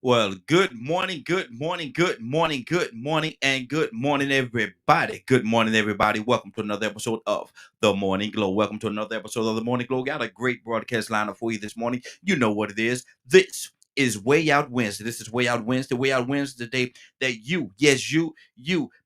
Well, good morning, good morning, good morning, good morning, and good morning, everybody. Good morning, everybody. Welcome to another episode of The Morning Glow. Welcome to another episode of The Morning Glow. Got a great broadcast lineup for you this morning. You know what it is. This is Way Out Wednesday. This is Way Out Wednesday. Way Out Wednesday, the day that you, yes, you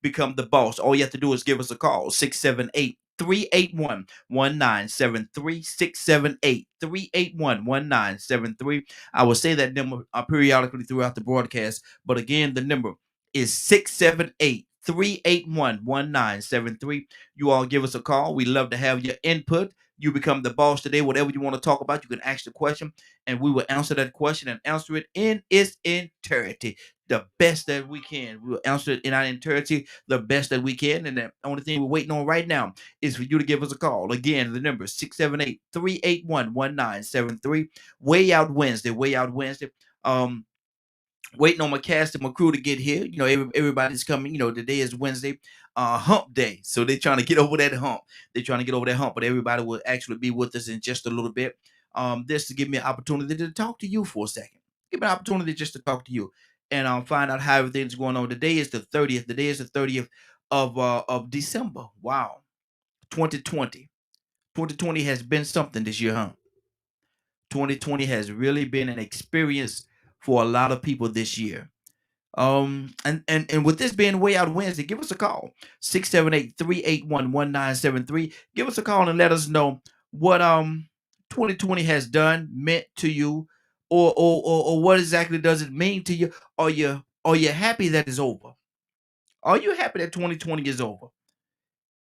become the boss. All you have to do is give us a call, 678 381 1973 678 381 1973. I will say that number periodically throughout the broadcast. But again, the number is 678-381-1973. You all give us a call. We love to have your input. You become the boss today. Whatever you want to talk about, you can ask the question, and we will answer that question and answer it in its entirety. The best that we can. We will answer it in our entirety, the best that we can. And the only thing we're waiting on right now is for you to give us a call. Again, the number is 678-381-1973. Way Out Wednesday, Way Out Wednesday. Um, Waiting on my cast and my crew to get here. You know, everybody's coming. You know, today is Wednesday, hump day. So they're trying to get over that hump. They're trying to get over that hump, but everybody will actually be with us in just a little bit. This to give me an opportunity to talk to you for a second. Give me an opportunity just to talk to you and find out how everything's going on. Today is the 30th. Today is the 30th of December. Wow. 2020. 2020 has been something this year, huh? 2020 has really been an experience for a lot of people this year. And with this being Way Out Wednesday, give us a call, 678-381-1973. Give us a call and let us know what 2020 has done, meant to you, or what exactly does it mean to you. Are you happy that it's over? Are you happy that 2020 is over?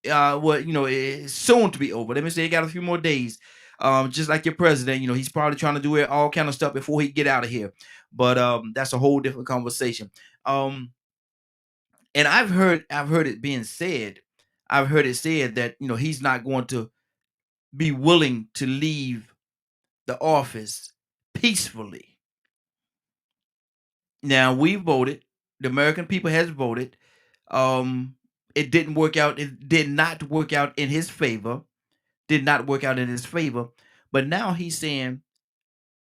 Well, it's soon to be over. Let me say, you got a few more days. Just like your president, he's probably trying to do it all kind of stuff before he get out of here. But that's a whole different conversation. Um, and I've heard it being said. I've heard it said that he's not going to be willing to leave the office peacefully. Now we voted. The American people has voted. Um, it didn't work out. It did not work out in his favor. Did not work out in his favor. But now he's saying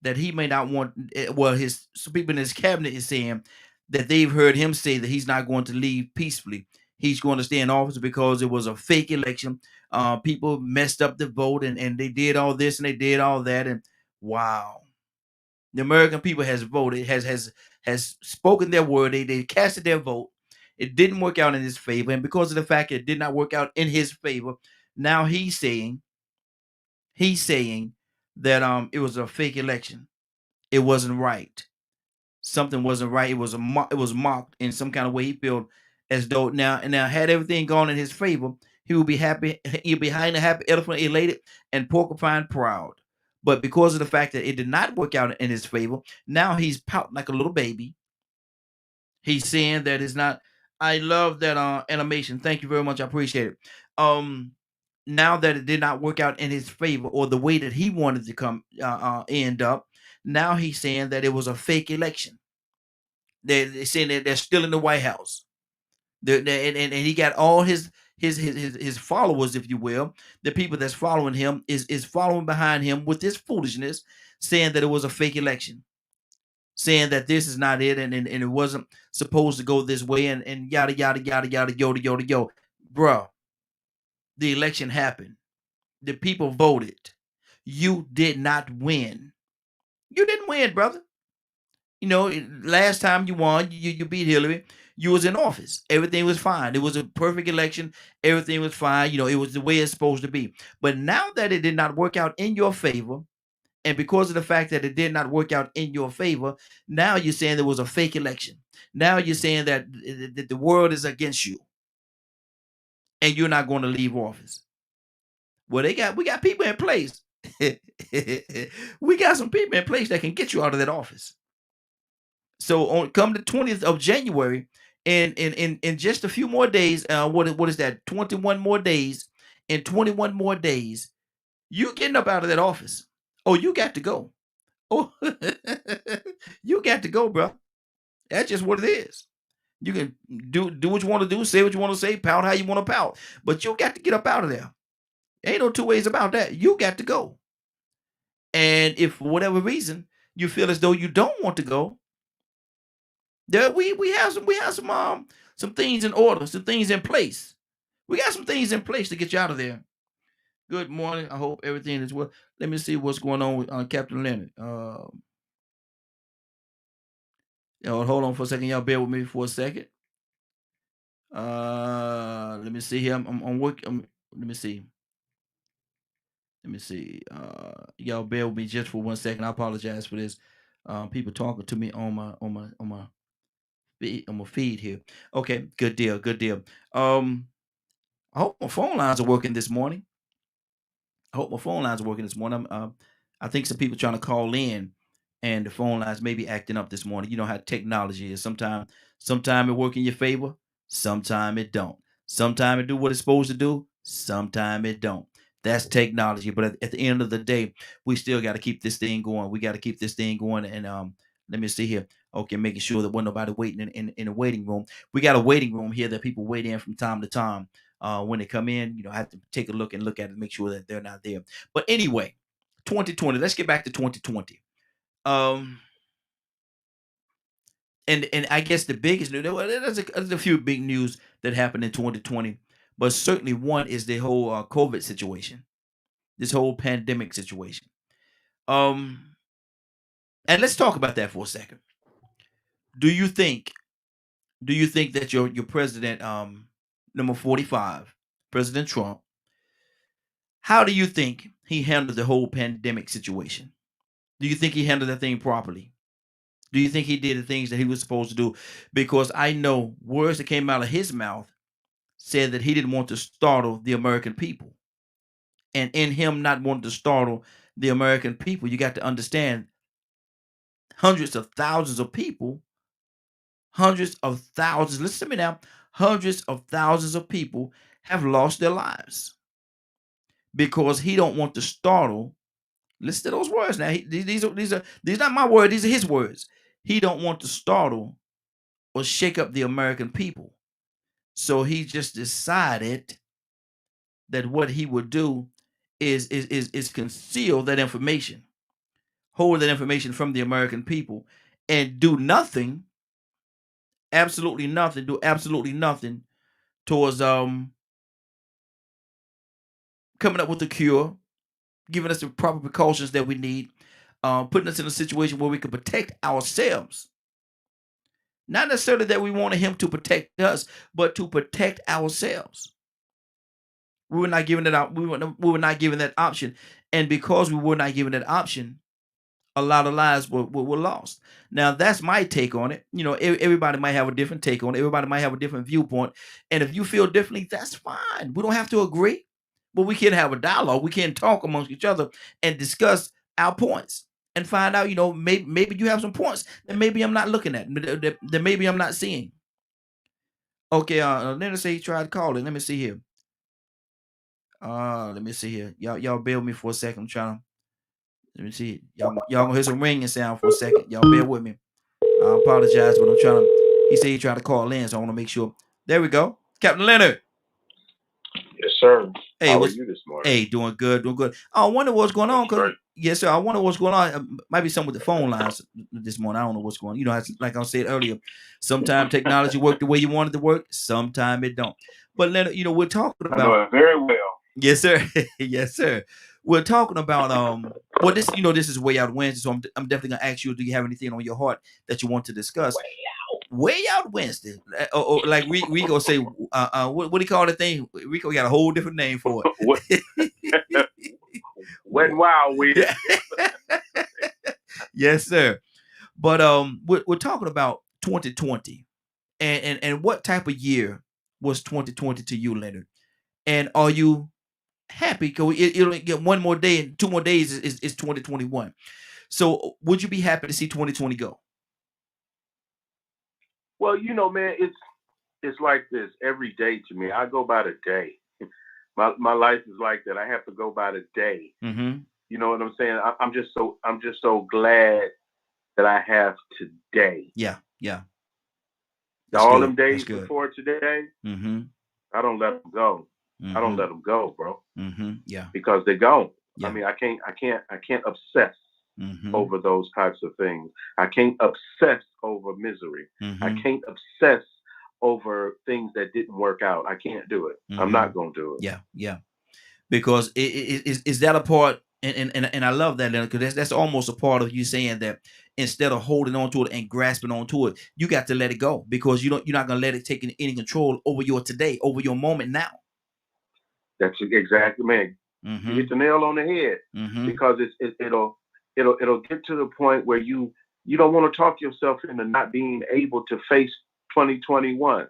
that he may not want. Well, his some people in his cabinet is saying that they've heard him say that he's not going to leave peacefully. He's going to stay in office because it was a fake election. People messed up the vote and they did all this and they did all that. And wow, the American people has voted, has spoken their word. They casted their vote. It didn't work out in his favor, and because of the fact it did not work out in his favor, now he's saying that it was a fake election. It wasn't right. Something wasn't right. It was mocked in some kind of way. He felt as though now had everything gone in his favor, he would be happy. He'd be behind the happy elephant, elated, and porcupine proud. But because of the fact that it did not work out in his favor, now he's pouting like a little baby. He's saying that it's not. I love that animation. Thank you very much. I appreciate it. Um, Now that it did not work out in his favor or the way that he wanted to come end up, now he's saying that it was a fake election. They're saying that they're still in the White House. And he got all his followers, if you will, the people that's following him is following behind him with this foolishness, saying that it was a fake election, saying that this is not it, and it wasn't supposed to go this way, and yada yada yada yada yada yada yo. Bruh, the election happened. The people voted. You did not win. You didn't win, brother. Last time you won, you beat Hillary. You was in office. Everything was fine. It was a perfect election. Everything was fine. It was the way it's supposed to be. But now that it did not work out in your favor, and because of the fact that it did not work out in your favor, now you're saying there was a fake election. Now you're saying that the world is against you, and you're not going to leave office. Well, we got people in place. We got some people in place that can get you out of that office. So on come the 20th of January, in just a few more days, what is that? 21 more days. In 21 more days, you getting up out of that office. Oh, you got to go. Oh, you got to go, bro. That's just what it is. You can do what you want to do, say what you want to say, pout how you want to pout, but you got to get up out of there. Ain't no two ways about that. You got to go. And if for whatever reason you feel as though you don't want to go, There we have some things in order, some things in place. We got some things in place to get you out of there. Good morning. I hope everything is well. Let me see what's going on with Captain Leonard. Hold on for a second. Y'all bear with me for a second. Let me see here. I'm working. Let me see. Let me see. Y'all bear with me just for 1 second. I apologize for this. People talking to me on my feed here. Okay, good deal, good deal. I hope my phone lines are working this morning. I think some people trying to call in, and the phone lines may be acting up this morning. You know how technology is. Sometime it work in your favor, sometime it don't. Sometime it do what it's supposed to do, sometime it don't. That's technology. But at the end of the day, we still got to keep this thing going. We got to keep this thing going. And let me see here. Okay, making sure that wasn't nobody waiting in a waiting room. We got a waiting room here that people wait in from time to time. When they come in, I have to take a look at it, make sure that they're not there. But anyway, 2020. Let's get back to 2020. Um, and I guess the biggest news. There's a few big news that happened in 2020, but certainly one is the whole COVID situation, this whole pandemic situation. Um, and let's talk about that for a second. Do you think? Do you think that your president, number 45, President Trump, how do you think he handled the whole pandemic situation? Do you think he handled that thing properly? Do you think he did the things that he was supposed to do? Because I know words that came out of his mouth said that he didn't want to startle the American people. And in him not wanting to startle the American people, you got to understand hundreds of thousands of people, listen to me now, hundreds of thousands of people have lost their lives because he don't want to startle. Listen to those words now. These are not my words. These are his words. He don't want to startle or shake up the American people. So he just decided that what he would do is conceal that information, hold that information from the American people, and do nothing, do absolutely nothing towards coming up with a cure, giving us the proper precautions that we need, putting us in a situation where we can protect ourselves. Not necessarily that we wanted him to protect us, but to protect ourselves. We were not given that out. We were not given that option, and because we were not given that option, a lot of lives were lost. Now that's my take on it. Everybody might have a different take on it. Everybody might have a different viewpoint, and if you feel differently, that's fine. We don't have to agree, but we can have a dialogue. We can talk amongst each other and discuss our points and find out. Maybe you have some points that maybe I'm not looking at, that maybe I'm not seeing. Okay, let us say he tried calling. Let me see here. Let me see here. Y'all bear with me for a second. I'm trying to. Let me see. Y'all gonna hear some ringing sound for a second. Y'all bear with me. I apologize, but I'm trying to. He said he tried to call in, so I want to make sure. There we go, Captain Leonard. Yes, sir. Hey, How are you this morning? Hey, doing good, doing good. I wonder what's going on. Yes, sir. I wonder what's going on. Might be something with the phone lines this morning. I don't know what's going on. Like I said earlier, sometimes technology work the way you want it to work. Sometimes it don't. But Leonard, we're talking about. I know it very well. Yes, sir. Yes, sir. We're talking about well, this is Way Out Wednesday, so I'm definitely gonna ask you, do you have anything on your heart that you want to discuss? Way Out Wednesday. Like Rico say, what do you call the thing? Rico got a whole different name for it. Wet and Wild Wednesday. Yes, sir. But we're talking about 2020, and what type of year was 2020 to you, Leonard? And are you happy? Because it'll get one more day and 2 more days is 2021. So would you be happy to see 2020 go? Well, man, it's like this every day to me. I go by the day. My life is like that. I have to go by the day. Mm-hmm. You know what I'm saying? I'm just so glad that I have today. Yeah. That's all good. Them days before today, mm-hmm. I don't let them go. Mm-hmm. I don't let them go, bro. Mm-hmm. Yeah. Because they're gone. Yeah. I mean, I can't obsess over those types of things. I can't obsess over misery. I can't obsess over things that didn't work out. I can't do it. I'm not going to do it. Yeah, yeah. Because is that a part? And I love that, Leonard, because that's almost a part of you saying that instead of holding on to it and grasping onto it, you got to let it go, because you're not gonna let it take any control over your today, over your moment now. That's exactly, man. You hit the nail on the head, because it'll get to the point where you don't want to talk yourself into not being able to face 2021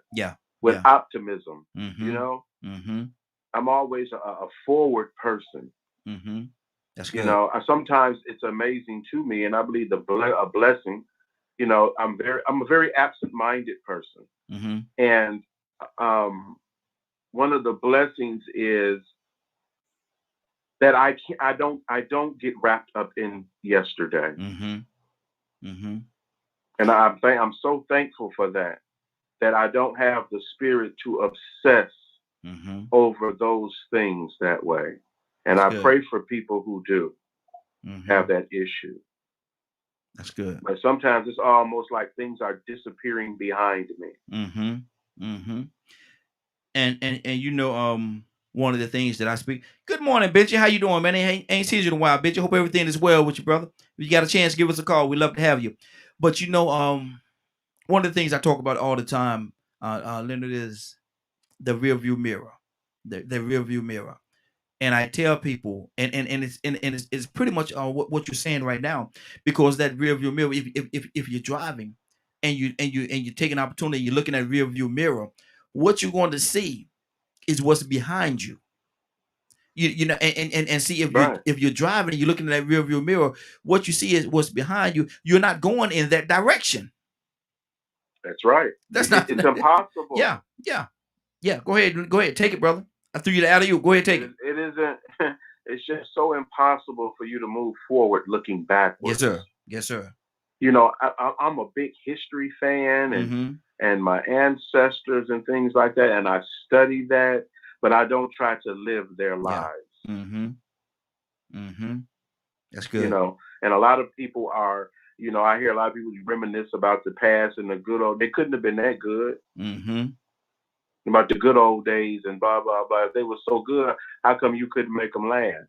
with optimism. You know, I'm always a forward person. That's good. Sometimes it's amazing to me, and I believe a blessing. I'm a very absent-minded person, and one of the blessings is that I don't get wrapped up in yesterday, and I'm so thankful for that. That I don't have the spirit to obsess over those things that way, and I pray for people who do have that issue. That's good. But sometimes it's almost like things are disappearing behind me. And one of the things that I speak. Good morning, Benji. How you doing, man? Ain't seen you in a while, Benji. Hope everything is well with you, brother. If you got a chance, give us a call. We'd love to have you. But one of the things I talk about all the time, Leonard, is the rear view mirror. The rear view mirror. And I tell people, and it's pretty much what you're saying right now, because that rear view mirror, if you're driving and you take an opportunity, you're looking at rear view mirror, what you're going to see is what's behind you. You know, and see, if you're driving and you're looking at that rear view mirror, what you see is what's behind you. You're not going in that direction. That's right. It's impossible. Yeah. Go ahead, take it, brother. I threw you the alley-oop. Go ahead, take it. It isn't. It's just so impossible for you to move forward looking backwards. Yes, sir. I'm a big history fan, and my ancestors and things like that, and I study that, but I don't try to live their lives. That's good. And a lot of people are. I hear a lot of people reminisce about the past and the good old. They couldn't have been that good. About the good old days and blah blah blah. If they were so good, how come you couldn't make them last?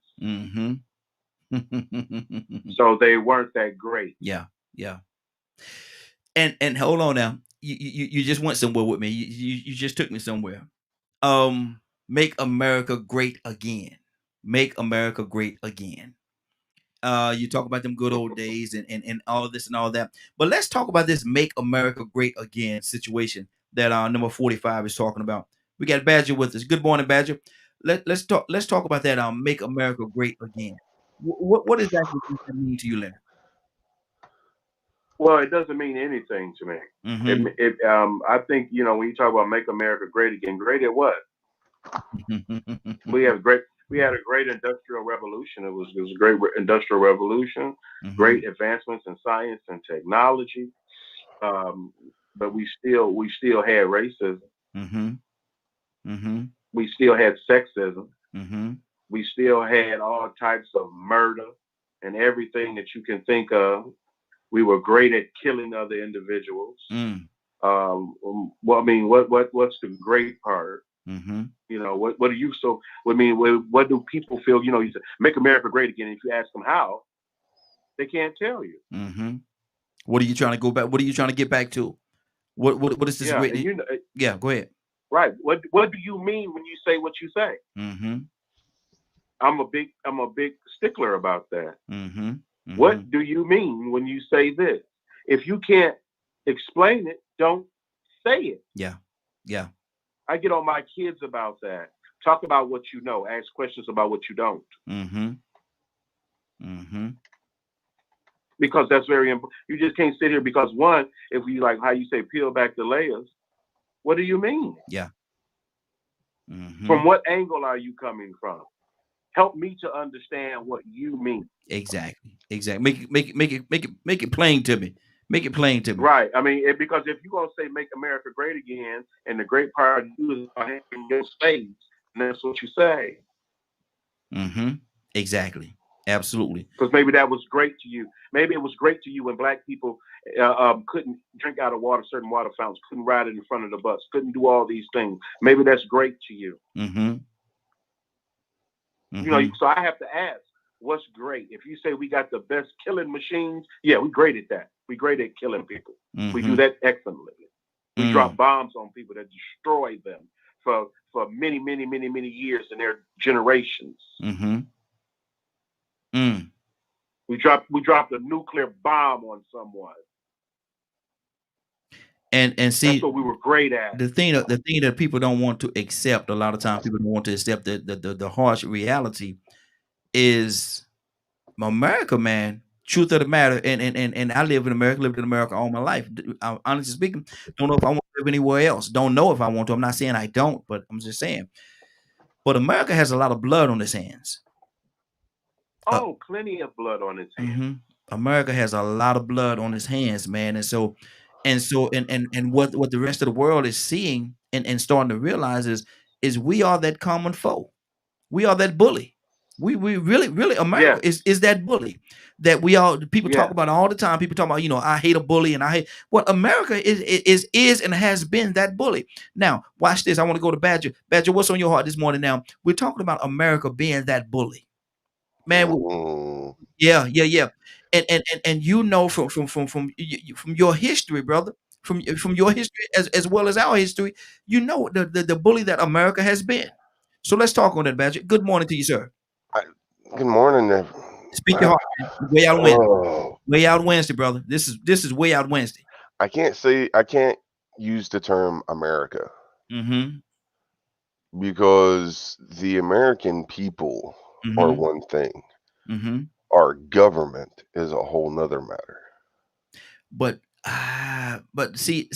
So they weren't that great. Yeah. And hold on now. You just went somewhere with me. You just took me somewhere. Make America great again. Make America great again. You talk about them good old days and all of this and all that. But let's talk about this Make America Great Again situation that number 45 is talking about. We got Badger with us. Good morning, Badger. Let's talk about that Make America Great Again. What exactly does that mean to you, Leonard? Well, it doesn't mean anything to me. I think, when you talk about Make America Great Again, great at what? We had a great industrial revolution. It was a great industrial revolution, great advancements in science and technology. But we still had racism. We still had sexism. We still had all types of murder and everything that you can think of. We were great at killing other individuals. Well, I mean, what's the great part? What do you what do people feel? You say, Make America Great Again. If you ask them how, they can't tell you. What are you trying to go back? What are you trying to get back to? What is this great? Yeah, go ahead. Right. What do you mean when you say what you say? I'm a big stickler about that. What do you mean when you say this? If you can't explain it, don't say it. Yeah. I get on my kids about that. Talk about what you know. Ask questions about what you don't. Because that's very important. You just can't sit here because one, if we like how you say peel back the layers, what do you mean? Yeah. From what angle are you coming from? Help me to understand what you mean. Exactly. Make it plain to me. Make it plain to me. Right. I mean, because if you're gonna say "Make America Great Again," and the great part of you is having your space, and that's what you say. Exactly. Absolutely. Because maybe that was great to you. Maybe it was great to you when black people couldn't drink out of certain water fountains, couldn't ride in front of the bus, couldn't do all these things. Maybe that's great to you. Mm-hmm. You know, so I have to ask, what's great? If you say we got the best killing machines, yeah, we great at that. We great at killing people. We do that excellently. We drop bombs on people that destroy them for many, many, many, many years in their generations. We dropped a nuclear bomb on someone. And see, that's what we were great at. The thing that people don't want to accept, a lot of times people don't want to accept the harsh reality is America, man. Truth of the matter, and I lived in America all my life. Honestly speaking, don't know if I want to live anywhere else. Don't know if I want to. I'm not saying I don't, but I'm just saying. But America has a lot of blood on its hands. Oh, plenty of blood on its hands. America has a lot of blood on its hands, man. And what the rest of the world is seeing and starting to realize is we are that common foe. We are that bully. We really America is that bully that people talk about all the time. People talk about, I hate a bully and I hate what America is and has been that bully. Now, watch this. I want to go to Badger. Badger, what's on your heart this morning? Now, we're talking about America being that bully. Man, yeah. And from your history, brother, from your history as well as our history, the bully that America has been. So let's talk on that, Badger. Good morning to you, sir. Good morning. Speak your heart, man. Way out Wednesday. Way out Wednesday, brother. This is way out Wednesday. I can't use the term America. Because the American people are one thing. Our government is a whole nother matter. But see,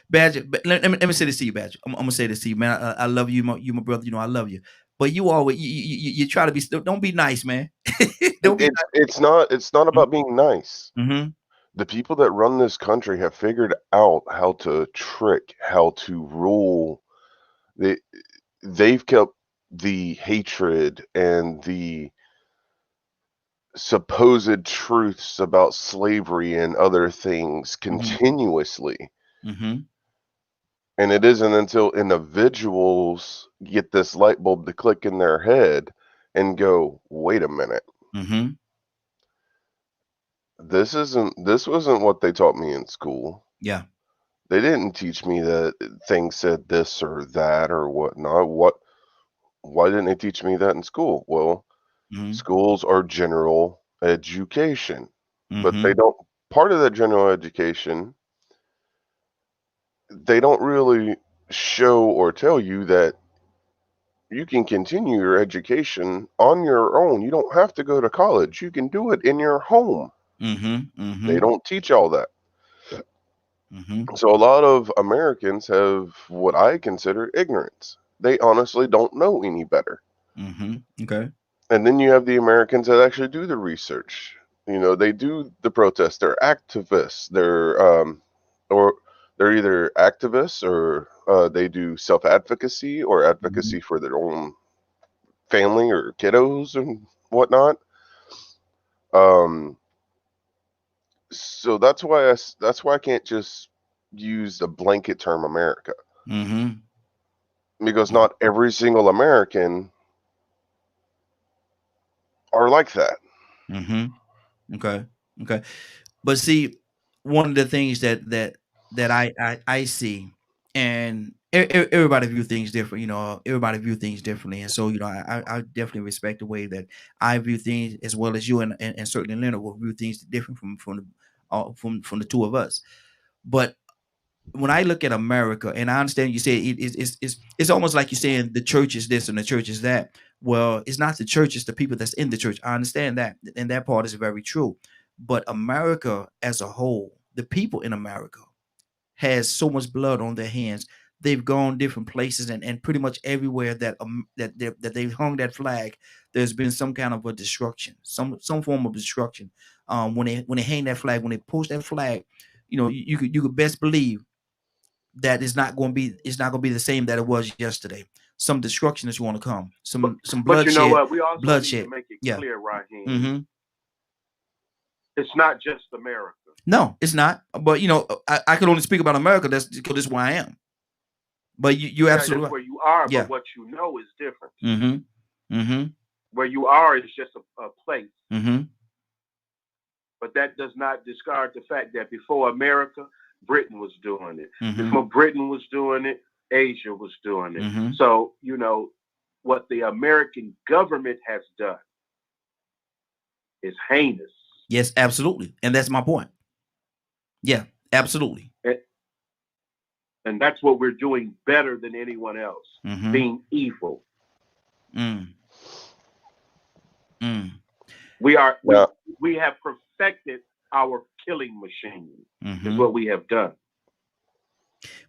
Badger. But let me say this to you, Badger. I'm gonna say this to you, man. I love you, my brother. I love you. But you always you try to be. Don't be nice, man. It's not about being nice. The people that run this country have figured out how to trick, how to rule. They've kept the hatred and the supposed truths about slavery and other things continuously. And it isn't until individuals get this light bulb to click in their head and go, wait a minute. This wasn't what they taught me in school. Yeah. They didn't teach me that things said this or that or whatnot. Why didn't they teach me that in school? Well, schools are general education, but they don't. Part of that general education, they don't really show or tell you that you can continue your education on your own. You don't have to go to college. You can do it in your home. They don't teach all that. So a lot of Americans have what I consider ignorance. They honestly don't know any better. Okay. And then you have the Americans that actually do the research. They do the protests. They're activists. They're either activists or they do self-advocacy or advocacy for their own family or kiddos and whatnot. So that's why I can't just use the blanket term America. Because not every single American are like that. Okay. But see, one of the things that I see, and everybody view things different. Everybody view things differently, and so I definitely respect the way that I view things as well as you, and certainly Leonard will view things different from the two of us. But when I look at America, and I understand you say it's almost like you're saying the church is this and the church is that. Well, it's not the church; it's the people that's in the church. I understand that, and that part is very true. But America as a whole, the people in America, has so much blood on their hands. They've gone different places, and pretty much everywhere that they've hung that flag, there's been some kind of a destruction, some form of destruction. When they hang that flag, when they post that flag, you could best believe that it's not going to be the same that it was yesterday. some destruction that's going to come, some bloodshed. But you know what? We also bloodshed. need to make it clear, Raheem. Mm-hmm. It's not just America. No, it's not. But you know, I can only speak about America. That's because that's where I am. But you absolutely that's where you are. Yeah. But what you know is different. Mm-hmm. Mm-hmm. Where you are is just a place. Mm-hmm. But that does not discard the fact that before America, Britain was doing it. Mm-hmm. Before Britain was doing it, Asia was doing it. Mm-hmm. So, you know, what the American government has done is heinous. Yes, absolutely. And that's my point. Yeah, absolutely. And that's what we're doing better than anyone else, being evil. We have perfected our killing machine, is what we have done.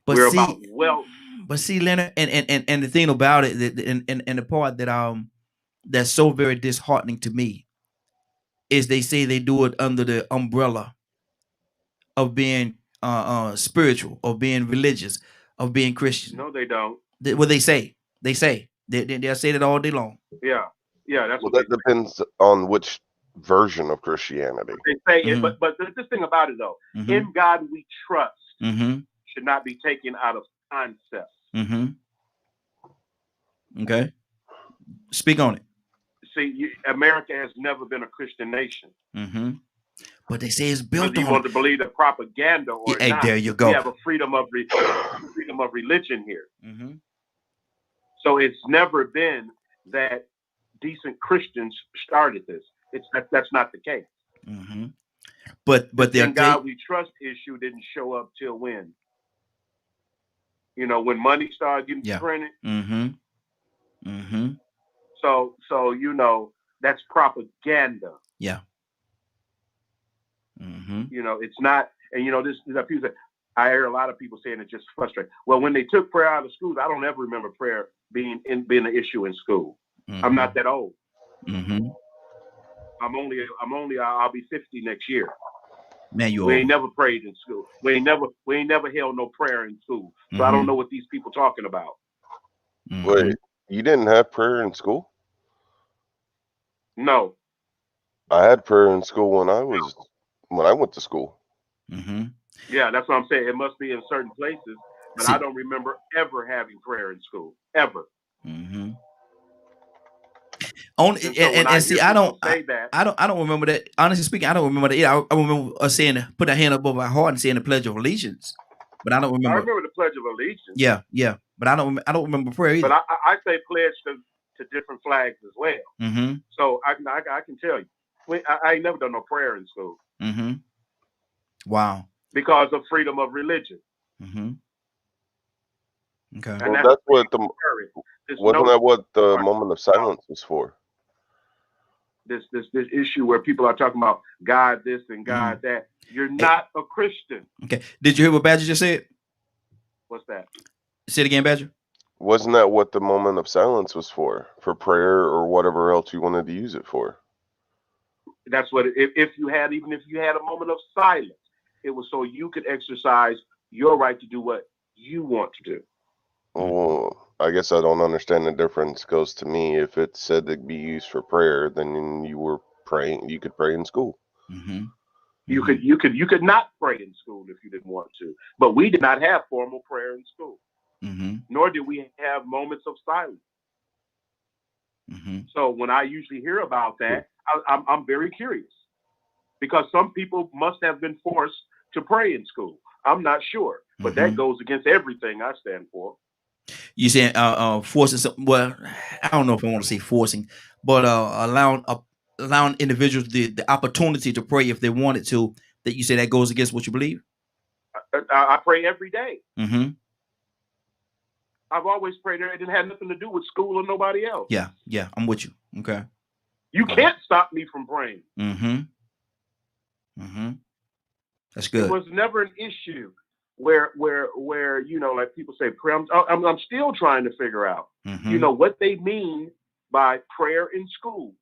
But we're see, about wealth. But see, Leonard, and the thing about it, and the part that that's so very disheartening to me is they say they do it under the umbrella of being spiritual, of being religious, of being Christian. No, they don't. What they say. They'll say that all day long. Yeah, that's well, that depends on which version of Christianity. They say it, but this thing about it though, in God we trust should not be taken out of concept. Okay, speak on it. See, America has never been a Christian nation. But they say it's built whether you want to believe the propaganda or not. There you go. We have a freedom of religion here. So it's never been that decent Christians started this. That's not the case. But the God we trust issue didn't show up till when? You know, when money started getting printed. So you know, that's propaganda. Yeah. You know, it's not, and you know, this people say, I hear a lot of people saying it's just frustrating. Well, when they took prayer out of schools, I don't ever remember prayer being an issue in school. I'm not that old. I'll be 50 next year. Man, we ain't never prayed in school. We ain't never held no prayer in school. So I don't know what these people talking about. Wait, you didn't have prayer in school? No. I had prayer in school when I went to school. Yeah, that's what I'm saying. It must be in certain places, but I don't remember ever having prayer in school, ever. I don't remember that. Honestly speaking, I don't remember that. Yeah, I remember us saying, put our hand above our heart and saying the Pledge of Allegiance, but I don't remember. I remember the Pledge of Allegiance. Yeah, but I don't remember prayer either. But I say pledge to different flags as well. So I can tell you, I ain't never done no prayer in school. Wow. Because of freedom of religion. Okay. Well, that's what wasn't that what the moment of silence was for? This issue where people are talking about God this and God that. You're not a Christian. Okay. Did you hear what Badger just said? What's that? Say it again, Badger. Wasn't that what the moment of silence was for prayer or whatever else you wanted to use it for? That's what if you had a moment of silence, it was so you could exercise your right to do what you want to do. Oh, I guess I don't understand the difference. Goes to me, if it said to be used for prayer, then you were praying. You could pray in school. You could not pray in school if you didn't want to. But we did not have formal prayer in school. Nor did we have moments of silence. So when I usually hear about that, I'm very curious, because some people must have been forced to pray in school. I'm not sure, but that goes against everything I stand for. You saying forcing some? Well, I don't know if I want to say forcing, but allowing individuals the opportunity to pray if they wanted to. That you say that goes against what you believe? I pray every day. I've always prayed. It didn't have nothing to do with school or nobody else. Yeah, I'm with you. Okay. You can't stop me from praying. That's good. It was never an issue where you know, like people say prayer. I'm still trying to figure out, you know, what they mean by prayer in school.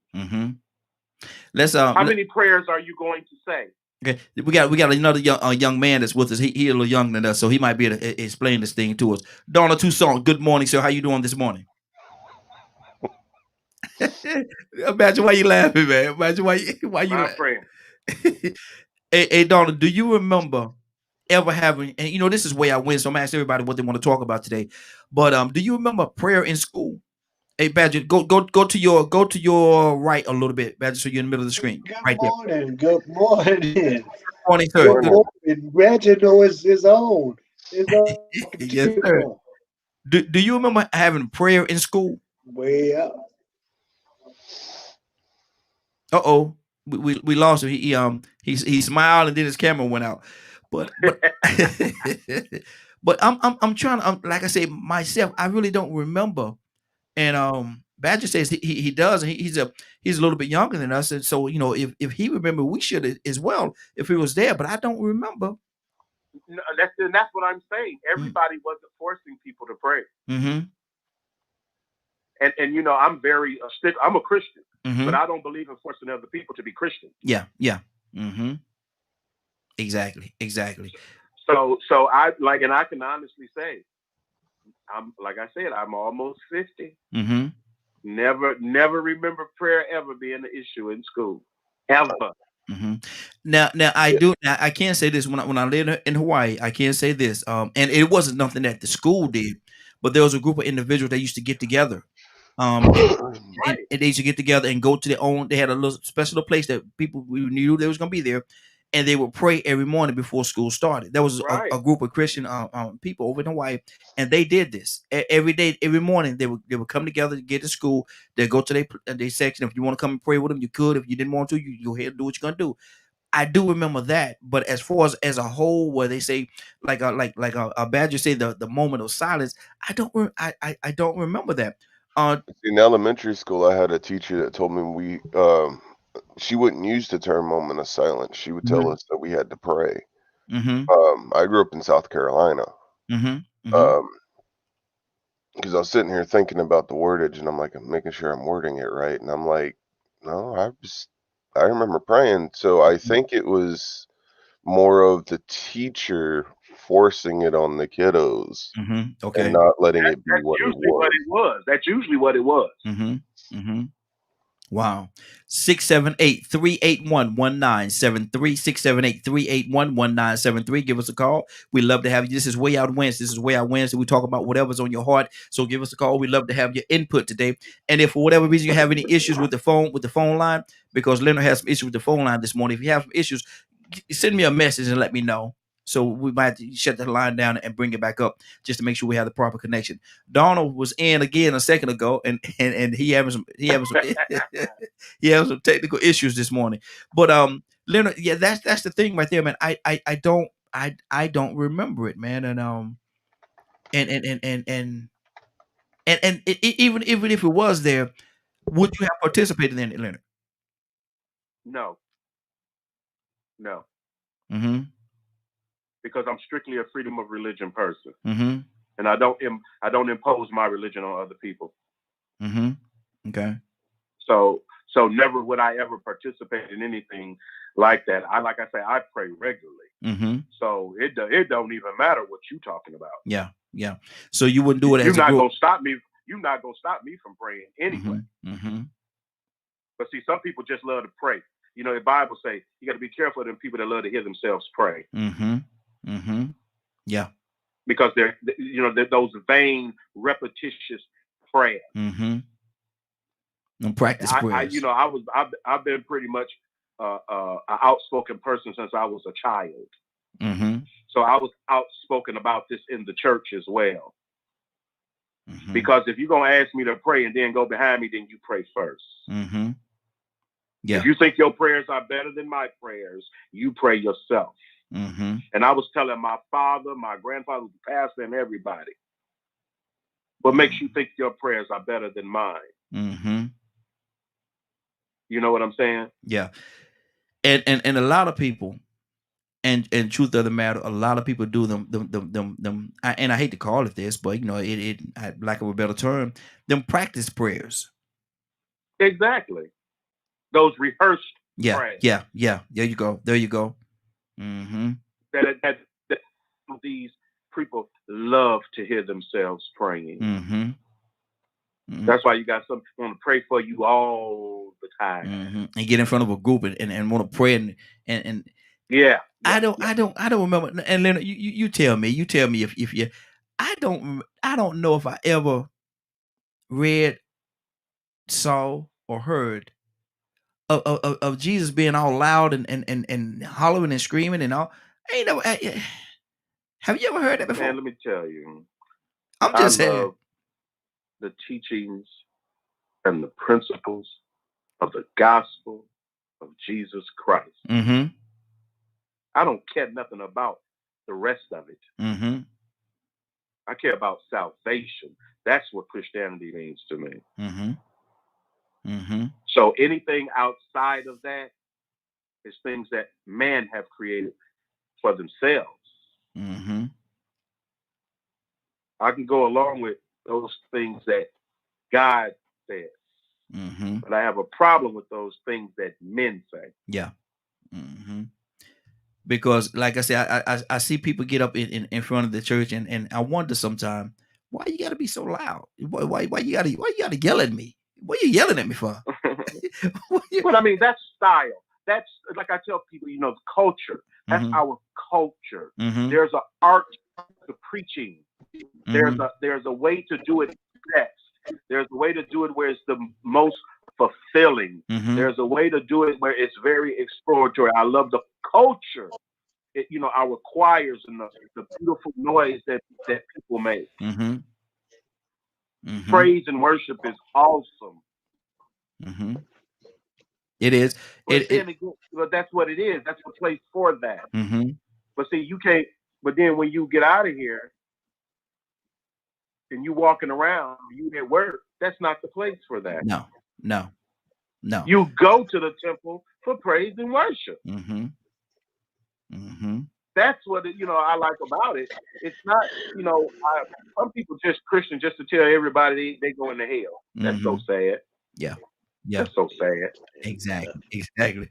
Let's how many prayers are you going to say? Okay, we got another young man that's with us. He a little younger than us, so he might be able to explain this thing to us. Donna Tucson, good morning, sir. How you doing this morning? Imagine why you laughing, man. Imagine why you My laughing. friend. Hey, Donna, do you remember ever having, and this is way I win, so I'm asking everybody what they want to talk about today. But do you remember prayer in school? Hey, Badger, go to your right a little bit, Badger, so you're in the middle of the screen. Good Right there. morning. Good morning. Morning, sir. Good Good. morning. Reginald is his own. His own Yes, sir. people. Do you remember having prayer in school? Way up. Uh-oh. We lost him. He smiled and then his camera went out. But but I'm trying to like I said myself, I really don't remember. And Badger says he does, and he's a little bit younger than us. And so, if he remember, we should as well if he was there, but I don't remember. No, that's what I'm saying. Everybody wasn't forcing people to pray. Mm-hmm. And I'm very I'm a Christian, Mm-hmm. but I don't believe in forcing other people to be Christian. Yeah. Mm-hmm. Exactly. So I and I can honestly say, I'm like I said, I'm almost 50. Mm-hmm. Never remember prayer ever being an issue in school. Ever. Mm-hmm. Now I do. Now I can say this when I lived in Hawaii, I can say this. And it wasn't nothing that the school did, but there was a group of individuals that used to get together. And they used to get together and go to their own. They had a little special place that people we knew they was gonna be there, and they would pray every morning before school started. There was a group of Christian people over in Hawaii, and they did this every day, every morning. They would come together to get to school. They go to their section. If you want to come and pray with them, you could. If you didn't want to, you go ahead and do what you're gonna do. I do remember that, but as far as a whole, where they say like a Badger say the moment of silence, I don't remember that. In elementary school, I had a teacher that told me she wouldn't use the term moment of silence. She would tell us that we had to pray. Mm-hmm. I grew up in South Carolina. Mm-hmm. Because I was sitting here thinking about the wordage, and I'm like, I'm making sure I'm wording it right, and I'm like, no, I remember praying. So I think it was more of the teacher forcing it on the kiddos, Okay, and not letting it be what it was. That's usually what it was. Mm-hmm. Wow. 678-381-1973. 678-381-1973. Give us a call. We love to have you. This is Way Out Wednesday. This is Way Out Wednesday. We talk about whatever's on your heart. So give us a call. We love to have your input today. And if for whatever reason you have any issues with the phone line, because Leonard has some issues with the phone line this morning. If you have some issues, send me a message and let me know. So we might have to shut the line down and bring it back up just to make sure we have the proper connection. Donald was in again a second ago, and he having some he having some technical issues this morning. But Leonard, yeah, that's the thing right there, man. I don't remember it, man. And even if it was there, would you have participated in it, Leonard? No. Mm-hmm. Because I'm strictly a freedom of religion person. Mm-hmm. And I don't impose my religion on other people. Mm-hmm. Okay. So never would I ever participate in anything like that. Like I say, I pray regularly. Mm-hmm. So it don't even matter what you talking about. Yeah. So you wouldn't do it as a group. You're not gonna stop me from praying anyway. Mm-hmm. But see, some people just love to pray. The Bible say you got to be careful of them people that love to hear themselves pray. Yeah. Because they're those vain, repetitious prayers. And practice prayers. I've been pretty much an outspoken person since I was a child. So I was outspoken about this in the church as well. Because if you're gonna ask me to pray and then go behind me, then you pray first. Yeah. If you think your prayers are better than my prayers, you pray yourself. And I was telling my father, my grandfather, the pastor, and everybody, what makes you think your prayers are better than mine? You know what I'm saying? Yeah. And a lot of people, and truth of the matter, a lot of people do them. And I hate to call it this, but it lack of a better term, them practice prayers. Exactly. Those rehearsed prayers. Yeah. There you go. That these people love to hear themselves praying. That's why you got some people want to pray for you all the time. And get in front of a group and want to pray and yeah. I don't remember. And Leonard, you tell me if you, I don't know if I ever read, saw, or heard of Jesus being all loud and hollering and screaming and all. Ain't no. Have you ever heard that before? Man, let me tell you. I'm just saying. Love the teachings and the principles of the gospel of Jesus Christ. I don't care nothing about the rest of it. I care about salvation. That's what Christianity means to me. So anything outside of that is things that man have created for themselves. I can go along with those things that God says, but I have a problem with those things that men say. Yeah. Because, like I said, I see people get up in front of the church, and I wonder sometimes, why you gotta be so loud? Why you gotta yell at me? What are you yelling at me for? But I mean, that's style. That's like I tell people, the culture. That's our culture. There's an art to preaching. There's a way to do it best. There's a way to do it where it's the most fulfilling. There's a way to do it where it's very exploratory. I love the culture. Our choirs and the beautiful noise that people make. Praise and worship is awesome. It is. But that's what it is. That's the place for that. But see, you can't. But then when you get out of here and you walking around, you at work, that's not the place for that. No. You go to the temple for praise and worship. That's what I like about it. It's not, some people just Christian just to tell everybody they going to hell. That's so sad. Yeah. That's so sad. Exactly.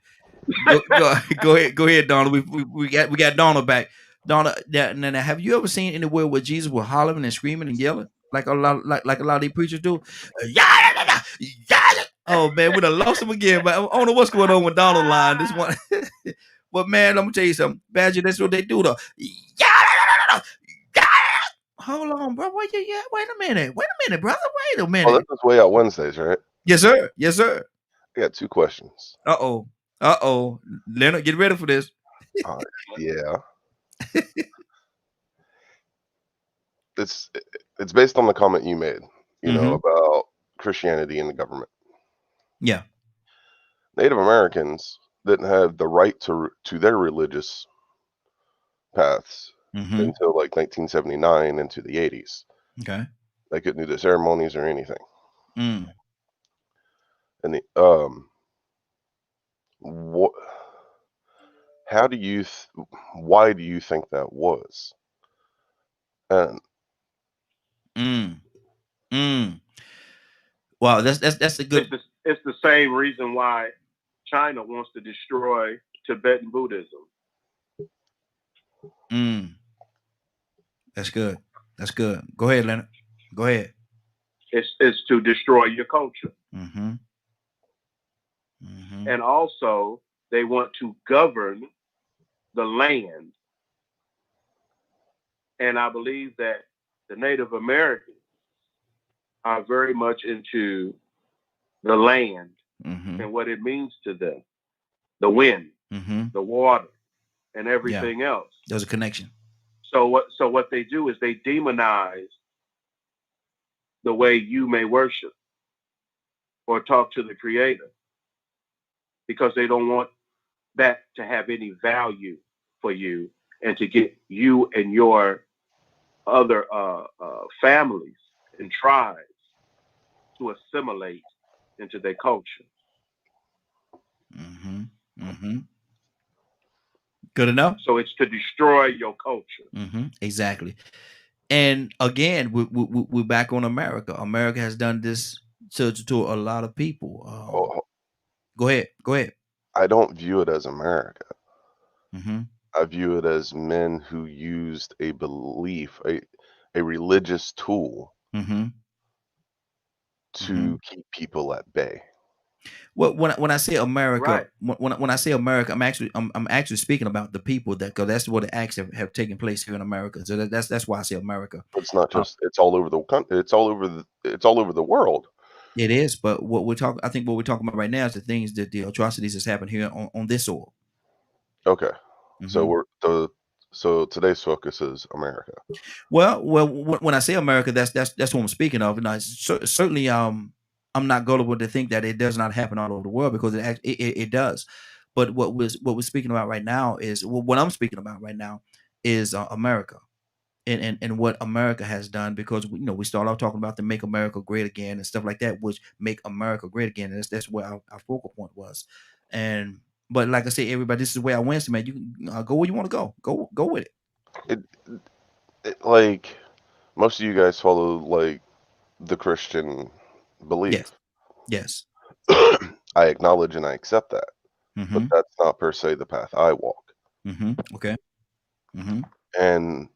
Go ahead, Donna. We got Donna back. Donna, now, have you ever seen anywhere where Jesus was hollering and screaming and yelling like a lot of these preachers do? Oh man, we done lost him again. But I don't know what's going on with Donald line. This one, but man, I'm gonna tell you something, Badger. That's what they do though. Hold on, bro. Wait a minute, brother. Wait a minute. Oh, that's way out Wednesdays, right? Yes, sir. I got 2 questions. Leonard, get ready for this. Yeah. It's based on the comment you made, about Christianity and the government. Yeah. Native Americans didn't have the right to their religious paths until like 1979 into the 80s. Okay. They couldn't do the ceremonies or anything. And why do you think that was? And wow, that's a good. It's the same reason why China wants to destroy Tibetan Buddhism. That's good. Go ahead, Leonard. Go ahead. It's to destroy your culture. And also, they want to govern the land. And I believe that the Native Americans are very much into the land and what it means to them. The wind, the water, and everything else. There's a connection. So what they do is they demonize the way you may worship or talk to the Creator, because they don't want that to have any value for you and to get you and your other families and tribes to assimilate into their culture. Good enough. So it's to destroy your culture. Exactly. And again, we're back on America. America has done this to a lot of people. Go ahead. I don't view it as America. I view it as men who used a belief, a religious tool, to keep people at bay. Well, when I say America, Right. when I say America, I'm actually speaking about the people because that's what the acts have taken place here in America. So that's why I say America. It's not just it's all over the country. It's all over the world. It is, but I think what we're talking about right now is the atrocities that's happened here on this soil. Okay. Mhm. So today's focus is America. Well, when I say America, that's what I'm speaking of. And certainly, I'm not gullible to think that it does not happen all over the world because it does. But what we're speaking about right now is what I'm speaking about right now is America and what America has done because we start off talking about the Make America Great Again and stuff like that, which make America great again. And that's where our focal point was. And but like I say, everybody, this is where I went, man. You can go where you want to go. Go with it. It, like most of you guys follow like the Christian belief. Yes. Yes. I acknowledge and I accept that, but Mm-hmm. that's not per se the path I walk. Mm-hmm. Okay. Mm-hmm. And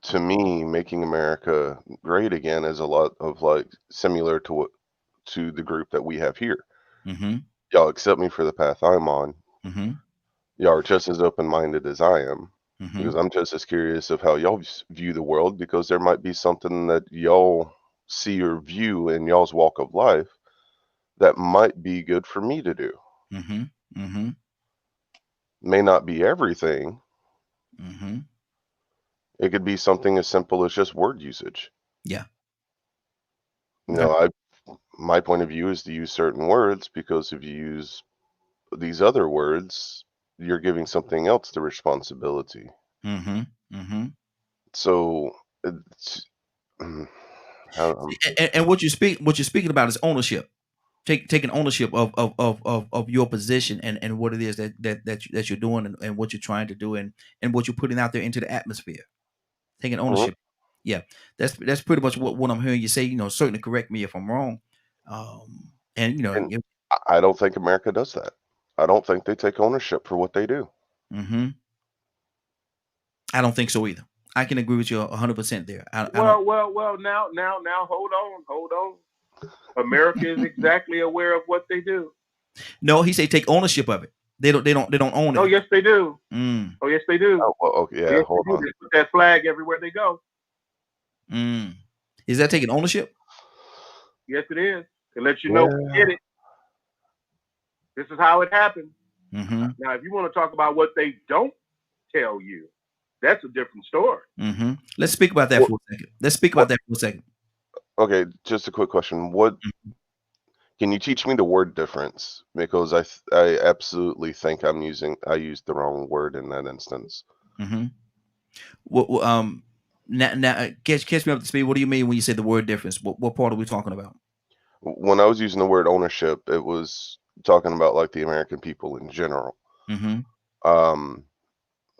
to me, making America great again is a lot of like similar to the group that we have here. Mm-hmm. Y'all accept me for the path I'm on. Mm-hmm. Y'all are just as open-minded as I am, Mm-hmm. because I'm just as curious of how y'all view the world, because there might be something that y'all see or view in y'all's walk of life that might be good for me to do. Mm-hmm. Mm-hmm. May not be everything. Mm-hmm. It could be something as simple as just word usage. Yeah. You Okay. know, my point of view is to use certain words because if you use these other words, you're giving something else the responsibility. Mm-hmm. Mm-hmm. So it's, And what you're speaking about is ownership. Taking ownership of your position and what it is that you're doing and what you're trying to do and what you're putting out there into the atmosphere. Taking ownership. Yeah. That's pretty much what I'm hearing you say. Certainly correct me if I'm wrong. And and I don't think America does that. I don't think they take ownership for what they do. Mm-hmm. I don't think so either. I can agree with you 100% there. I don't. Well. Now, hold on. America is exactly aware of what they do. No, he say take ownership of it. They don't own it. Oh, yes, they do. Mm. Oh, yes, they do. Oh, well, okay, yeah, yes, hold on. They put that flag everywhere they go. Mm. Is that taking ownership? Yes, it is. To let you know we did it. This is how it happened. Mm-hmm. Now, if you want to talk about what they don't tell you, that's a different story. Mm-hmm. Let's speak about that for a second. Okay, just a quick question. What can you teach me the word difference? Because I absolutely think I used the wrong word in that instance. Mm-hmm. Now catch me up to speed. What do you mean when you say the word difference? What part are we talking about? When I was using the word ownership, it was talking about like the American people in general. Mm-hmm.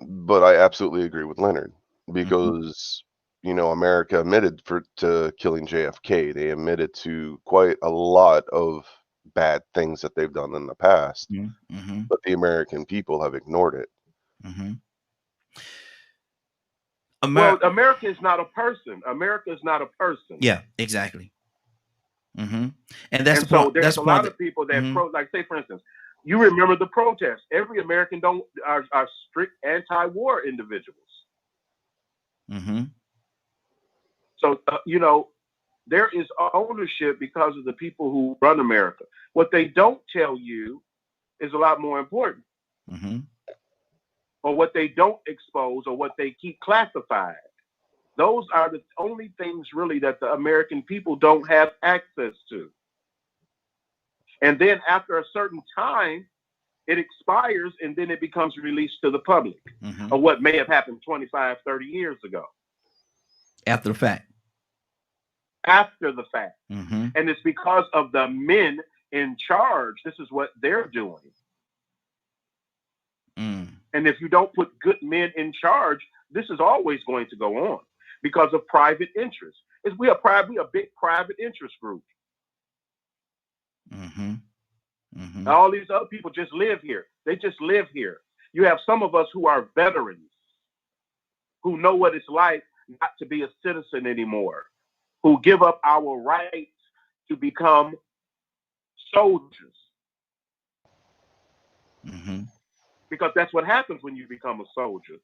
But I absolutely agree with Leonard Mm-hmm. because America admitted to killing JFK. They admitted to quite a lot of bad things that they've done in the past, Mm-hmm. but the American people have ignored it. Mm-hmm. Well, America is not a person. America is not a person. Yeah, exactly. Mm-hmm. And that's the so point. there's a lot of people that like say, for instance, you remember the protests. Every American are strict anti-war individuals. Mm-hmm. So there is ownership because of the people who run America. What they don't tell you is a lot more important. Mm-hmm. Or what they don't expose or what they keep classified. Those are the only things really that the American people don't have access to. And then after a certain time, it expires and then it becomes released to the public of what may have happened 25, 30 years ago. After the fact. Mm-hmm. And it's because of the men in charge. This is what they're doing. And if you don't put good men in charge, this is always going to go on because of private interest. We are a big private interest group. Mm-hmm. Mm-hmm. All these other people just live here. They just live here. You have some of us who are veterans, who know what it's like not to be a citizen anymore, who give up our rights to become soldiers. Because that's what happens when you become a soldier.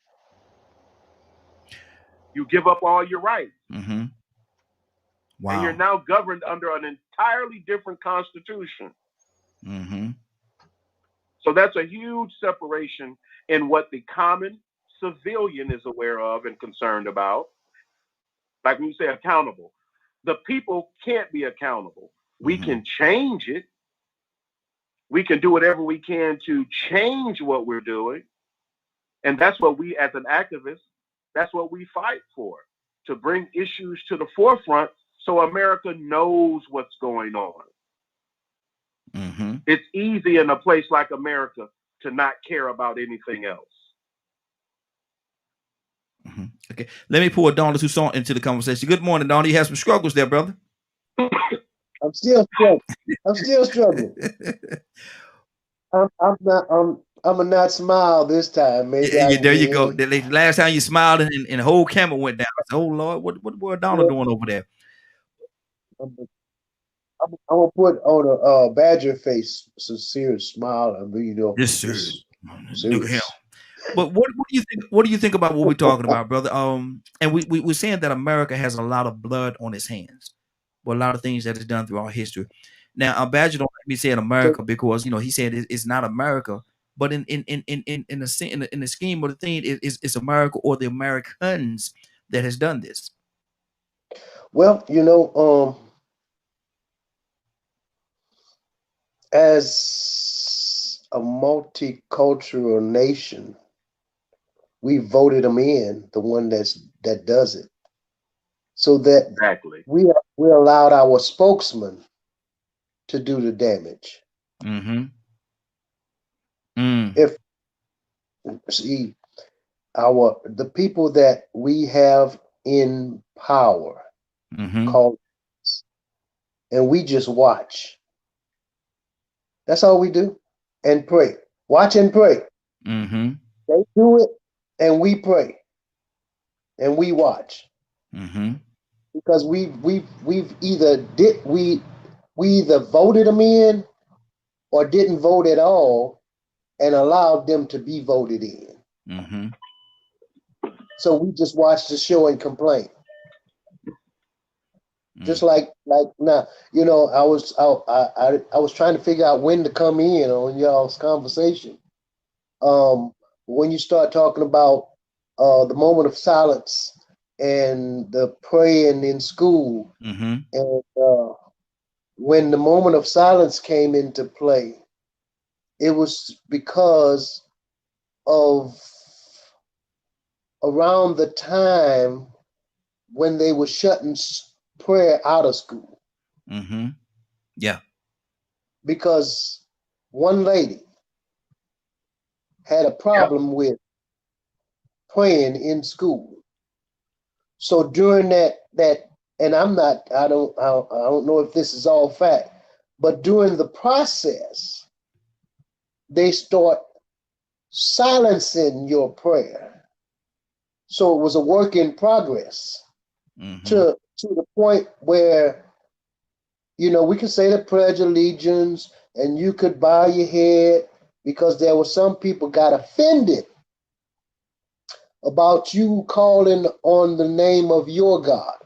You give up all your rights. Wow. And you're now governed under an entirely different constitution. So that's a huge separation in what the common civilian is aware of and concerned about. Like when you say accountable, the people can't be accountable. We can change it. We can do whatever we can to change what we're doing. And that's what we, as an activist, that's what we fight for, to bring issues to the forefront so America knows what's going on. It's easy in a place like America to not care about anything else. Okay, let me pull Donald Toussaint into the conversation. Good morning, Donald. You have some struggles there, brother. I'm still struggling. I'm gonna not smile this time. Maybe there you go. The last time you smiled and the whole camera went down. I said, oh Lord, what Donald doing over there? I'm gonna put on a badger face, sincere smile. I mean, yes, sir. Look at him. But what do you think? What do you think about what we're talking about, brother? And we're saying that America has a lot of blood on its hands, but a lot of things that is done through our history. Now, Badger don't let me say in America because he said it's not America, but in the scheme of the thing, it's America or the Americans that has done this. Well, as a multicultural nation, we voted them in, the one that does it, so that we allowed our spokesman to do the damage. If see the people that we have in power, called, and we just watch. That's all we do, and pray. Watch and pray. They do it, and we pray, and we watch. Because we've either either voted them in, or didn't vote at all, and allowed them to be voted in. So we just watch the show and complain. Just like now, I was trying to figure out when to come in on y'all's conversation. When you start talking about the moment of silence and the praying in school, and when the moment of silence came into play, it was because of around the time when they were shutting prayer out of school. Yeah. Because one lady had a problem with praying in school. So during that, and I don't know if this is all fact, but during the process, they start silencing your prayer. So it was a work in progress to the point where, we could say the Pledge of Allegiance and you could bow your head, because there were some people got offended about you calling on the name of your God,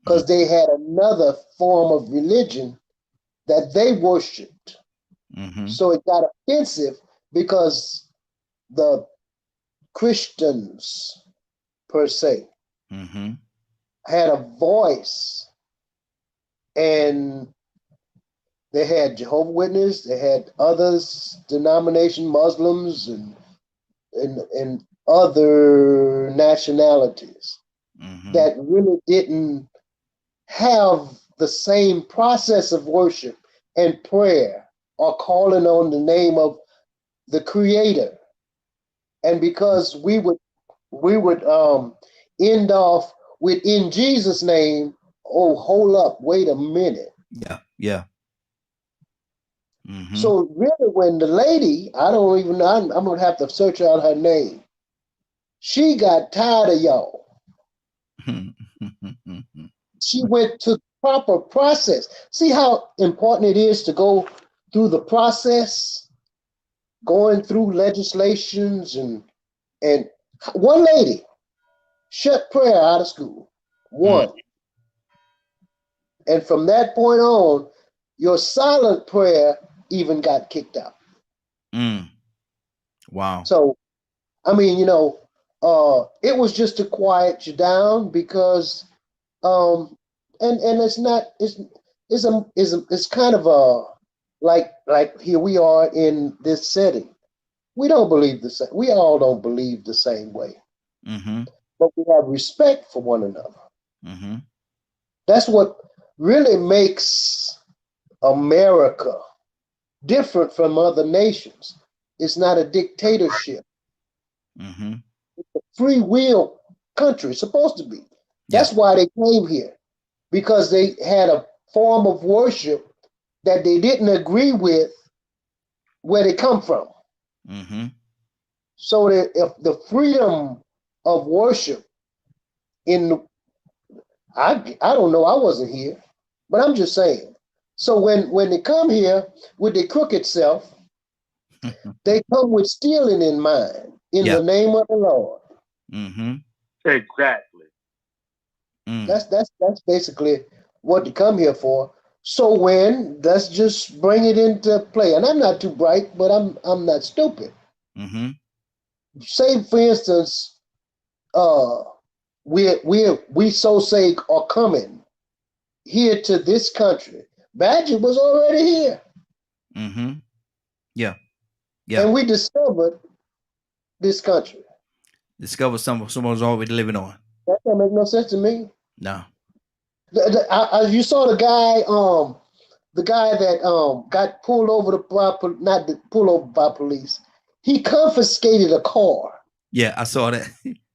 because they had another form of religion that they worshiped. So it got offensive because the Christians, per se, had a voice, and they had Jehovah's Witnesses, they had others, denomination Muslims, and other nationalities that really didn't have the same process of worship and prayer or calling on the name of the Creator. And because we would end off with "in Jesus' name," oh, hold up, wait a minute. Yeah. So really, when the lady, I don't even know, I'm gonna have to search out her name. She got tired of y'all. She went to proper process. See how important it is to go through the process, going through legislations and one lady shut prayer out of school. One. And from that point on, your silent prayer even got kicked out. Wow. So, I mean, it was just to quiet you down because, and it's not, it's kind of like here we are in this setting. We don't believe the same. We all don't believe the same way, but we have respect for one another. That's what really makes America different from other nations. It's not a dictatorship. It's a free will country. It's supposed to be. That's why they came here, because they had a form of worship that they didn't agree with where they come from. So that if the freedom of worship I don't know, I wasn't here, but I'm just saying. So when they come here with their crooked self, they come with stealing in mind in the name of the Lord. Exactly. That's basically what they come here for. So let's just bring it into play. And I'm not too bright, but I'm not stupid. Say for instance, we so say are coming here to this country. Badger was already here. And we discovered this country. Discovered someone's already living on. That don't make no sense to me. No. You saw the guy that got pulled over pulled over by police. He confiscated a car. Yeah, I saw that.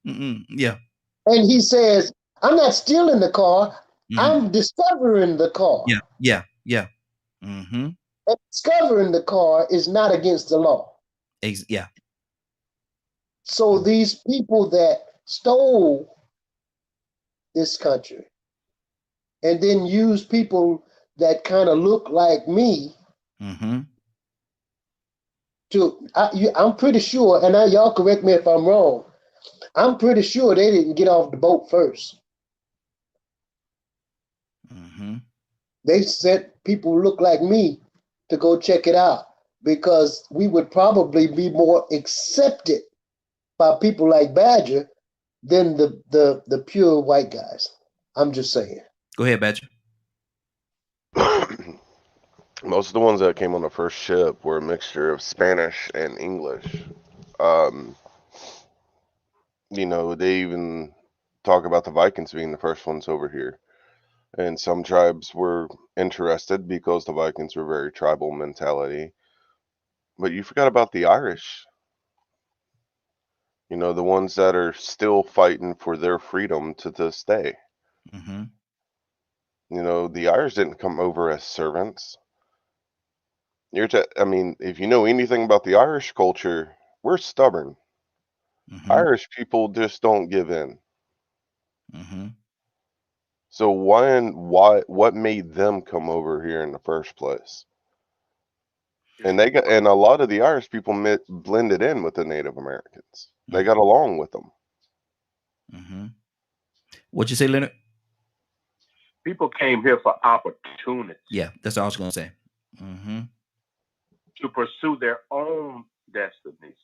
Yeah. And he says, "I'm not stealing the car. I'm discovering the car." Yeah. And discovering the car is not against the law. Yeah. So these people that stole this country and then use people that kind of look like me I'm pretty sure, and y'all correct me if I'm wrong, I'm pretty sure they didn't get off the boat first. They sent people who look like me to go check it out because we would probably be more accepted by people like Badger than the pure white guys. I'm just saying. Go ahead, Badger. Most of the ones that came on the first ship were a mixture of Spanish and English. They even talk about the Vikings being the first ones over here. And some tribes were interested because the Vikings were very tribal mentality. But you forgot about the Irish. The ones that are still fighting for their freedom to this day. The Irish didn't come over as servants. If you know anything about the Irish culture, we're stubborn. Irish people just don't give in. So what made them come over here in the first place? And a lot of the Irish people blended in with the Native Americans. They got along with them. What'd you say, Leonard? People came here for opportunities. Yeah, that's what I was going to say. To pursue their own destinies.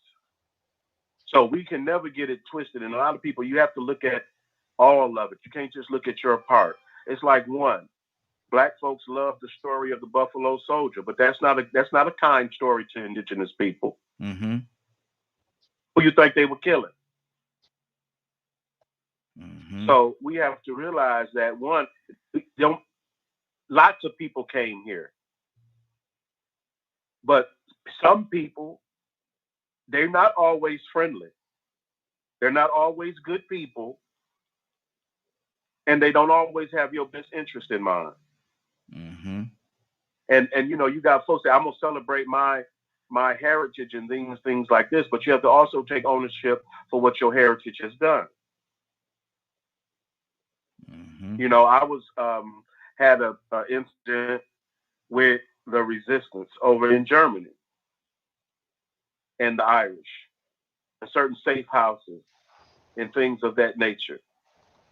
So we can never get it twisted. And a lot of people, you have to look at all of it. You can't just look at your part. It's like Black folks love the story of the Buffalo Soldier, but that's not a kind story to indigenous people. Who you think they were killing? So we have to realize that lots of people came here, but some people, they're not always friendly. They're not always good people, and they don't always have your best interest in mind. And you got folks that I'm gonna celebrate my heritage and things like this, but you have to also take ownership for what your heritage has done. I was had a incident with the resistance over in Germany and the Irish and certain safe houses and things of that nature.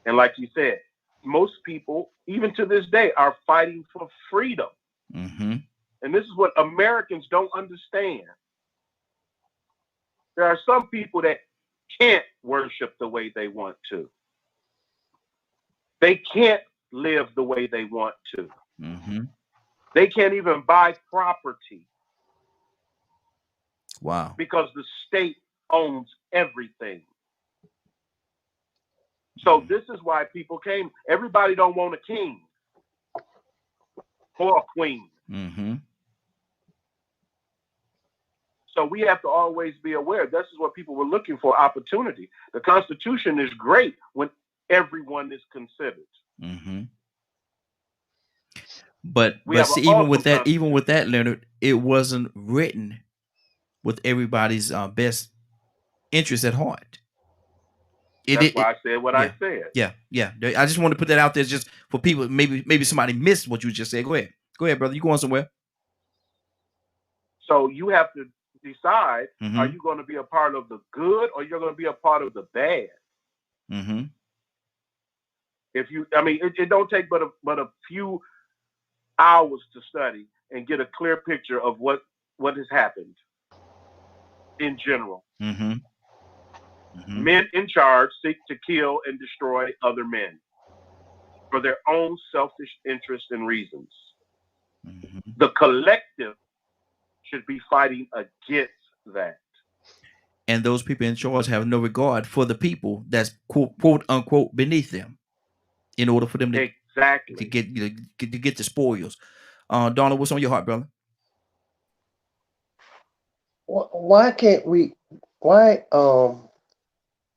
And like you said, most people, even to this day, are fighting for freedom. And this is what Americans don't understand. There are some people that can't worship the way they want to. They can't live the way they want to. They can't even buy property. Wow. Because the state owns everything. So this is why people came. Everybody don't want a king or a queen. So we have to always be aware. This is what people were looking for, opportunity. The Constitution is great when everyone is considered. But see, even with that, Leonard, it wasn't written with everybody's best interest at heart. That's why I said what I said. Yeah. I just want to put that out there just for people. Maybe somebody missed what you just said. Go ahead, brother. You going somewhere? So you have to decide: are you going to be a part of the good, or you're going to be a part of the bad? If you, I mean, it don't take but a few hours to study and get a clear picture of what has happened in general. Men in charge seek to kill and destroy other men for their own selfish interests and reasons. The collective should be fighting against that. And those people in charge have no regard for the people that's quote unquote beneath them, in order for them to get the spoils. Donald, what's on your heart, brother? Why can't we? Why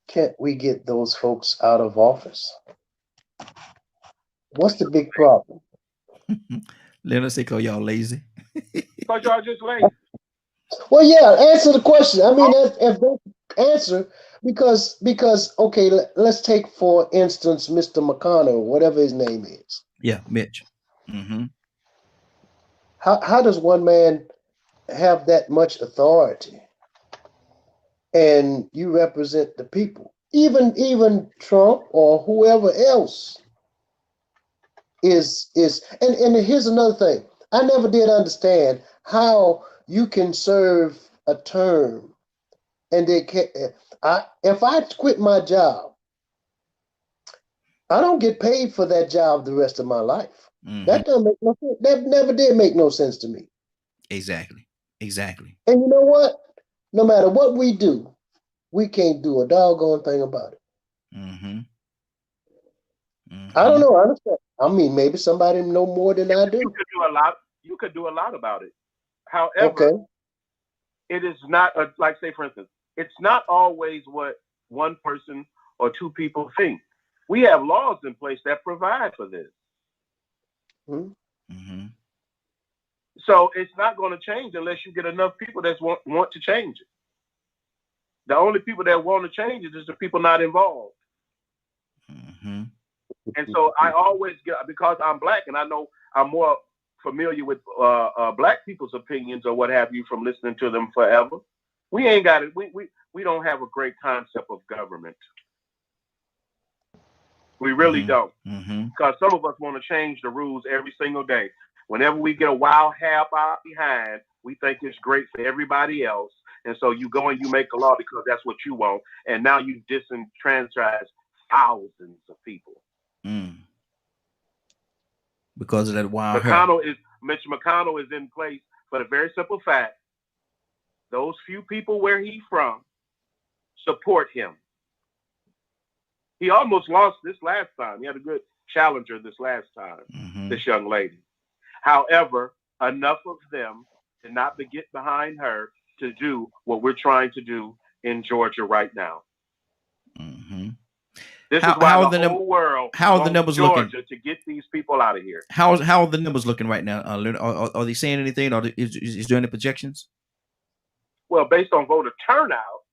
can't we get those folks out of office? What's the big problem? Leonard say, call y'all lazy. Because y'all just lazy. Well, yeah, answer the question. I mean, if they answer, because okay, let's take for instance Mr. McConnell, whatever his name is. Yeah, Mitch. How does one man have that much authority? And you represent the people. Even Trump or whoever else is and here's another thing. I never did understand how you can serve a term and if I quit my job, I don't get paid for that job the rest of my life. That doesn't make no sense. That never did make no sense to me. Exactly. And you know what? No matter what we do, we can't do a doggone thing about it. I don't know. I understand. I mean, maybe somebody know more than I do. You could do a lot. You could do a lot about it. However, it is not like, say, for instance, it's not always what one person or two people think. We have laws in place that provide for this. So it's not going to change unless you get enough people that want to change it. The only people that want to change it is the people not involved. And so I always get, because I'm black and I know I'm more familiar with black people's opinions or what have you from listening to them forever. We ain't got it. We don't have a great concept of government. We really don't. Because some of us want to change the rules every single day. Whenever we get a wild half out behind, we think it's great for everybody else. And so you go and you make a law because that's what you want. And now you disenfranchise thousands of people. Because of that wild Mitch McConnell is in place for the very simple fact those few people where he's from support him. He almost lost this last time. He had a good challenger this last time, this young lady. However, enough of them did not get behind her to do what we're trying to do in Georgia right now. This is why the whole world how are the numbers Georgia looking to get these people out of here. How are the numbers looking right now? Are they saying anything? Or is there any projections? Well, based on voter turnout,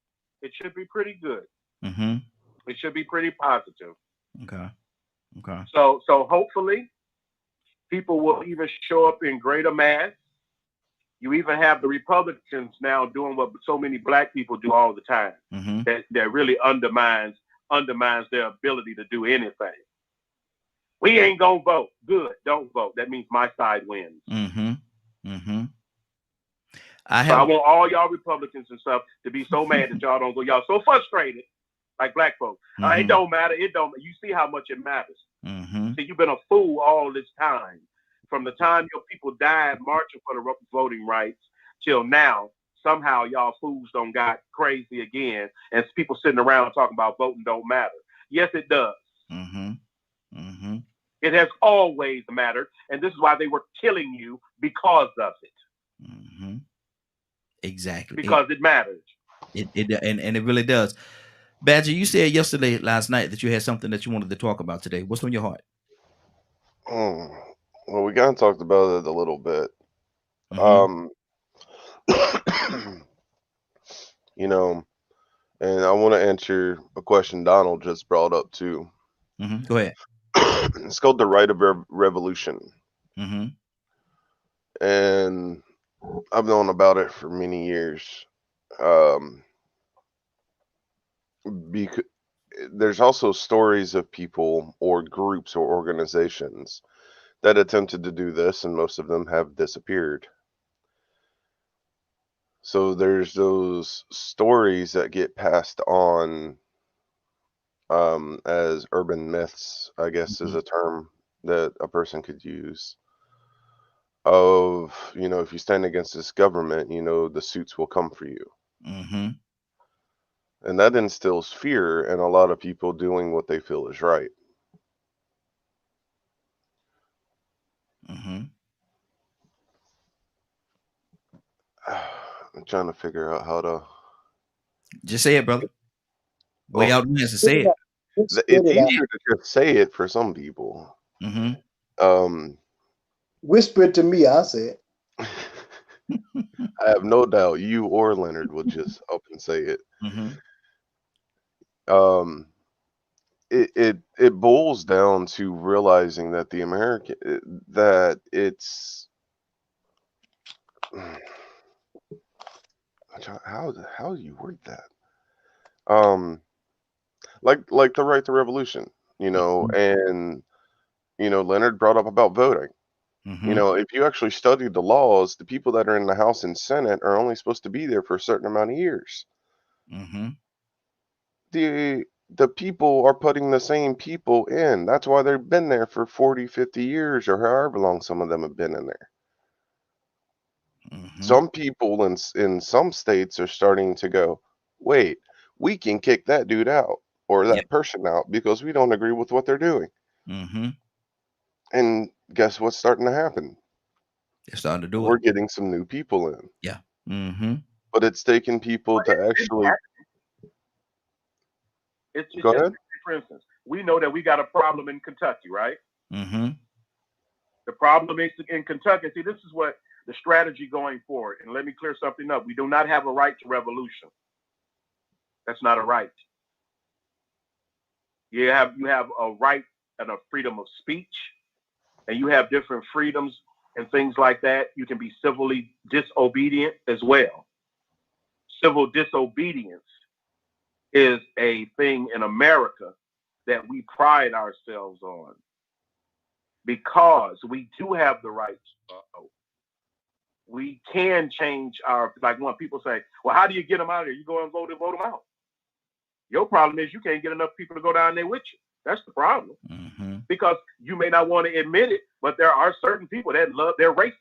it should be pretty good. It should be pretty positive. Okay. So hopefully, People will even show up in greater mass. You even have the Republicans now doing what so many black people do all the time. That really undermines their ability to do anything. We ain't gonna vote. Good, don't vote. That means my side wins. I want all y'all Republicans and stuff to be so mad that y'all don't go. Y'all so frustrated, like black folks. It don't matter. It don't. You see how much it matters. See, you've been a fool all this time. From the time your people died marching for the voting rights till now, somehow y'all fools don't got crazy again, and people sitting around talking about voting don't matter. Yes, it does. It has always mattered, and this is why they were killing you, because of it. Exactly. Because it matters. And it really does. Badger, you said last night that you had something that you wanted to talk about today. What's on your heart? Well, we kind of talked about it a little bit. You know, and I want to answer a question Donald just brought up too. Go ahead. It's called the right of revolution. And I've known about it for many years. Because there's also stories of people or groups or organizations that attempted to do this, and most of them have disappeared. So there's those stories that get passed on as urban myths, I guess is a term that a person could use, of, if you stand against this government, the suits will come for you. And that instills fear in a lot of people doing what they feel is right. I'm trying to figure out how to... Just say it, brother. Way out there to say it. It's easier to just say it for some people. Whisper it to me, I'll say it. I have no doubt you or Leonard will just up and say it. It boils down to realizing that that it's how do you word that? Like the right to revolution, and Leonard brought up about voting. If you actually study the laws, the people that are in the House and Senate are only supposed to be there for a certain amount of years. The people are putting the same people in. That's why they've been there for 40, 50 years, or however long some of them have been in there. Some people in some states are starting to go, wait, we can kick that dude out or that person out because we don't agree with what they're doing. And guess what's starting to happen? They're starting to do We're getting some new people in. Yeah. But it's taking people to actually... Go ahead. For instance, we know that we got a problem in Kentucky, right? The problem is in Kentucky. See, this is what the strategy going forward. And let me clear something up. We do not have a right to revolution. That's not a right. You have a right and a freedom of speech, and you have different freedoms and things like that. You can be civilly disobedient as well. Civil disobedience is a thing in America that we pride ourselves on, because we do have the right to vote. We can change like when people say, well, how do you get them out of here? You go and vote them out. Your problem is you can't get enough people to go down there with you. That's the problem. Because you may not want to admit it, but there are certain people that they're racist.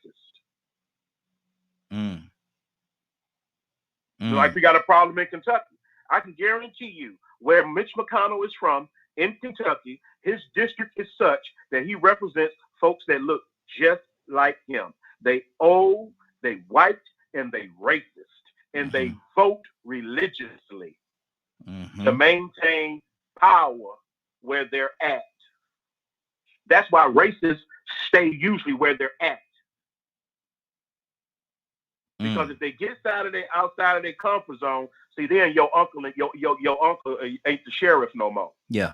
Like we got a problem in Kentucky. I can guarantee you where Mitch McConnell is from in Kentucky, his district is such that he represents folks that look just like him. They old, they white, and they racist, and they vote religiously to maintain power where they're at. That's why racists stay usually where they're at. Because if they get outside of their comfort zone, see, then your uncle ain't the sheriff no more. Yeah.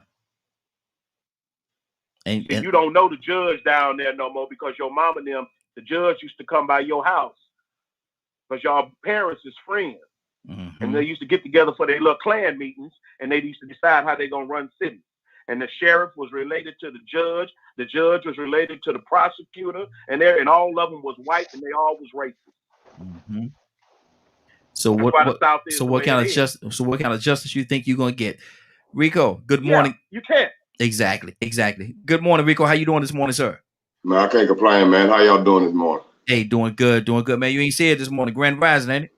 And you don't know the judge down there no more because your mom and them, the judge used to come by your house because y'all parents is friends. And they used to get together for their little clan meetings, and they used to decide how they're going to run cities. And the sheriff was related to the judge was related to the prosecutor, and all of them was white, and they all was racist. So what kind of justice you think you're going to get? Rico, good morning. You can't. Exactly. Good morning, Rico. How you doing this morning, sir? Man, I can't complain, man. How y'all doing this morning? Hey, doing good, man. You ain't said this morning. Grand Rising, ain't it?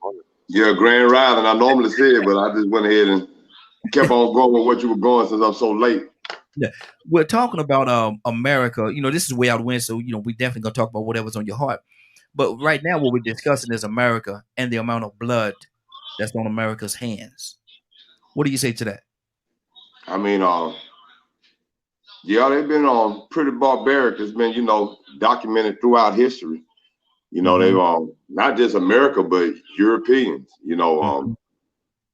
Yeah, Grand Rising. I normally say it, but I just went ahead and kept on going with what you were going since I'm so late. Yeah, we're talking about America. This is way out west, so we definitely gonna talk about whatever's on your heart. But right now, what we're discussing is America and the amount of blood that's on America's hands. What do you say to that? I mean, yeah, they've been pretty barbaric. It's been, documented throughout history. They've not just America, but Europeans.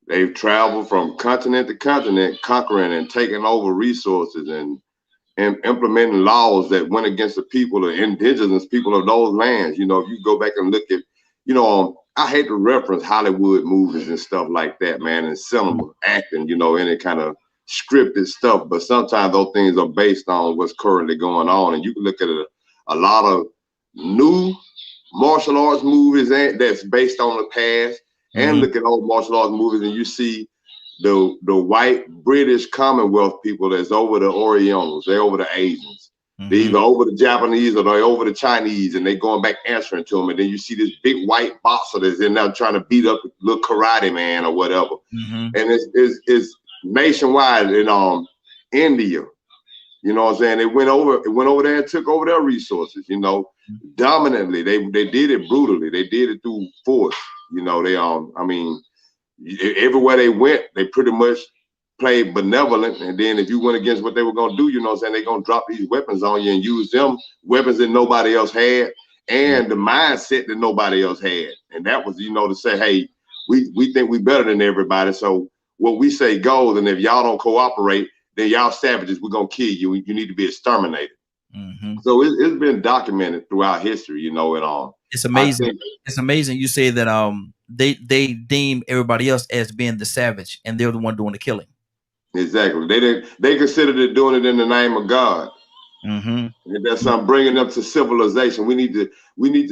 They've traveled from continent to continent, conquering and taking over resources and implementing laws that went against the people, the indigenous people of those lands. If you go back and look at, I hate to reference Hollywood movies and stuff like that, man, and cinema, acting, any kind of scripted stuff. But sometimes those things are based on what's currently going on. And you can look at a lot of new martial arts movies that's based on the past, and look at old martial arts movies, and you see the white British Commonwealth people that's over the Orientals, they're over the Asians, they're either over the Japanese or they're over the Chinese, and they going back answering to them. And then you see this big white boxer that's in there trying to beat up a little karate man or whatever. And it's nationwide in India. You know what I'm saying? It went over there and took over their resources, dominantly. They did it brutally. They did it through force. Everywhere they went, they pretty much played benevolent. And then if you went against what they were going to do, they're going to drop these weapons on you and use them weapons that nobody else had and the mindset that nobody else had. And that was, to say, hey, we think we better than everybody. So what we say goes. And if y'all don't cooperate, then y'all savages, we're going to kill you. You need to be exterminated. So it's been documented throughout history, and it's amazing. It's amazing you say that they deem everybody else as being the savage, and they're the one doing the killing. Exactly. They considered it doing it in the name of God. And that's something bringing them to civilization. We need to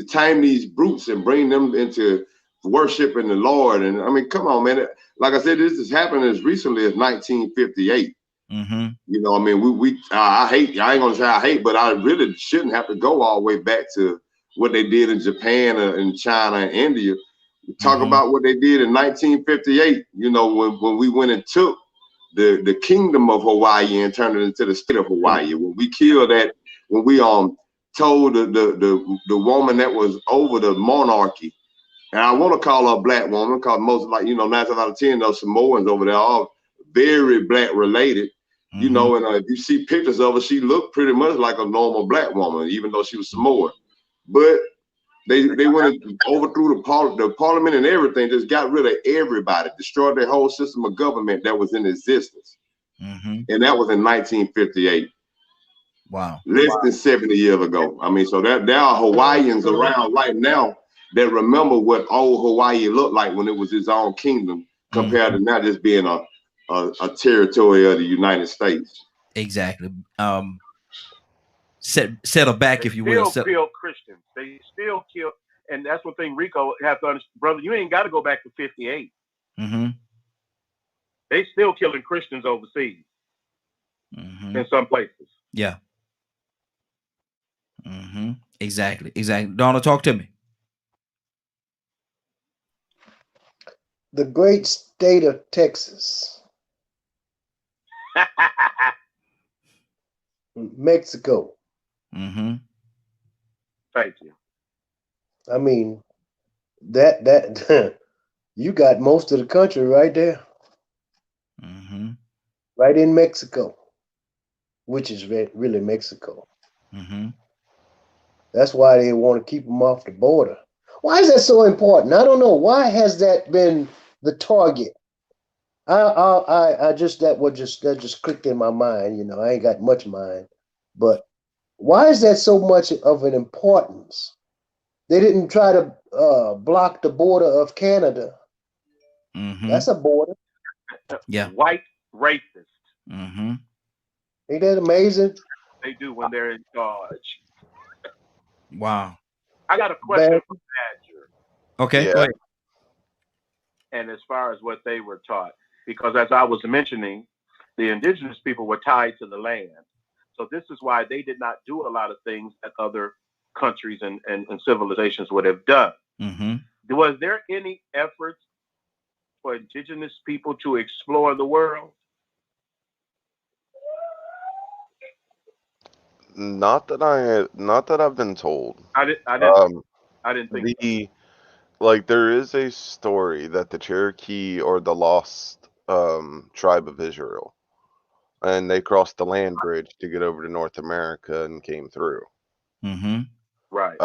tame these brutes and bring them into worshiping the Lord. And I mean, come on, man. Like I said, this has happened as recently as 1958. I ain't gonna say I hate, but I really shouldn't have to go all the way back to what they did in Japan and China and India. Talk about what they did in 1958, when we went and took the kingdom of Hawaii and turned it into the state of Hawaii. When we killed that, when we told the woman that was over the monarchy, and I want to call her a black woman, because most 9 out of 10 those Samoans over there are very black related. And if you see pictures of her, she looked pretty much like a normal black woman, even though she was Samoan. But they went and overthrew the parliament and everything, just got rid of everybody, destroyed their whole system of government that was in existence. And that was in 1958. Wow. Less than 70 years ago. I mean, so there are Hawaiians around right now that remember what old Hawaii looked like when it was its own kingdom, compared to now just being a territory of the United States. Exactly. Settle back, if you will. Still kill Christians. They still kill, and that's one thing Rico has to understand, brother. You ain't got to go back to 58. They still killing Christians overseas in some places. Yeah. Exactly. Donald, talk to me. The great state of Texas. Mexico. Thank you. I mean, that you got most of the country right there. Right in Mexico, which is really Mexico. That's why they want to keep them off the border. Why is that so important? I don't know. Why has that been the target? I just that just clicked in my mind. I ain't got much mind, But why is that so much of an importance? They didn't try to block the border of Canada. That's a border. Yeah. White racists. Ain't that amazing? They do when they're in charge. Wow. I got a question for Badger. Okay, Yeah. go ahead. And as far as what they were taught, because as I was mentioning, the indigenous people were tied to the land. So this is why they did not do a lot of things that other countries and civilizations would have done. Was there any efforts for indigenous people to explore the world? Not that I've been told. I didn't think so. Like there is a story that the Cherokee or the lost tribe of Israel, and they crossed the land bridge to get over to North America and came through. Right.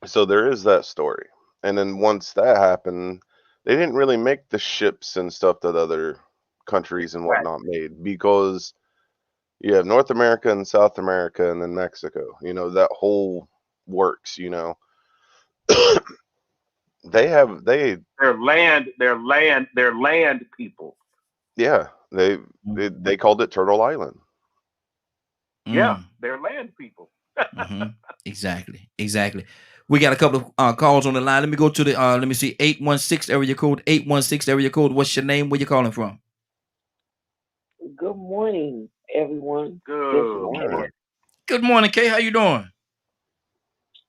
So there is that story. And then once that happened, they didn't really make the ships and stuff that other countries and whatnot made, because you have North America and South America and then Mexico. You know, that whole works, you know. They're land people. Yeah, they called it Turtle Island. Yeah, they're land people. Exactly. We got a couple of calls on the line. Let me go to the let me see, 816 area code. 816 area code. What's your name? Where you calling from? Good morning, everyone. Good morning. Good morning, Kay. How you doing?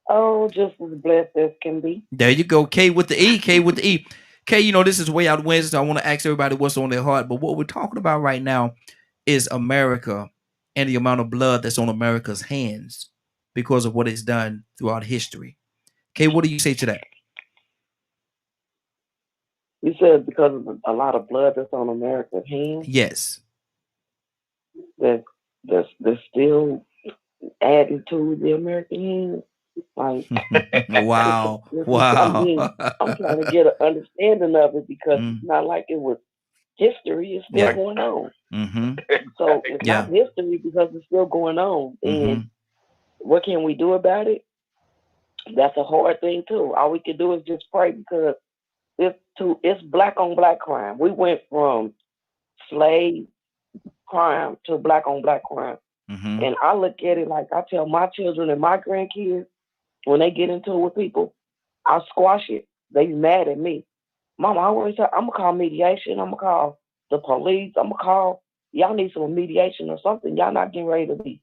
Oh, just as blessed as can be. There you go. K with the E. K with the E. Kay, you know, this is Way Out Wednesday, so I want to ask everybody what's on their heart. But what we're talking about right now is America and the amount of blood that's on America's hands because of what it's done throughout history. Kay, what do you say to that? You said because of a lot of blood that's on America's hands? Yes. That's still adding to the American hands? Like, wow. I mean, I'm trying to get an understanding of it, because it's not like it was history. It's still going on. So it's not history because it's still going on. And what can we do about it? That's a hard thing too. All we can do is just pray, because it's black on black crime. We went from slave crime to black on black crime. And I look at it like, I tell my children and my grandkids, when they get into it with people, I squash it. They mad at me. Mama, I always say, I'm going to call mediation. I'm going to call the police. I'm going to call, y'all need some mediation or something. Y'all not getting ready to be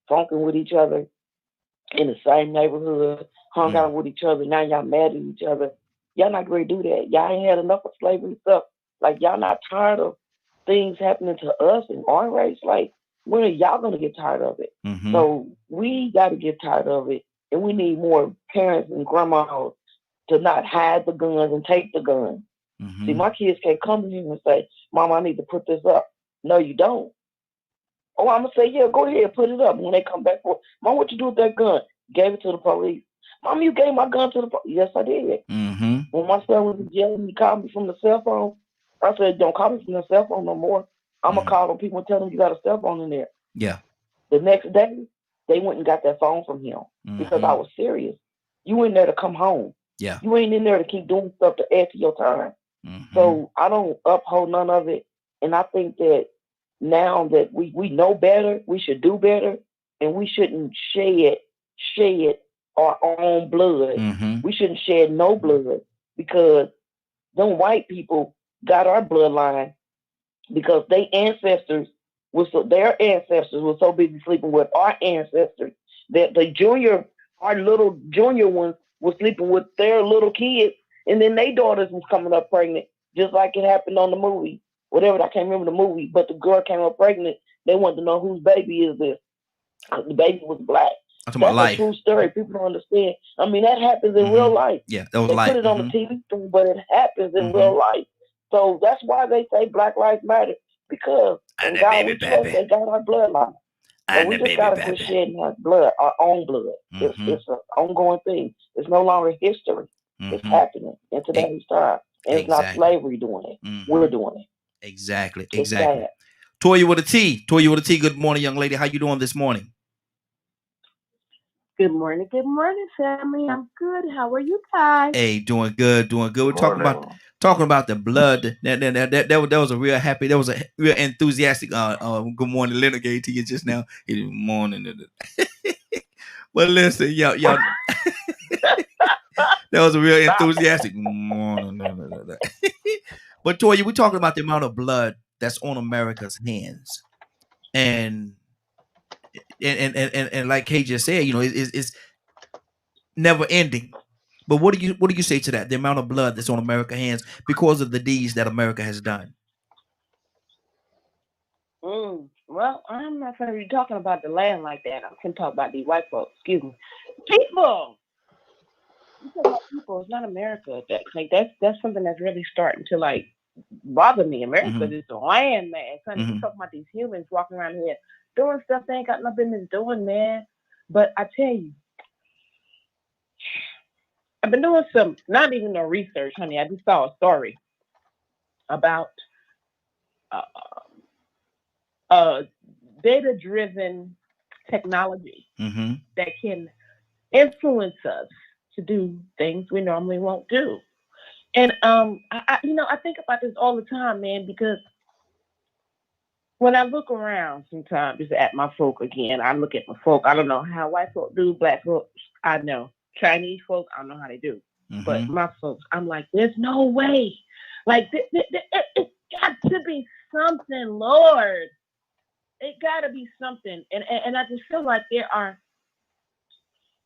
funking with each other in the same neighborhood, hung out with each other. Now y'all mad at each other. Y'all not going to do that. Y'all ain't had enough of slavery stuff. Like, y'all not tired of things happening to us in our race? Like, when are y'all going to get tired of it? So we got to get tired of it. And we need more parents and grandmas to not hide the guns and take the guns. See, my kids can't come to me and say, Mom, I need to put this up. No, you don't. Oh, I'm going to say, yeah, go ahead, put it up. When they come back for, Mom, what you do with that gun? Gave it to the police. Mom, you gave my gun to the police. Yes, I did. When my son was in jail and he called me from the cell phone, I said, don't call me from the cell phone no more. I'm going to call them people and tell them you got a cell phone in there. Yeah. The next day, they went and got that phone from him because I was serious. You in there to come home. Yeah. You ain't in there to keep doing stuff to add to your time. So I don't uphold none of it. And I think that now that we know better, we should do better, and we shouldn't shed our own blood. We shouldn't shed no blood, because them white people got our bloodline because their ancestors were so busy sleeping with our ancestors that our little junior ones were sleeping with their little kids, and then their daughters was coming up pregnant, just like it happened on the movie. Whatever, I can't remember the movie, but the girl came up pregnant. They wanted to know whose baby is this. The baby was black. That's a true story. People don't understand. I mean, that happens in real life. Yeah, that was they put it on the TV screen, but it happens in real life. So that's why they say Black Lives Matter, because in God we trust, they got our bloodline. So we just gotta quit shedding our blood, our own blood. It's an ongoing thing. It's no longer history. It's happening in today's time. And it's not slavery doing it. We're doing it. Exactly. It's bad. Toya with a T. Toya with a T. Good morning, young lady. How you doing this morning? Good morning, family. I'm good. How are you guys? Hey, doing good, doing good. We're talking about the blood. That was a real happy. That was a real enthusiastic. Good morning, Leonard gave to you just now. Good morning. Well, listen, y'all. That was a real enthusiastic. But Toya, we're talking about the amount of blood that's on America's hands, and like Kay just said, it's never ending. But what do you say to that? The amount of blood that's on America's hands because of the deeds that America has done. Well, I'm not going to be talking about the land like that. I can talk about these white folks. Excuse me, people. You talk about people. It's not America. That's something that's really starting to bother me. America is the land, man. You talking about these humans walking around here doing stuff they ain't got no business doing, man. But I tell you, I've been doing some, not even no research, honey. I just saw a story about data-driven technology that can influence us to do things we normally won't do. And I think about this all the time, man, because when I look around sometimes just at my folk again, I look at my folk. I don't know how white folk do, black folks, I know. Chinese folks, I don't know how they do. But my folks, I'm like, there's no way. It's got to be something, Lord. It got to be something. And I just feel like there are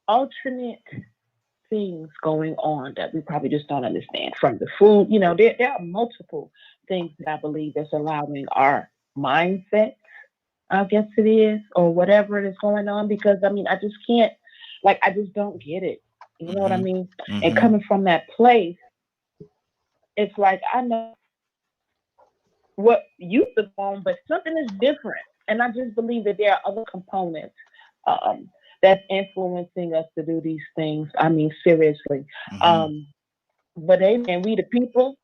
alternate things going on that we probably just don't understand. From the food, there are multiple things that I believe that's allowing our mindset, I guess it is, or whatever is going on, because I just can't, I just don't get it. You know what I mean? And coming from that place, it's like I know what you took on, but something is different. And I just believe that there are other components that's influencing us to do these things. I mean, seriously. But hey, man, we the people,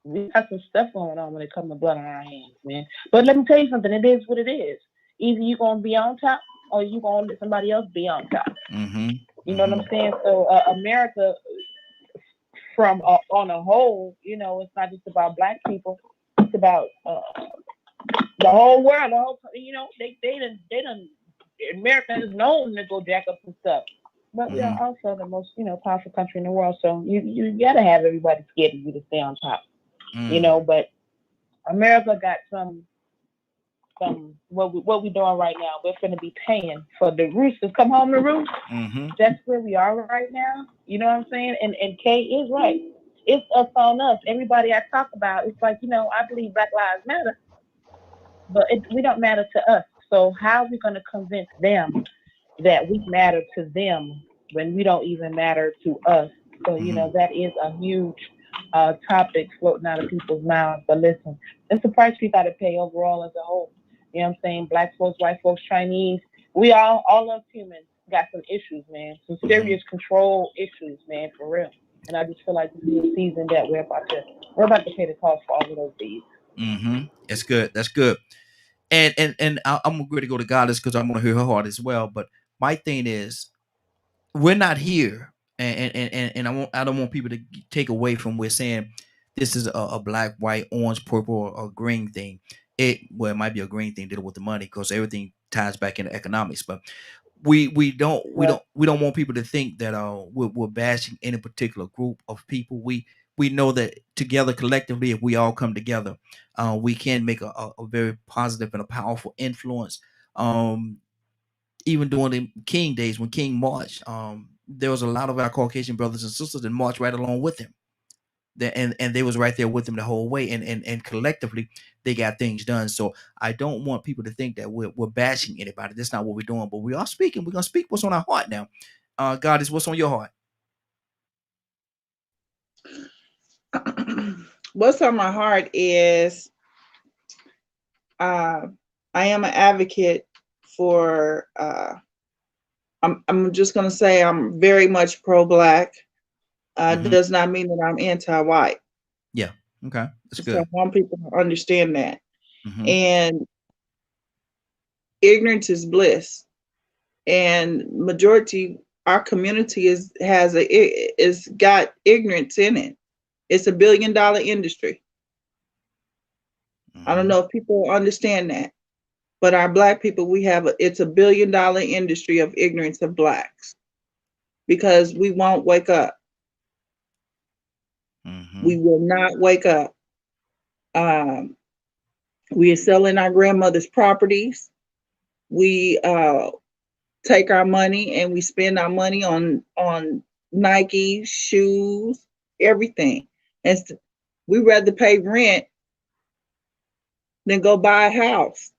we got some stuff going on when it comes to blood on our hands, man. But let me tell you something. It is what it is. Either you're going to be on top or you're going to let somebody else be on top. You know what I'm saying? So America, from on a whole, it's not just about black people. It's about the whole world. The whole, they done. America is known to go jack up some stuff, but we are also the most, powerful country in the world. So you gotta have everybody scared of you to stay on top, But America got some what we doing right now. We're going to be paying for the roosters come home to roost. That's where we are right now. You know what I'm saying? And Kay is right. It's us on us. Everybody I talk about, it's like, I believe Black Lives Matter, but we don't matter to us. So how are we going to convince them that we matter to them when we don't even matter to us? So, that is a huge topic floating out of people's mouths. But listen, it's the price we got to pay overall as a whole. You know what I'm saying? Black folks, white folks, Chinese, we all us humans got some issues, man. Some serious control issues, man, for real. And I just feel like this is a season that we're about to pay the cost for all of those deeds. That's good. That's good. And I'm going to go to Goddess because I'm going to hear her heart as well. But my thing is, we're not here, and I don't want people to take away from we're saying this is a black, white, orange, purple, or green thing. It might be a green thing dealing with the money because everything ties back into economics. But we don't want people to think that we're bashing any particular group of people. We know that together collectively, if we all come together, we can make a very positive and a powerful influence. Even during the King days when King marched, there was a lot of our Caucasian brothers and sisters that marched right along with him. And they was right there with him the whole way. And collectively, they got things done. So I don't want people to think that we're bashing anybody. That's not what we're doing. But we are speaking. We're going to speak what's on our heart now. Goddess, what's on your heart? What's on my heart is I am an advocate for I'm just going to say I'm very much pro-black. Does not mean that I'm anti-white. Yeah. Okay. That's good. So I want people to understand that. And ignorance is bliss. And majority, our community is got ignorance in it. It's $1 billion industry. I don't know if people understand that, but our Black people, it's $1 billion industry of ignorance of Blacks, because we won't wake up. We will not wake up. We are selling our grandmother's properties. We take our money and we spend our money on Nike, shoes, everything. And we rather pay rent than go buy a house.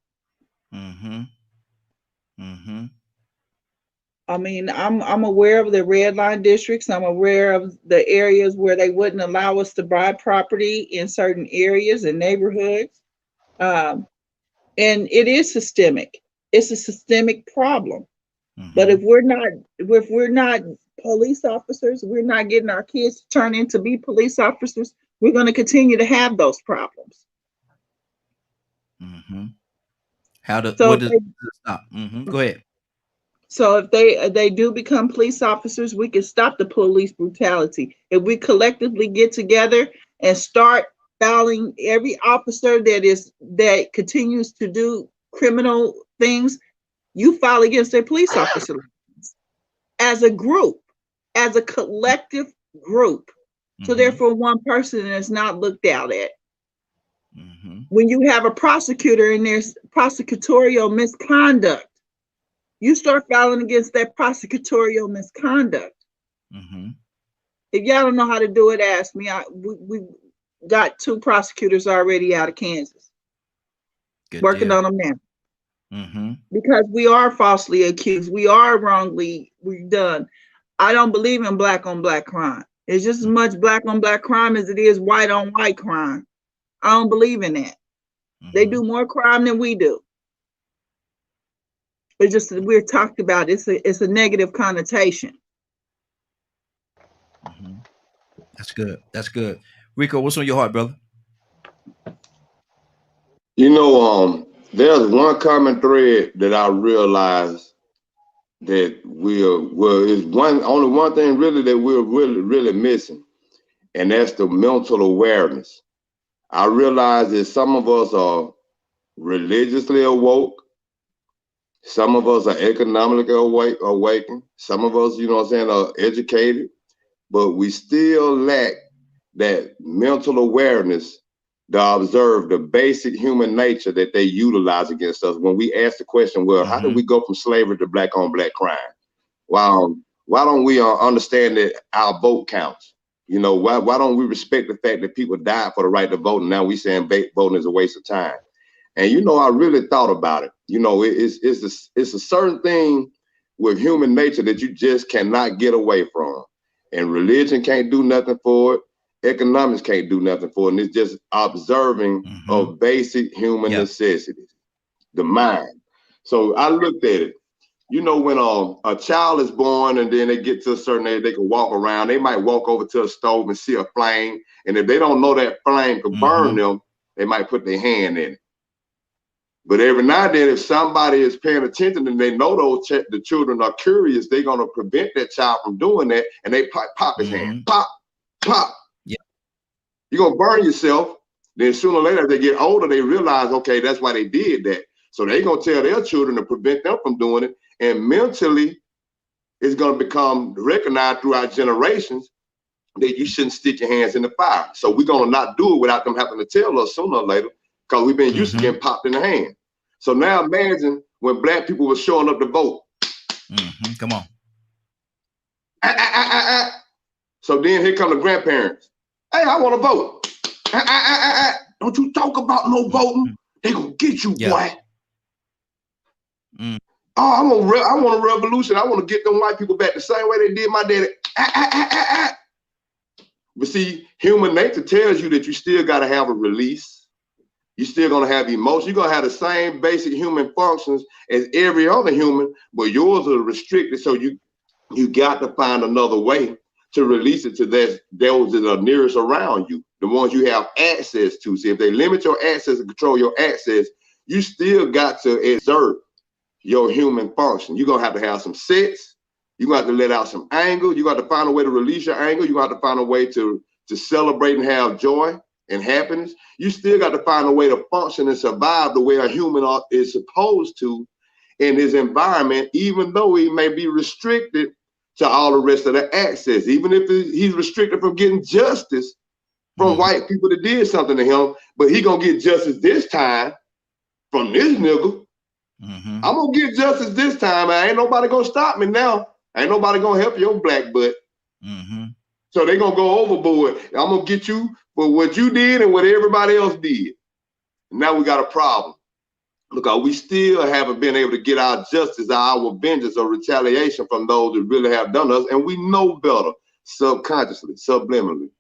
I mean, I'm aware of the red line districts. I'm aware of the areas where they wouldn't allow us to buy property in certain areas and neighborhoods. And it is systemic. It's a systemic problem. But if we're not police officers, we're not getting our kids to turn in to be police officers, we're going to continue to have those problems. What does it stop? Go ahead. So if they do become police officers, we can stop the police brutality. If we collectively get together and start filing every officer that continues to do criminal things, you file against their police officer as a group, as a collective group. So therefore, one person is not looked out at. When you have a prosecutor and there's prosecutorial misconduct, you start filing against that prosecutorial misconduct. If y'all don't know how to do it, ask me. We got 2 prosecutors already out of Kansas. Working on them now. Because we are falsely accused. We are wrongly done. I don't believe in black on black crime. It's just as much black on black crime as it is white on white crime. I don't believe in that. They do more crime than we do. It's just that we're talked about. It's a negative connotation. That's good. That's good. Rico, what's on your heart, brother? You know, there's one common thread that I realized that only one thing really that we're really missing, and that's the mental awareness. I realize that some of us are religiously awoke, some of us are economically awakened, some of us, you know what I'm saying, are educated, but we still lack that mental awareness to observe the basic human nature that they utilize against us. When we ask the question, well, how did we go from slavery to black on black crime? Well, why don't we understand that our vote counts? You know, why don't we respect the fact that people died for the right to vote, and now we saying voting is a waste of time? And you know, I really thought about it. You know, it's a certain thing with human nature that you just cannot get away from, and religion can't do nothing for it. Economics can't do nothing for it. And it's just observing of basic human necessities, the mind. So I looked at it. You know, when a child is born and then they get to a certain age, they can walk around. They might walk over to a stove and see a flame. And if they don't know that flame could burn them, they might put their hand in it. But every now and then, if somebody is paying attention and they know the children are curious, they're going to prevent that child from doing that. And they pop his hand. Pop, pop. Yeah. You're going to burn yourself. Then sooner or later, as they get older, they realize, okay, that's why they did that. So they're going to tell their children to prevent them from doing it. And mentally, it's going to become recognized throughout generations that you shouldn't stick your hands in the fire. So we're going to not do it without them having to tell us sooner or later, because we've been used to getting popped in the hand. So now imagine when black people were showing up to vote. Come on. So then here come the grandparents. Hey, I want to vote. Don't you talk about no voting. They going to get you, boy. Oh, I want a revolution. I want to get them white people back the same way they did my daddy. But see, human nature tells you that you still got to have a release. You're still going to have emotion. You're going to have the same basic human functions as every other human, but yours are restricted. So you got to find another way to release it to those that are nearest around you, the ones you have access to. See, if they limit your access and control your access, you still got to exert your human function. You're gonna have some sex. You're gonna have to let out some anger. You got to find a way to release your anger. You got to find a way to celebrate and have joy and happiness. You still got to find a way to function and survive the way a human is supposed to in his environment, even though he may be restricted to all the rest of the access, even if he's restricted from getting justice from white people that did something to him, but he gonna get justice this time from this nigga. I'm gonna get justice this time, man. Ain't nobody gonna stop me now. Ain't nobody gonna help your black butt. So they gonna go overboard. I'm gonna get you for what you did and what everybody else did. Now we got a problem. Look, we still haven't been able to get our justice, our vengeance or retaliation from those that really have done us, and we know better, subconsciously, subliminally.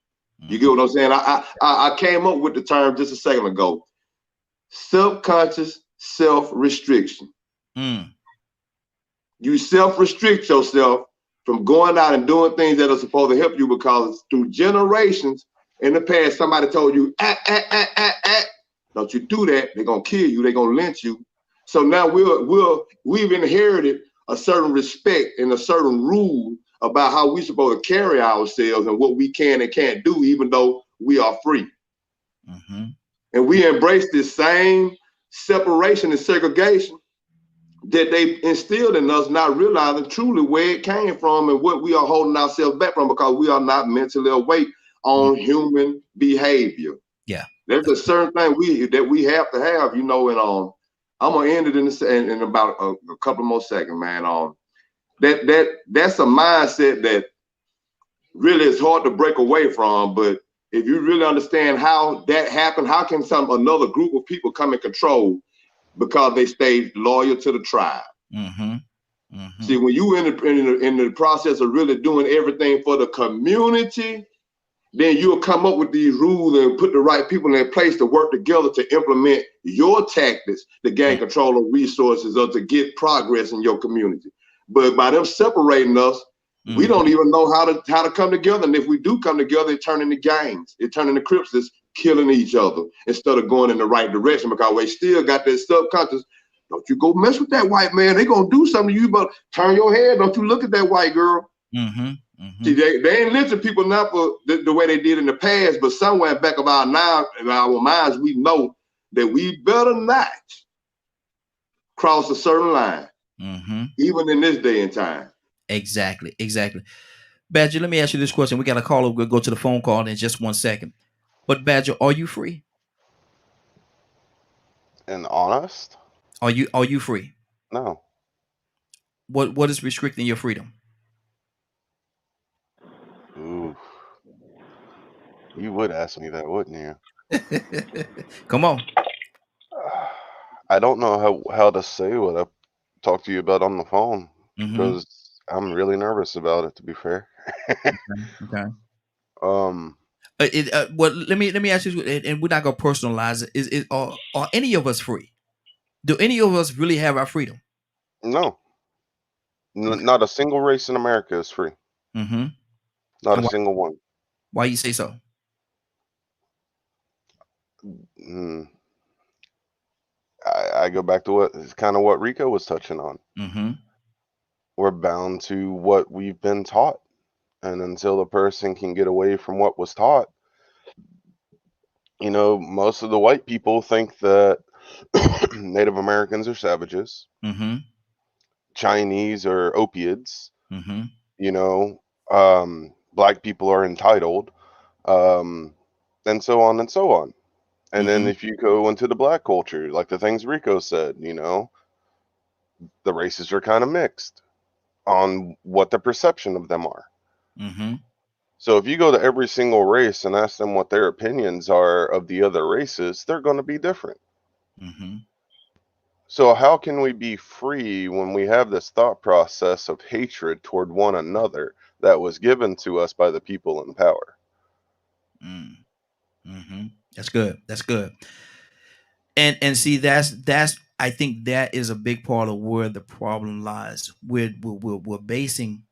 You get what I'm saying? I came up with the term just a second ago. Subconscious self-restriction. You self-restrict yourself from going out and doing things that are supposed to help you, because through generations in the past, somebody told you, don't you do that, they're gonna kill you, they're gonna lynch you. So now we've inherited a certain respect and a certain rule about how we're supposed to carry ourselves and what we can and can't do, even though we are free. And we embrace this same separation and segregation that they instilled in us, not realizing truly where it came from and what we are holding ourselves back from, because we are not mentally awake on human behavior. Yeah, there's a certain thing we have to have, you know. And I'm gonna end it in about a couple more seconds, man. That's a mindset that really is hard to break away from. But if you really understand how that happened, how can another group of people come in control? Because they stayed loyal to the tribe. See, when you in the process of really doing everything for the community, then you'll come up with these rules and put the right people in place to work together to implement your tactics to gain control of resources or to get progress in your community. But by them separating us, we don't even know how to come together. And if we do come together, it turn into gangs. It turn into Crips that's killing each other instead of going in the right direction, because we still got that subconscious. Don't you go mess with that white man. They gonna do something to you, but turn your head. Don't you look at that white girl. See, they ain't lynching people now for the way they did in the past, but somewhere in the back of our minds, we know that we better not cross a certain line, even in this day and time. Exactly. Badger, let me ask you this question. We got a caller. We'll go to the phone call in just 1 second. But Badger, are you free? And honest? Are you free? No. What is restricting your freedom? Ooh. You would ask me that, wouldn't you? Come on. I don't know how to say what I talked to you about on the phone, because I'm really nervous about it, to be fair. Okay. Well, let me ask you, and we're not gonna personalize it. Are any of us free? Do any of us really have our freedom? No. Not a single race in America is free. Not a single one. Why you say so? I go back to what Rico was touching on. We're bound to what we've been taught, and until the person can get away from what was taught, you know, most of the white people think that Native Americans are savages, Chinese are opiates, you know, black people are entitled, and so on and so on. And then if you go into the black culture, like the things Rico said, you know, the races are kind of mixed on what the perception of them are. So if you go to every single race and ask them what their opinions are of the other races, they're going to be different. So how can we be free when we have this thought process of hatred toward one another that was given to us by the people in power? That's good. And see, that's I think that is a big part of where the problem lies. We're basing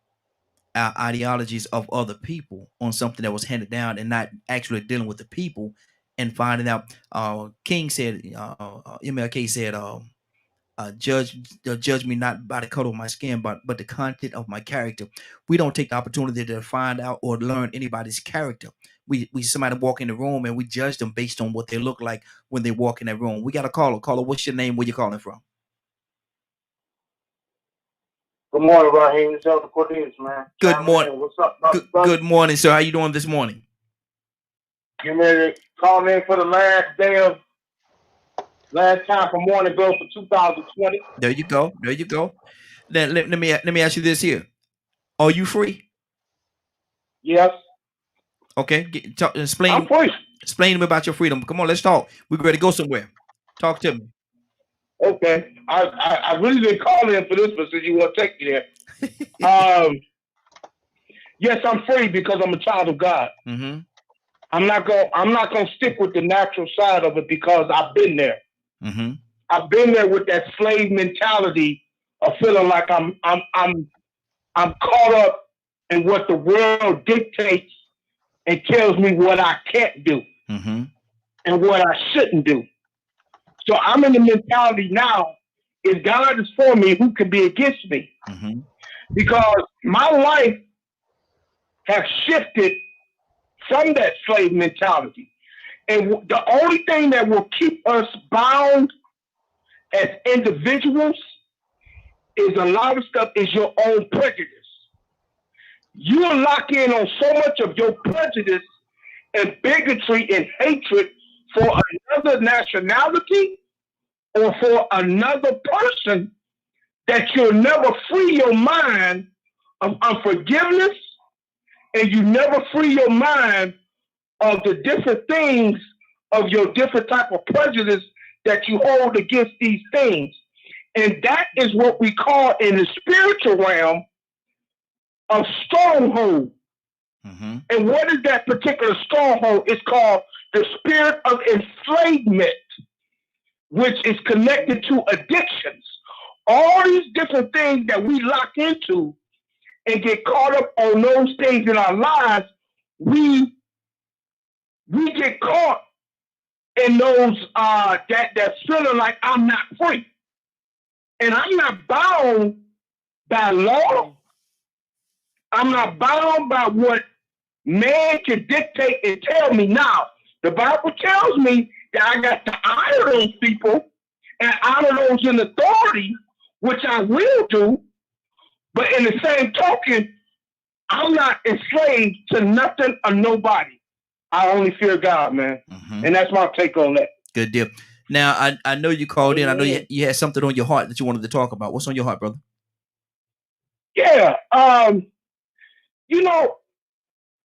ideologies of other people on something that was handed down and not actually dealing with the people and finding out. King said, MLK said, judge me not by the color of my skin, but the content of my character. We don't take the opportunity to find out or learn anybody's character. We somebody walk in the room and we judge them based on what they look like when they walk in that room. We got a caller. Caller, what's your name? Where you calling from? Good morning, Raheem. It's Elder Cornelius, man. Good morning. What's up, good morning, sir. How you doing this morning? You ready to call in for the last time for Morning Glow for 2020? There you go. There you go. Then let me ask you this here. Are you free? Yes. Okay. Explain. I'm free. Explain to me about your freedom. Come on, let's talk. We're ready to go somewhere. Talk to me. Okay. I really didn't call in for this, but since you want to take me there. Yes, I'm free because I'm a child of God. Mm-hmm. I'm not gonna stick with the natural side of it because I've been there. Mm-hmm. I've been there with that slave mentality of feeling like I'm caught up in what the world dictates and tells me what I can't do and what I shouldn't do. So I'm in the mentality now, if God is for me, who can be against me? Because my life has shifted from that slave mentality. And the only thing that will keep us bound as individuals is a lot of stuff is your own prejudice. You'll lock in on so much of your prejudice and bigotry and hatred for another nationality or for another person that you'll never free your mind of unforgiveness, and you never free your mind of the different things of your different type of prejudice that you hold against these things. And that is what we call in the spiritual realm a stronghold. And what is that particular stronghold? It's called the spirit of enslavement, which is connected to addictions. All these different things that we lock into and get caught up on those things in our lives, we get caught in those that feeling like I'm not free. And I'm not bound by law. I'm not bound by what man can dictate and tell me. Now, the Bible tells me that I got to honor those people and honor those in authority, which I will do. But in the same token, I'm not enslaved to nothing or nobody. I only fear God, man. And that's my take on that. Good deal. Now, I know you called in. I know you had something on your heart that you wanted to talk about. What's on your heart, brother? Yeah. You know,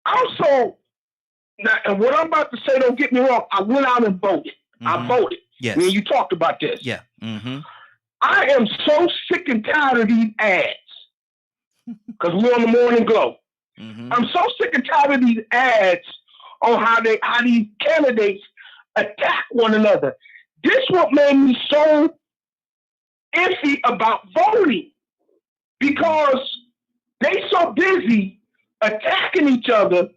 also, and what I'm about to say, don't get me wrong, I went out and voted. I voted. Yes. When you talked about this. Yeah. I am so sick and tired of these ads. Because we're on the Morning Glow. I'm so sick and tired of these ads on how these candidates attack one another. This what made me so iffy about voting, because they so busy attacking each other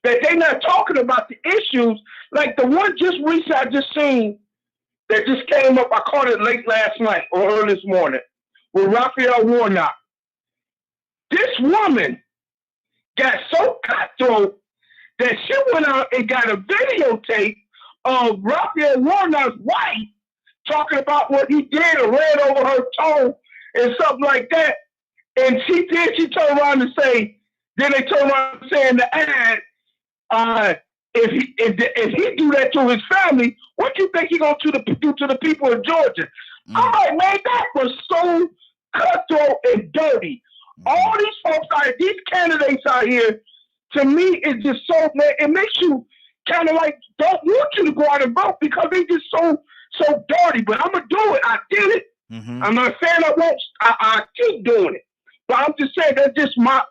that they're not talking about the issues. Like the one just recently I just seen that just came up. I caught it late last night or early this morning with Raphael Warnock. This woman got so cutthroat that she went out and got a videotape of Raphael Warnock's wife talking about what he did and ran over her toe and something like that. And she turned around and say, then they turned around and say in the ad, if he do that to his family, what do you think he gonna do to the people of Georgia? I'm like, man, that was so cutthroat and dirty. All these folks these candidates out here, to me, it's just so, man, it makes you kind of like don't want you to go out and vote because they just so dirty. But I'm gonna do it. I did it. I'm not saying I won't. I keep doing it. But I'm just saying that's just my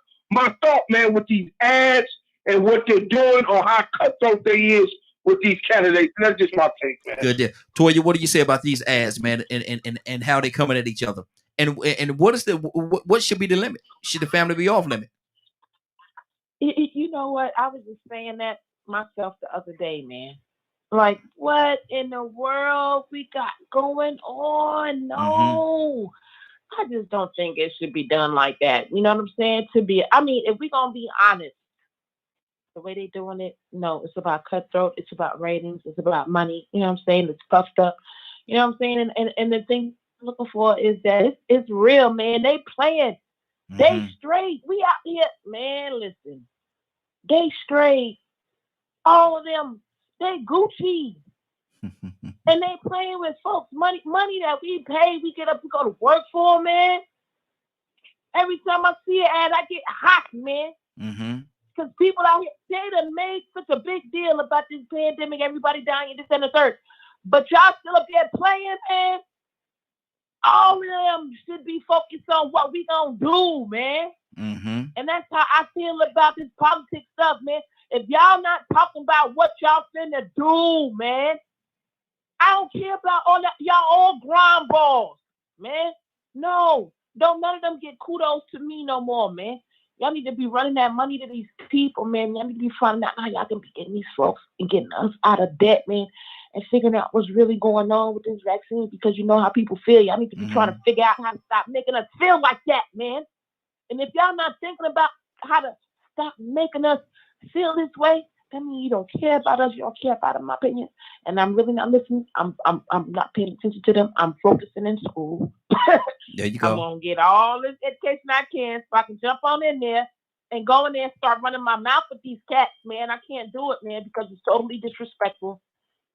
thought, man, with these ads and what they're doing or how cutthroat they is with these candidates. And that's just my take, man. Good deal. Toya, what do you say about these ads, man, and how they coming at each other? And what should be the limit? Should the family be off limit? You know what? I was just saying that myself the other day, man. Like, what in the world we got going on? No. I just don't think it should be done like that. You know what I'm saying? I mean, if we're going to be honest, the way they're doing it, no, it's about cutthroat. It's about ratings. It's about money. You know what I'm saying? It's puffed up. You know what I'm saying? And the thing I'm looking for is that it's real, man. They playing. They straight. We out here, man, listen. They straight. All of them, they Gucci. And they playing with folks' money that we pay. We get up, we go to work for, man. Every time I see an ad, I get hot, man. Because people out here, they done made such a big deal about this pandemic, everybody dying, this and the third. But y'all still up there playing, man. All of them should be focused on what we gonna do, man. And that's how I feel about this politics stuff, man. If y'all not talking about what y'all finna do, man, I don't care about all that. Y'all all grind balls, man. No, don't none of them get kudos to me no more, man. Y'all need to be running that money to these people, man. Y'all need to be finding out how y'all can be getting these folks and getting us out of debt, man, and figuring out what's really going on with this vaccine, because you know how people feel. Y'all need to be trying to figure out how to stop making us feel like that, man. And if y'all not thinking about how to stop making us feel this way, that means you don't care about us. You don't care about them, in my opinion. And I'm really not listening. I'm not paying attention to them. I'm focusing in school. There you go. I'm gonna get all this education I can so I can jump on in there and go in there and start running my mouth with these cats, man. I can't do it, man, because it's totally disrespectful.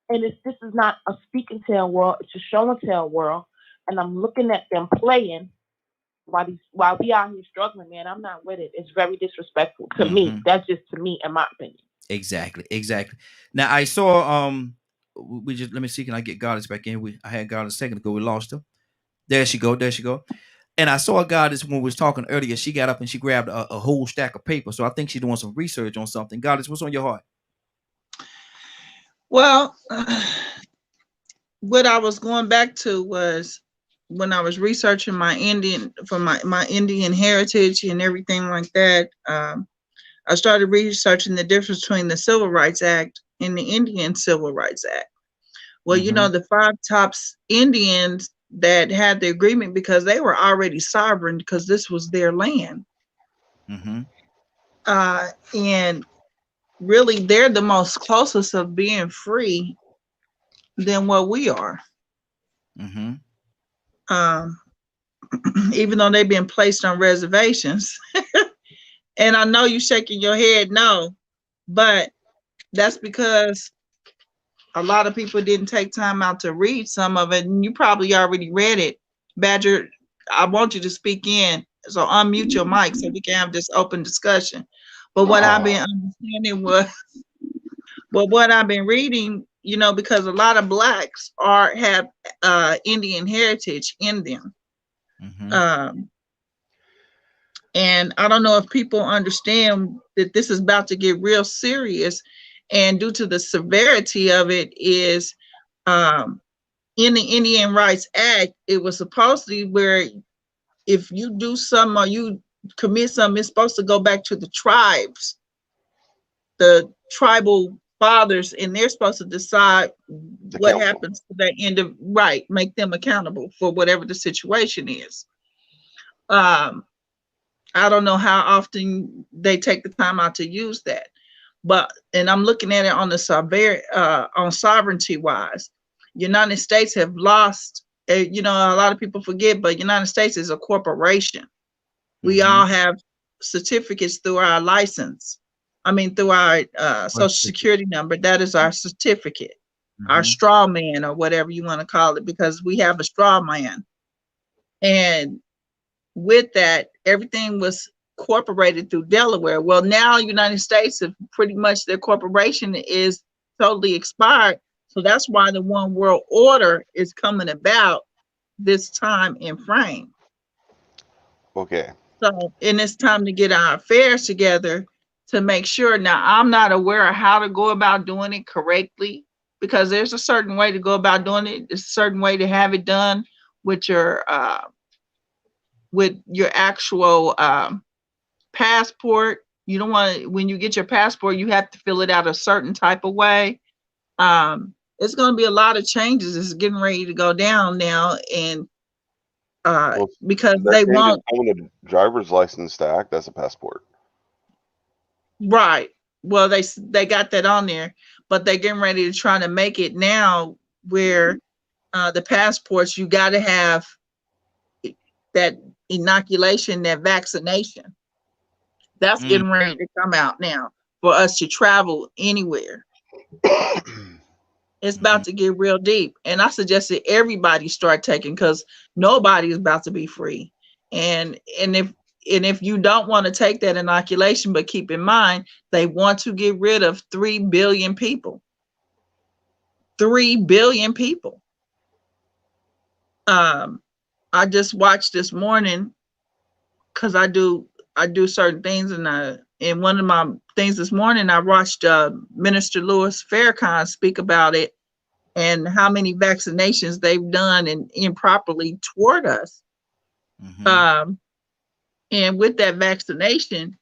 And this is not a speak and tell world. It's a show and tell world. And I'm looking at them playing while we out here struggling, man. I'm not with it. It's very disrespectful to me. That's just to me, in my opinion. Exactly. Now I saw let me see, can I get Goddess back in? I had Goddess a second ago. We lost her. There she go. And I saw a Goddess when we was talking earlier. She got up and she grabbed a whole stack of paper. So I think she's doing some research on something. Goddess, what's on your heart? Well, what I was going back to was when I was researching my Indian heritage and everything like that. I started researching the difference between the Civil Rights Act and the Indian Civil Rights Act. Well, you know, the 5 tops Indians that had the agreement because they were already sovereign because this was their land. And really, they're the most closest of being free than what we are. Even though they've been placed on reservations. And I know you're shaking your head no, but that's because a lot of people didn't take time out to read some of it, and you probably already read it. Badger, I want you to speak in, so unmute your mic so we can have this open discussion. But what I've been understanding what I've been reading, you know, because a lot of Blacks have Indian heritage in them. And I don't know if people understand that this is about to get real serious, and due to the severity of it is in the Indian Rights Act, it was supposed to be where if you do something or you commit something, it's supposed to go back to the tribes, the tribal fathers, and they're supposed to decide what happens to that end of right, make them accountable for whatever the situation is. I don't know how often they take the time out to use that, and I'm looking at it on the on sovereignty wise. United States have lost. You know, a lot of people forget, but United States is a corporation. We all have certificates through our license. I mean, through our social security number. That is our certificate, our straw man, or whatever you want to call it, because we have a straw man. And with that, everything was incorporated through Delaware. Well, now United States have pretty much, their corporation is totally expired. So that's why the one world order is coming about this time in frame. Okay. So, and it's time to get our affairs together to make sure. Now, I'm not aware of how to go about doing it correctly, because there's a certain way to go about doing it. There's a certain way to have it done with your actual passport You don't want to, when you get your passport, you have to fill it out a certain type of way. It's going to be a lot of changes. It's getting ready to go down now, and because they won't own a driver's license to act as a passport. Right. Well, they got that on there, but they're getting ready to try to make it now where the passports, you got to have that inoculation, that vaccination. That's getting ready to come out now for us to travel anywhere. It's about to get real deep. And I suggested everybody start taking, because nobody is about to be free. And if you don't want to take that inoculation, but keep in mind, they want to get rid of 3 billion people. 3 billion people. I just watched this morning, because I do certain things, and one of my things this morning, I watched Minister Louis Farrakhan speak about it and how many vaccinations they've done and improperly toward us. And with that vaccination,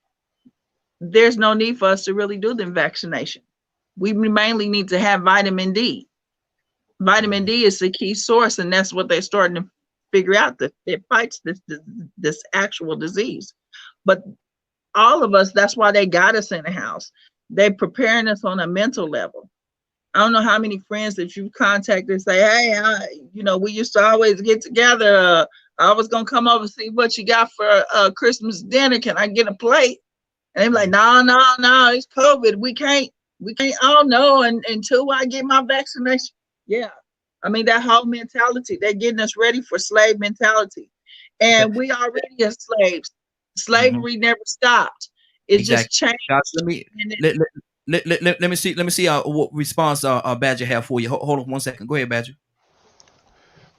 there's no need for us to really do the vaccination. We mainly need to have vitamin D. Vitamin D is the key source, and that's what they're starting to figure out, that it fights this actual disease. But all of us, that's why they got us in the house. They're preparing us on a mental level. I don't know how many friends that you've contacted and say, hey, we used to always get together. I was going to come over and see what you got for Christmas dinner. Can I get a plate? And they're like, no, it's COVID. We can't, oh no, until I get my vaccination. Yeah. I mean, that whole mentality, they're getting us ready for slave mentality. And we already are slaves. Slavery never stopped. It just changed. Guys, let me see what response Badger have for you. Hold on 1 second. Go ahead, Badger.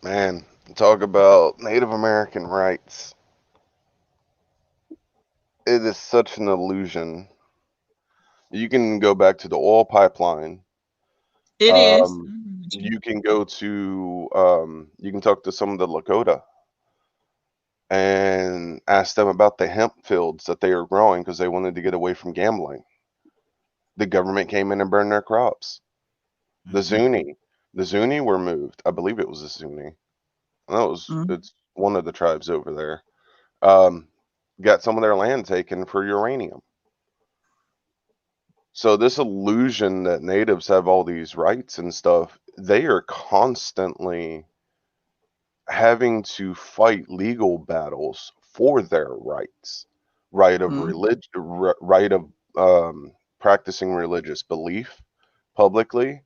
Man, talk about Native American rights. It is such an illusion. You can go back to the oil pipeline. It is. You can go to, you can talk to some of the Lakota and ask them about the hemp fields that they are growing because they wanted to get away from gambling. The government came in and burned their crops. The Zuni were moved. I believe it was the Zuni. It's one of the tribes over there. Got some of their land taken for uranium. So this illusion that natives have all these rights and stuff, they are constantly having to fight legal battles for their rights. Right of religion, right of practicing religious belief publicly,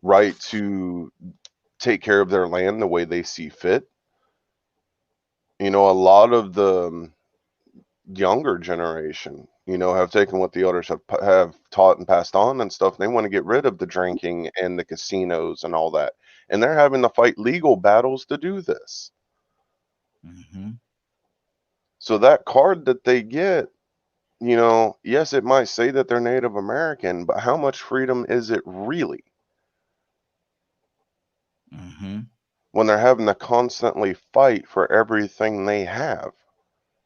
right to take care of their land the way they see fit. A lot of the younger generation, have taken what the elders have taught and passed on and stuff. And they want to get rid of the drinking and the casinos and all that. And they're having to fight legal battles to do this. So that card that they get, yes, it might say that they're Native American, but how much freedom is it really? When they're having to constantly fight for everything they have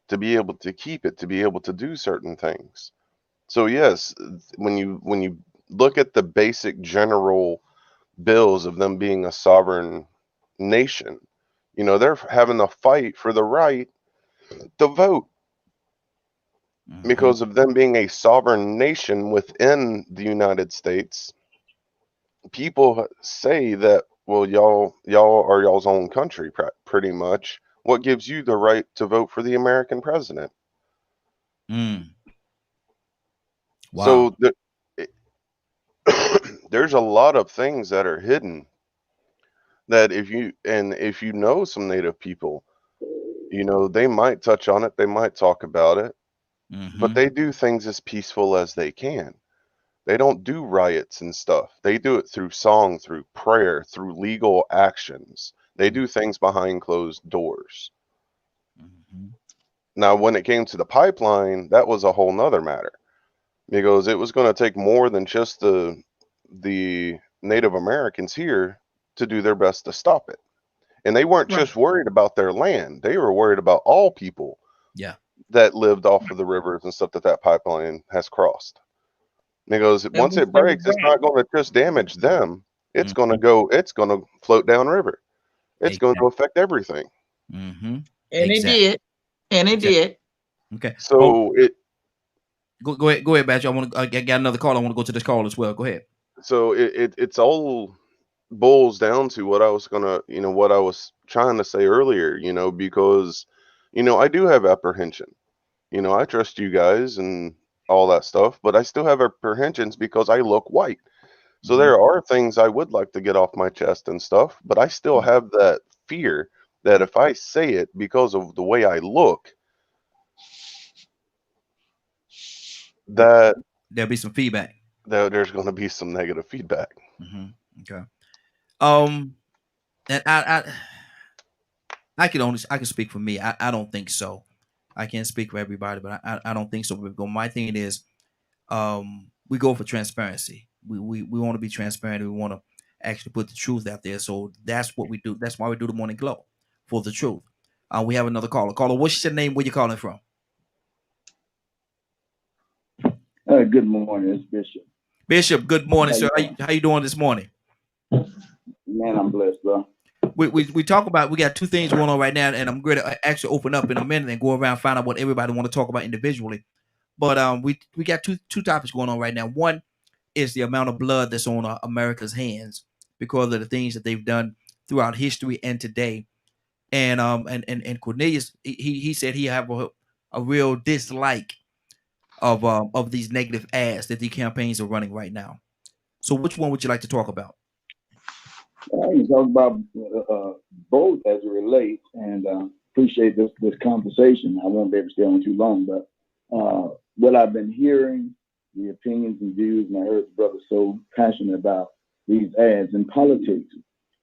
to be able to keep it, to be able to do certain things. So yes, when you look at the basic general bills of them being a sovereign nation, they're having to fight for the right to vote. Because of them being a sovereign nation within the United States, people say that, well, y'all are y'all's own country, pretty much. What gives you the right to vote for the American president? Wow. So there's a lot of things that are hidden that if you know some Native people, they might touch on it, they might talk about it, but they do things as peaceful as they can. They don't do riots and stuff. They do it through song, through prayer, through legal actions. They do things behind closed doors. Now, when it came to the pipeline, that was a whole nother matter, because it was going to take more than just the Native Americans here to do their best to stop it. And they weren't just worried about their land. They were worried about all people. Yeah. that lived off of the rivers and stuff that pipeline has crossed. And he goes, once it breaks, it's not going to just damage them. It's going to float downriver. It's going to affect everything. And it did. And it did. Okay. So go ahead, Batch. I got another call. I want to go to this call as well. Go ahead. So it's all boils down to what I was what I was trying to say earlier, because, I do have apprehension. I trust you guys and all that stuff, but I still have apprehensions because I look white. So there are things I would like to get off my chest and stuff, but I still have that fear that if I say it because of the way I look, that there'll be some feedback. There's going to be some negative feedback. Okay. And I can speak for me. I don't think so. I can't speak for everybody, but I don't think so. My thing is, we go for transparency. We want to be transparent. We want to actually put the truth out there. So that's what we do. That's why we do the Morning Glow, for the truth. We have another caller. Caller, what's your name? Where you calling from? Good morning. It's Bishop. Bishop, good morning, sir. How you doing this morning? Man, I'm blessed, bro. We talk about, we got two things going on right now, and I'm going to actually open up in a minute and go around and find out what everybody want to talk about individually. But we got two topics going on right now. One is the amount of blood that's on America's hands because of the things that they've done throughout history and today. And Cornelius, he said he have a real dislike of these negative ads that the campaigns are running right now. So which one would you like to talk about? I can talk about both as it relates, and appreciate this conversation. I won't be able to stay on too long, but what I've been hearing, the opinions and views, and I heard the brother so passionate about these ads in politics.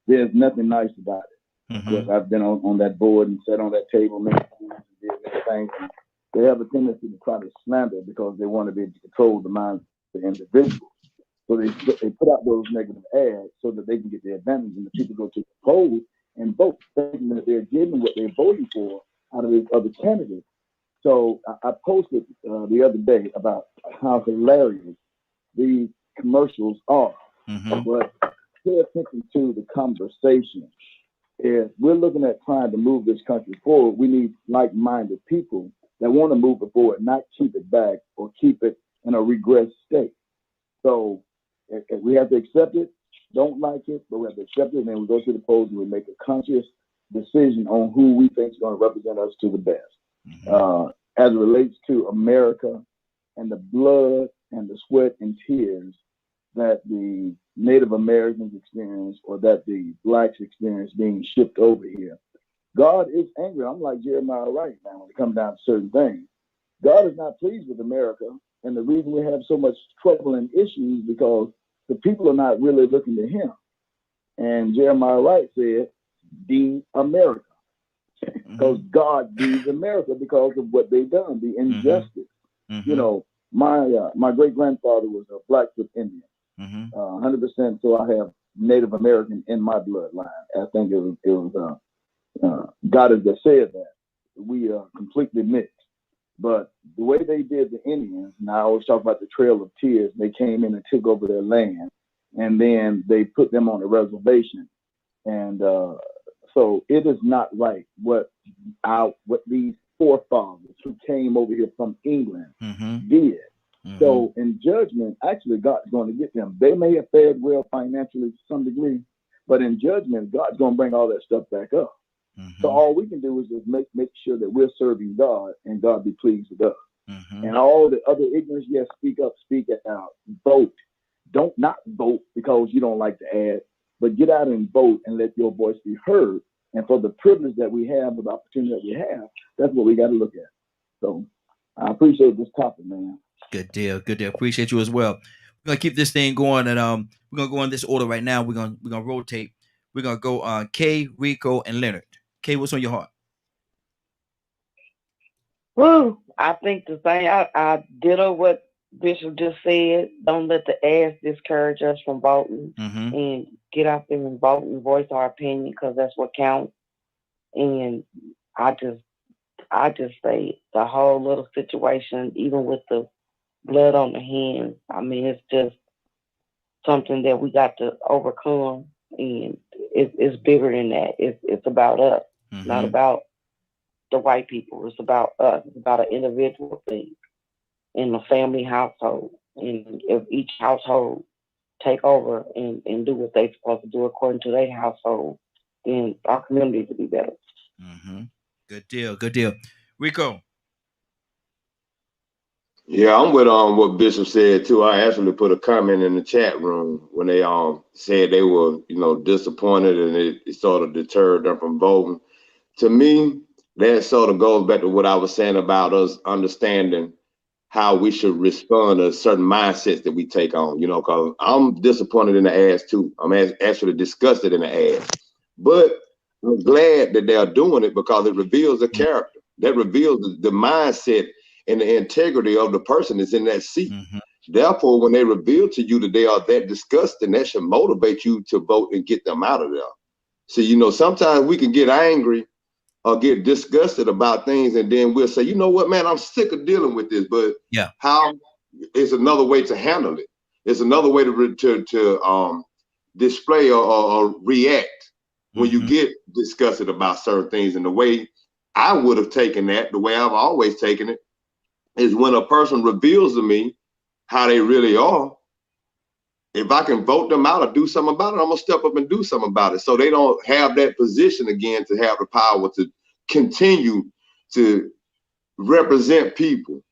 There's nothing nice about it. Because I've been on that board and sat on that table many times and did many things. And they have a tendency to try to slander because they want to be able to control the minds of the individuals. So they put out those negative ads so that they can get the advantage, and the people go to the polls and vote, thinking that they're getting what they're voting for out of these other candidates. So I posted the other day about how hilarious these commercials are. But pay attention to the conversation. If we're looking at trying to move this country forward, we need like-minded people that want to move it forward, not keep it back or keep it in a regress state. So if we have to accept it, don't like it, but we have to accept it, and then we go to the polls and we make a conscious decision on who we think is going to represent us to the best. As it relates to America and the blood and the sweat and tears that the Native Americans experience or that the blacks experience being shipped over here, God is angry. I'm like Jeremiah right now when it comes down to certain things. God is not pleased with America. And the reason we have so much trouble and issues because the people are not really looking to him. And Jeremiah Wright said, "De America," because God deeds America because of what they've done, the injustice. You know, my great grandfather was a Blackfoot Indian, 100%. So I have Native American in my bloodline. I think it was God has just said that we are completely mixed. But the way they did the Indians, and I always talk about the Trail of Tears, they came in and took over their land, and then they put them on a reservation. And so it is not right what these forefathers who came over here from England did. So in judgment, actually, God's going to get them. They may have fared well financially to some degree, but in judgment, God's going to bring all that stuff back up. So all we can do is just make sure that we're serving God and God be pleased with us. And all the other ignorance, yes, speak up, speak out, vote. Don't not vote because you don't like the ad, but get out and vote and let your voice be heard. And for the privilege that we have, the opportunity that we have, that's what we got to look at. So I appreciate this topic, man. Good deal. Good deal. Appreciate you as well. We're gonna keep this thing going, and we're gonna go in this order right now. We're gonna rotate. We're gonna go Kay, Rico, and Leonard. Kay, what's on your heart? Woo! I think the thing I ditto what Bishop just said. Don't let the ads discourage us from voting, and get out there and vote and voice our opinion because that's what counts. And I I just say the whole little situation, even with the blood on the hands, I mean, it's just something that we got to overcome, and it's bigger than that. It's about us, not about the white people. It's about us. It's about an individual thing in the family household. And if each household take over and do what they're supposed to do according to their household, then our communities will be better. Good deal. Good deal. Rico. Yeah, I'm with what Bishop said too. I actually put a comment in the chat room when they said they were, disappointed and it sort of deterred them from voting. To me, that sort of goes back to what I was saying about us understanding how we should respond to certain mindsets that we take on, because I'm disappointed in the ass too. I'm actually disgusted in the ass. But I'm glad that they're doing it because it reveals the character. That reveals the mindset and the integrity of the person that's in that seat. Therefore, when they reveal to you that they are that disgusting, that should motivate you to vote and get them out of there. So, sometimes we can get angry or get disgusted about things, and then we'll say, you know what, man, I'm sick of dealing with this. But how is another way to handle it? It's another way to display or react when you get disgusted about certain things. And the way I would have taken that, the way I've always taken it, is when a person reveals to me how they really are. If I can vote them out or do something about it, I'm gonna step up and do something about it. So they don't have that position again to have the power to continue to represent people,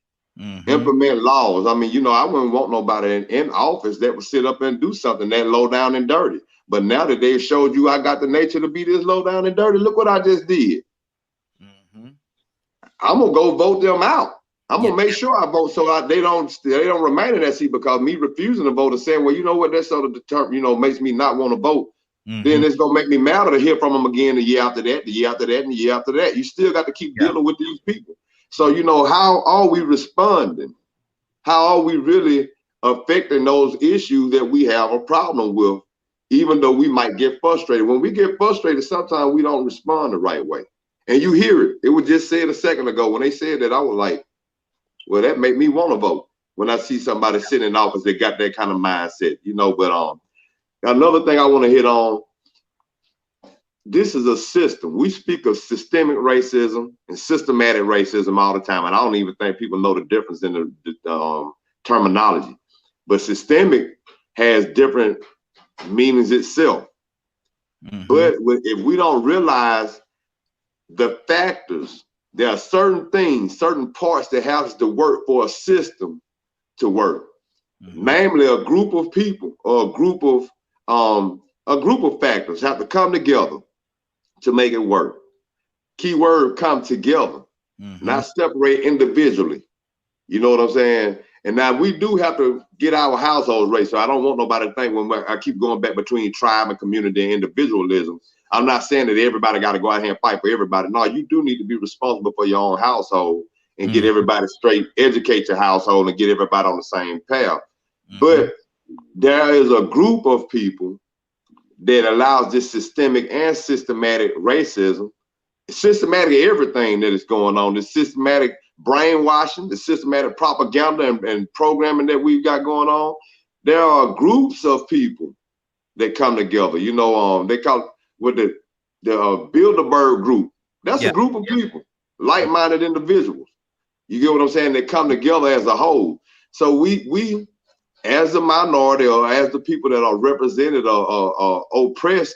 implement laws. I mean, I wouldn't want nobody in office that would sit up and do something that low down and dirty. But now that they've showed you I got the nature to be this low down and dirty, look what I just did. I'm gonna go vote them out. I'm gonna make sure I vote so they don't remain in that seat, because me refusing to vote and saying, well, you know what, that sort of makes me not want to vote. Then it's gonna make me madder to hear from them again the year after that, the year after that, and the year after that. You still got to keep dealing with these people. So how are we responding? How are we really affecting those issues that we have a problem with, even though we might get frustrated? When we get frustrated, sometimes we don't respond the right way. And you hear it. It was just said a second ago. When they said that, I was like, well, that made me want to vote when I see somebody sitting in office that got that kind of mindset, But another thing I want to hit on, this is a system. We speak of systemic racism and systematic racism all the time, and I don't even think people know the difference in the terminology. But systemic has different meanings itself. But if we don't realize the factors, there are certain things, certain parts that have to work for a system to work. Namely, a group of people or a group of factors have to come together to make it work. Key word: come together, not separate individually. You know what I'm saying? And now we do have to get our households right. So I don't want nobody to think when I keep going back between tribe and community and individualism. I'm not saying that everybody got to go out here and fight for everybody. No, you do need to be responsible for your own household and get everybody straight, educate your household and get everybody on the same path. But there is a group of people that allows this systemic and systematic racism, systematic everything that is going on, the systematic brainwashing, the systematic propaganda and programming that we've got going on. There are groups of people that come together. They call it with the Bilderberg group. That's a group of people, like-minded individuals. You get what I'm saying? They come together as a whole. So we as a minority or as the people that are represented or oppressed,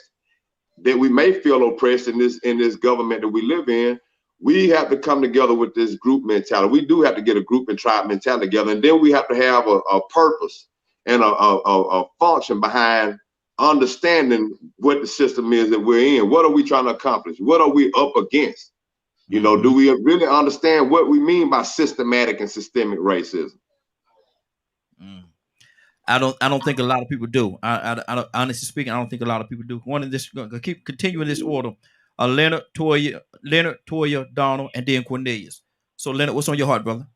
that we may feel oppressed in this government that we live in, we have to come together with this group mentality. We do have to get a group and tribe mentality together, and then we have to have a purpose and a function behind understanding what the system is that we're in. What are we trying to accomplish? What are we up against? Do we really understand what we mean by systematic and systemic racism? I don't think a lot of people do. I honestly speaking, I don't think a lot of people do. One of this, keep continuing this order. Leonard, Toya, Donald, and then Cornelius. So Leonard, what's on your heart, brother?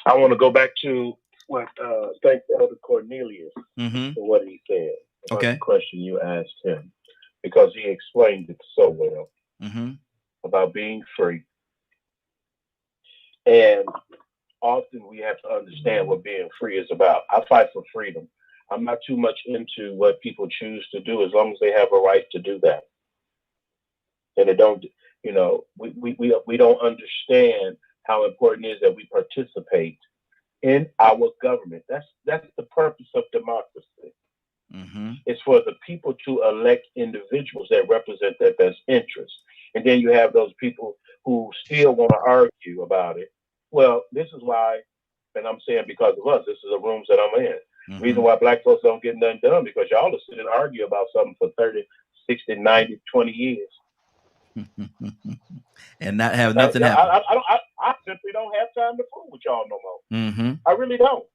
I want to go back to what thank Elder Cornelius for what he said about the question you asked him, because he explained it so well about being free And often we have to understand what being free is about. I fight for freedom. I'm not too much into what people choose to do as long as they have a right to do that. And it don't, you know, we don't understand how important it is that we participate in our government. That's the purpose of democracy. Mm-hmm. It's for the people to elect individuals that represent their best interests. And then you have those people who still want to argue about it. Well, this is why, and I'm saying because of us, this is the rooms that I'm in. Mm-hmm. Reason why black folks don't get nothing done, because y'all are sitting and argue about something for 30, 60, 90, 20 years. And not have nothing happen. I simply don't have time to fool with y'all no more. Mm-hmm. I really don't.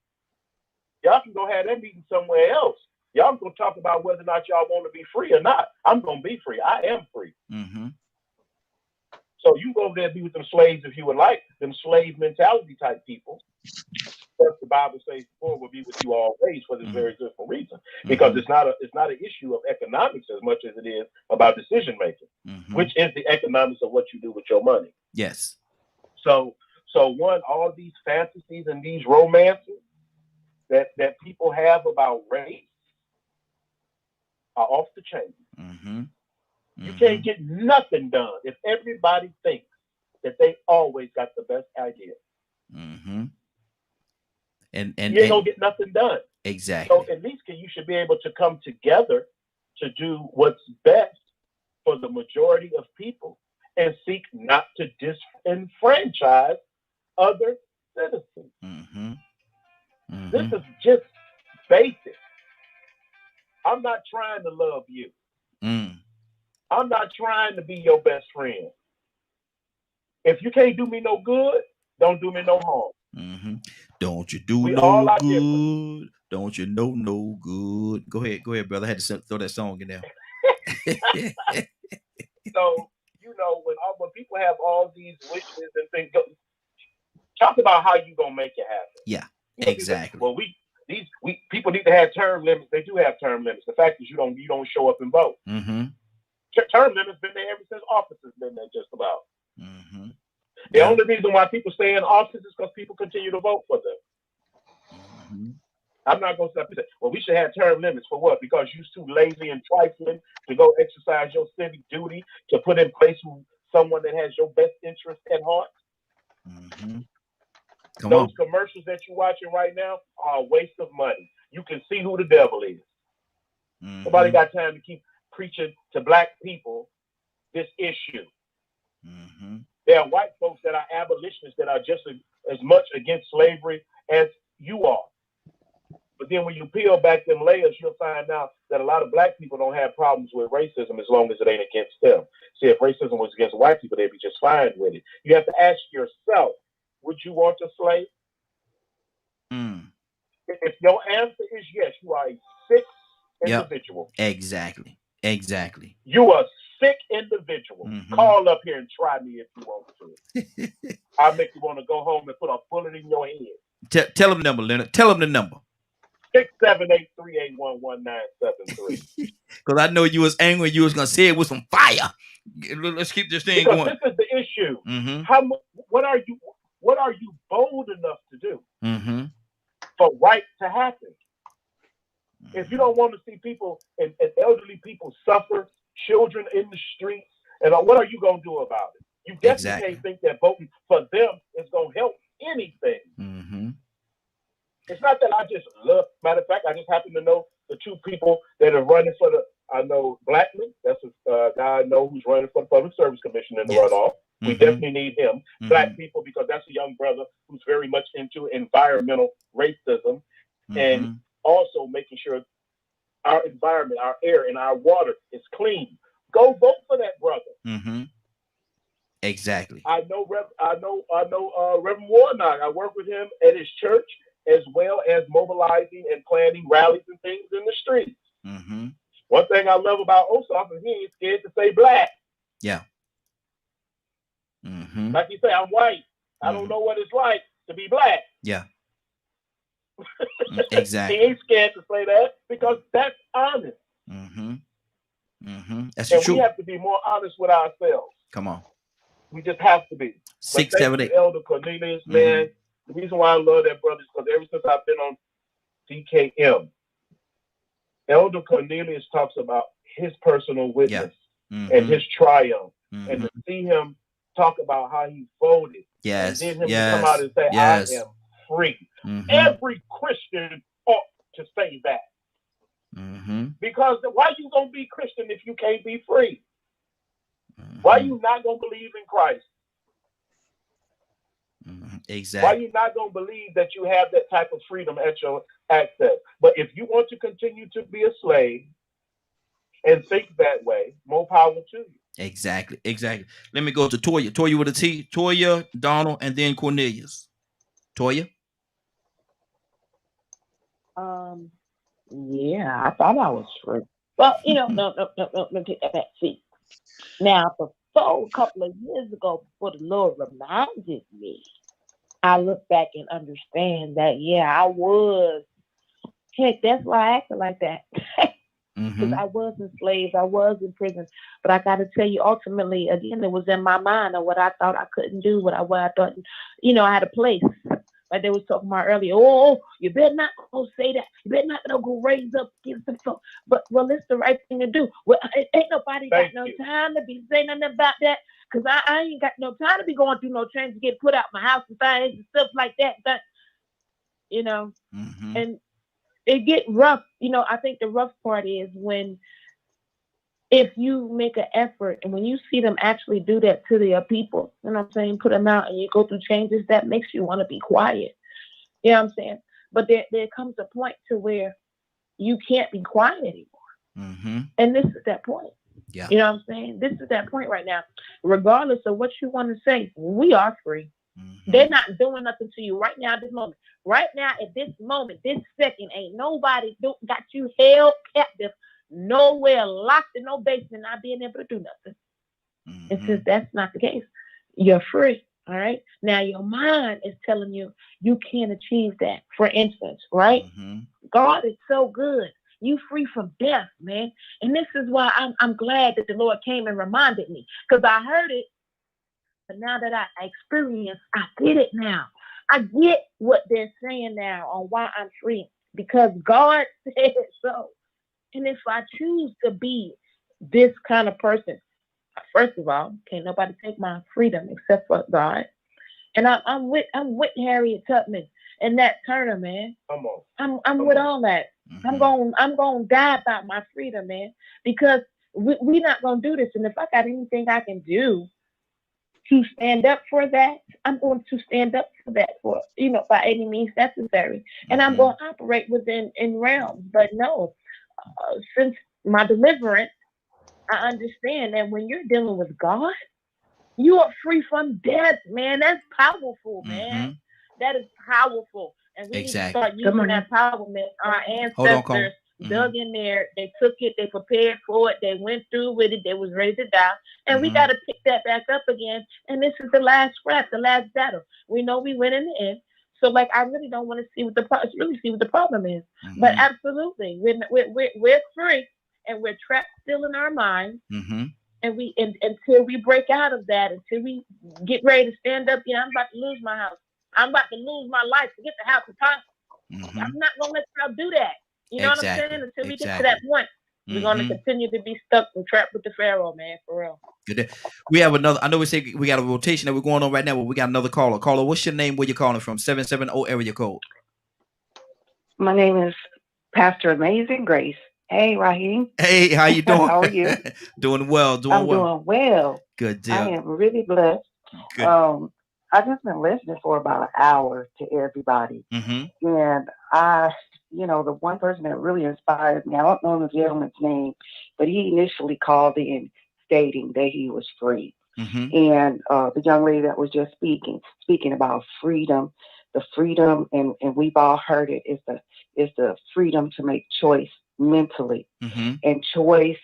Y'all can go have that meeting somewhere else. Y'all gonna talk about whether or not y'all want to be free or not. I'm gonna be free. I am free. Mm-hmm. So you go over there and be with them slaves if you would like, them slave mentality type people. But the Bible says, "For will be with you always," for this very simple reason, because it's not an issue of economics as much as it is about decision making, which is the economics of what you do with your money. Yes. So all these fantasies and these romances that people have about race are off the chain. Mm-hmm. You can't get nothing done if everybody thinks that they always got the best idea. Mm-hmm. And you ain't gonna get nothing done. Exactly. So at least you should be able to come together to do what's best for the majority of people and seek not to disenfranchise other citizens. Mm-hmm. Mm-hmm. This is just basic. I'm not trying to love you. I'm not trying to be your best friend. If you can't do me no good, don't do me no harm. Mm-hmm. Don't you do no good? Different. Don't you know no good? Go ahead, brother. I had to throw that song in there. So, you know, when people have all these wishes and things, talk about how you gonna make it happen. Yeah, exactly. Well, people need to have term limits. They do have term limits. The fact is, you don't show up and vote. Mm-hmm. Term limits been there ever since office has been there, just about. Mm-hmm. The only reason why people stay in office is because people continue to vote for them. Mm-hmm. I'm not going to stop and say, well, we should have term limits for what? Because you're too lazy and trifling to go exercise your civic duty to put in place someone that has your best interest at heart. Mm-hmm. Those commercials that you're watching right now are a waste of money. You can see who the devil is. Mm-hmm. Nobody got time to keep preaching to black people this issue. Mm-hmm. There are white folks that are abolitionists that are just as much against slavery as you are. But then when you peel back them layers, you'll find out that a lot of black people don't have problems with racism as long as it ain't against them. See, if racism was against white people, they'd be just fine with it. You have to ask yourself, would you want a slave? If your answer is yes, you are a sick individual. Yep. Exactly. You are a sick individual. Mm-hmm. Call up here and try me if you want to. I'll make you want to go home and put a bullet in your head. Tell them the number, Leonard. Tell them the number. 678-381-1973. Because I know you was angry. You was gonna say it with some fire. Let's keep this thing going. This is the issue. Mm-hmm. What are you bold enough to do for right to happen? Mm-hmm. If you don't want to see people and elderly people suffer, children in the streets, and what are you gonna do about it? You definitely can't think that voting for them is gonna help anything. Mm-hmm. It's not that I just love. Matter of fact, I just happen to know the two people that are running for I know Blackman. That's a guy I know who's running for the Public Service Commission in the runoff. Mm-hmm. We definitely need him. Mm-hmm. Black people, because that's a young brother who's very much into environmental racism and also making sure our environment, our air, and our water is clean. Go vote for that brother. Mm-hmm. Exactly. I know Reverend Warnock. I work with him at his church, as well as mobilizing and planning rallies and things in the streets. Mm-hmm. One thing I love about Ossoff is he ain't scared to say black. Yeah. Mm-hmm. Like you say, I'm white. I don't know what it's like to be black. Yeah. Exactly. He ain't scared to say that because that's honest. Mm-hmm. Mm-hmm. That's and true. We have to be more honest with ourselves. Come on. We just have to be. 6, 7, 8. Elder Cornelius, man. The reason why I love that brother is because ever since I've been on DKM, Elder Cornelius talks about his personal witness and his triumph, and to see him talk about how he voted, and then him to come out and say, "I am free." Every Christian ought to say that, because why you gonna be Christian if you can't be free? Why you not gonna believe in Christ? Exactly. Why you not gonna believe that you have that type of freedom at your access? But if you want to continue to be a slave and think that way, more power to you. Exactly. Let me go to Toya. Toya with a T. Toya, Donald, and then Cornelius. Toya. Yeah, I thought I was free. Well, no, take that back. See, now before a couple of years ago, before the Lord reminded me, I look back and understand that, I was. Heck, that's why I acted like that. Because I was enslaved, I was in prison. But I got to tell you, ultimately, again, it was in my mind of what I thought I couldn't do, what I thought, I had a place. Like they was talking about earlier, you better not go say that. You better not go raise up, give some folk. But, it's the right thing to do. Well, ain't nobody got no time to be saying nothing about that. Because I ain't got no time to be going through no trains to get put out my house and things and stuff like that. And it get rough. I think the rough part is if you make an effort and when you see them actually do that to their people, you know what I'm saying, put them out and you go through changes, that makes you want to be quiet. You know what I'm saying? But there comes a point to where you can't be quiet anymore. And this is that point. Yeah. You know what I'm saying? This is that point right now. Regardless of what you want to say, we are free. They're not doing nothing to you right now at this moment. Right now, at this moment, this second, ain't nobody got you held captive nowhere, locked in no basement, not being able to do nothing. And since that's not the case, you're free. All right. Now your mind is telling you you can't achieve that. For instance, right? God is so good. You free from death, man. And this is why I'm glad that the Lord came and reminded me, because I heard it. But now that I experienced, I get it now. I get what they're saying now on why I'm free, because God said so. And if I choose to be this kind of person, first of all, can't nobody take my freedom except for God. And I'm with Harriet Tubman and Nat Turner, man. I'm with all that. I'm gonna die about my freedom, man, because we're not gonna do this. And if I got anything I can do to stand up for that, I'm going to stand up for that by any means necessary. And I'm going to operate in realms. But no, since my deliverance, I understand that when you're dealing with God, you are free from death, man. That's powerful, man. That is powerful. And we need to start using that power, man. Our ancestors dug in there. They took it. They prepared for it. They went through with it. They was ready to die. And we got to pick that back up again. And this is the last scrap, the last battle. We know we win in the end. So, I really don't want to see what the problem is. But absolutely, we're free, and we're trapped still in our minds. And until we break out of that, until we get ready to stand up, I'm about to lose my house. I'm about to lose my life to get the house of time. I'm not gonna let y'all do that. You know what I'm saying? Until we get to that point, we're gonna continue to be stuck and trapped with the Pharaoh, man, for real. Good. We have another. I know we say we got a rotation that we're going on right now, but we got another caller. Caller, what's your name? Where you calling from? 770 area code. My name is Pastor Amazing Grace. Hey, Raheem. Hey, how you doing? How are you? Doing well. I'm doing well. Good deal. I am really blessed. Good. I've just been listening for about an hour to everybody. And the one person that really inspired me, I don't know the gentleman's name, but he initially called in stating that he was free. And the young lady that was just speaking about freedom, the freedom, and we've all heard it, is the freedom to make choice mentally, and choice,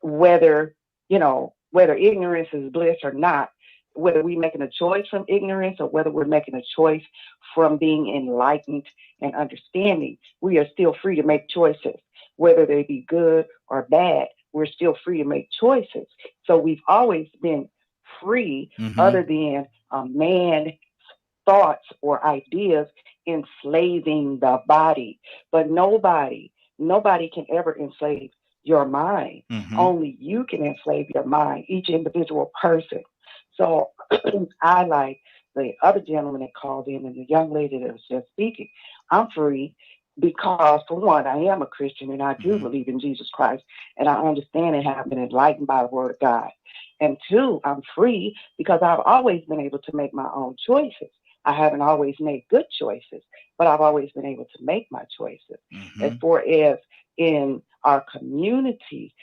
whether ignorance is bliss or not, whether we're making a choice from ignorance or whether we're making a choice from being enlightened and understanding, we are still free to make choices, whether they be good or bad. We're still free to make choices. So we've always been free other than a man's thoughts or ideas enslaving the body. But nobody can ever enslave your mind. Only you can enslave your mind, each individual person. So I, like the other gentleman that called in and the young lady that was just speaking, I'm free because, for one, I am a Christian and I do believe in Jesus Christ, and I understand and have been enlightened by the Word of God. And two, I'm free because I've always been able to make my own choices. I haven't always made good choices, but I've always been able to make my choices. As far as in our community,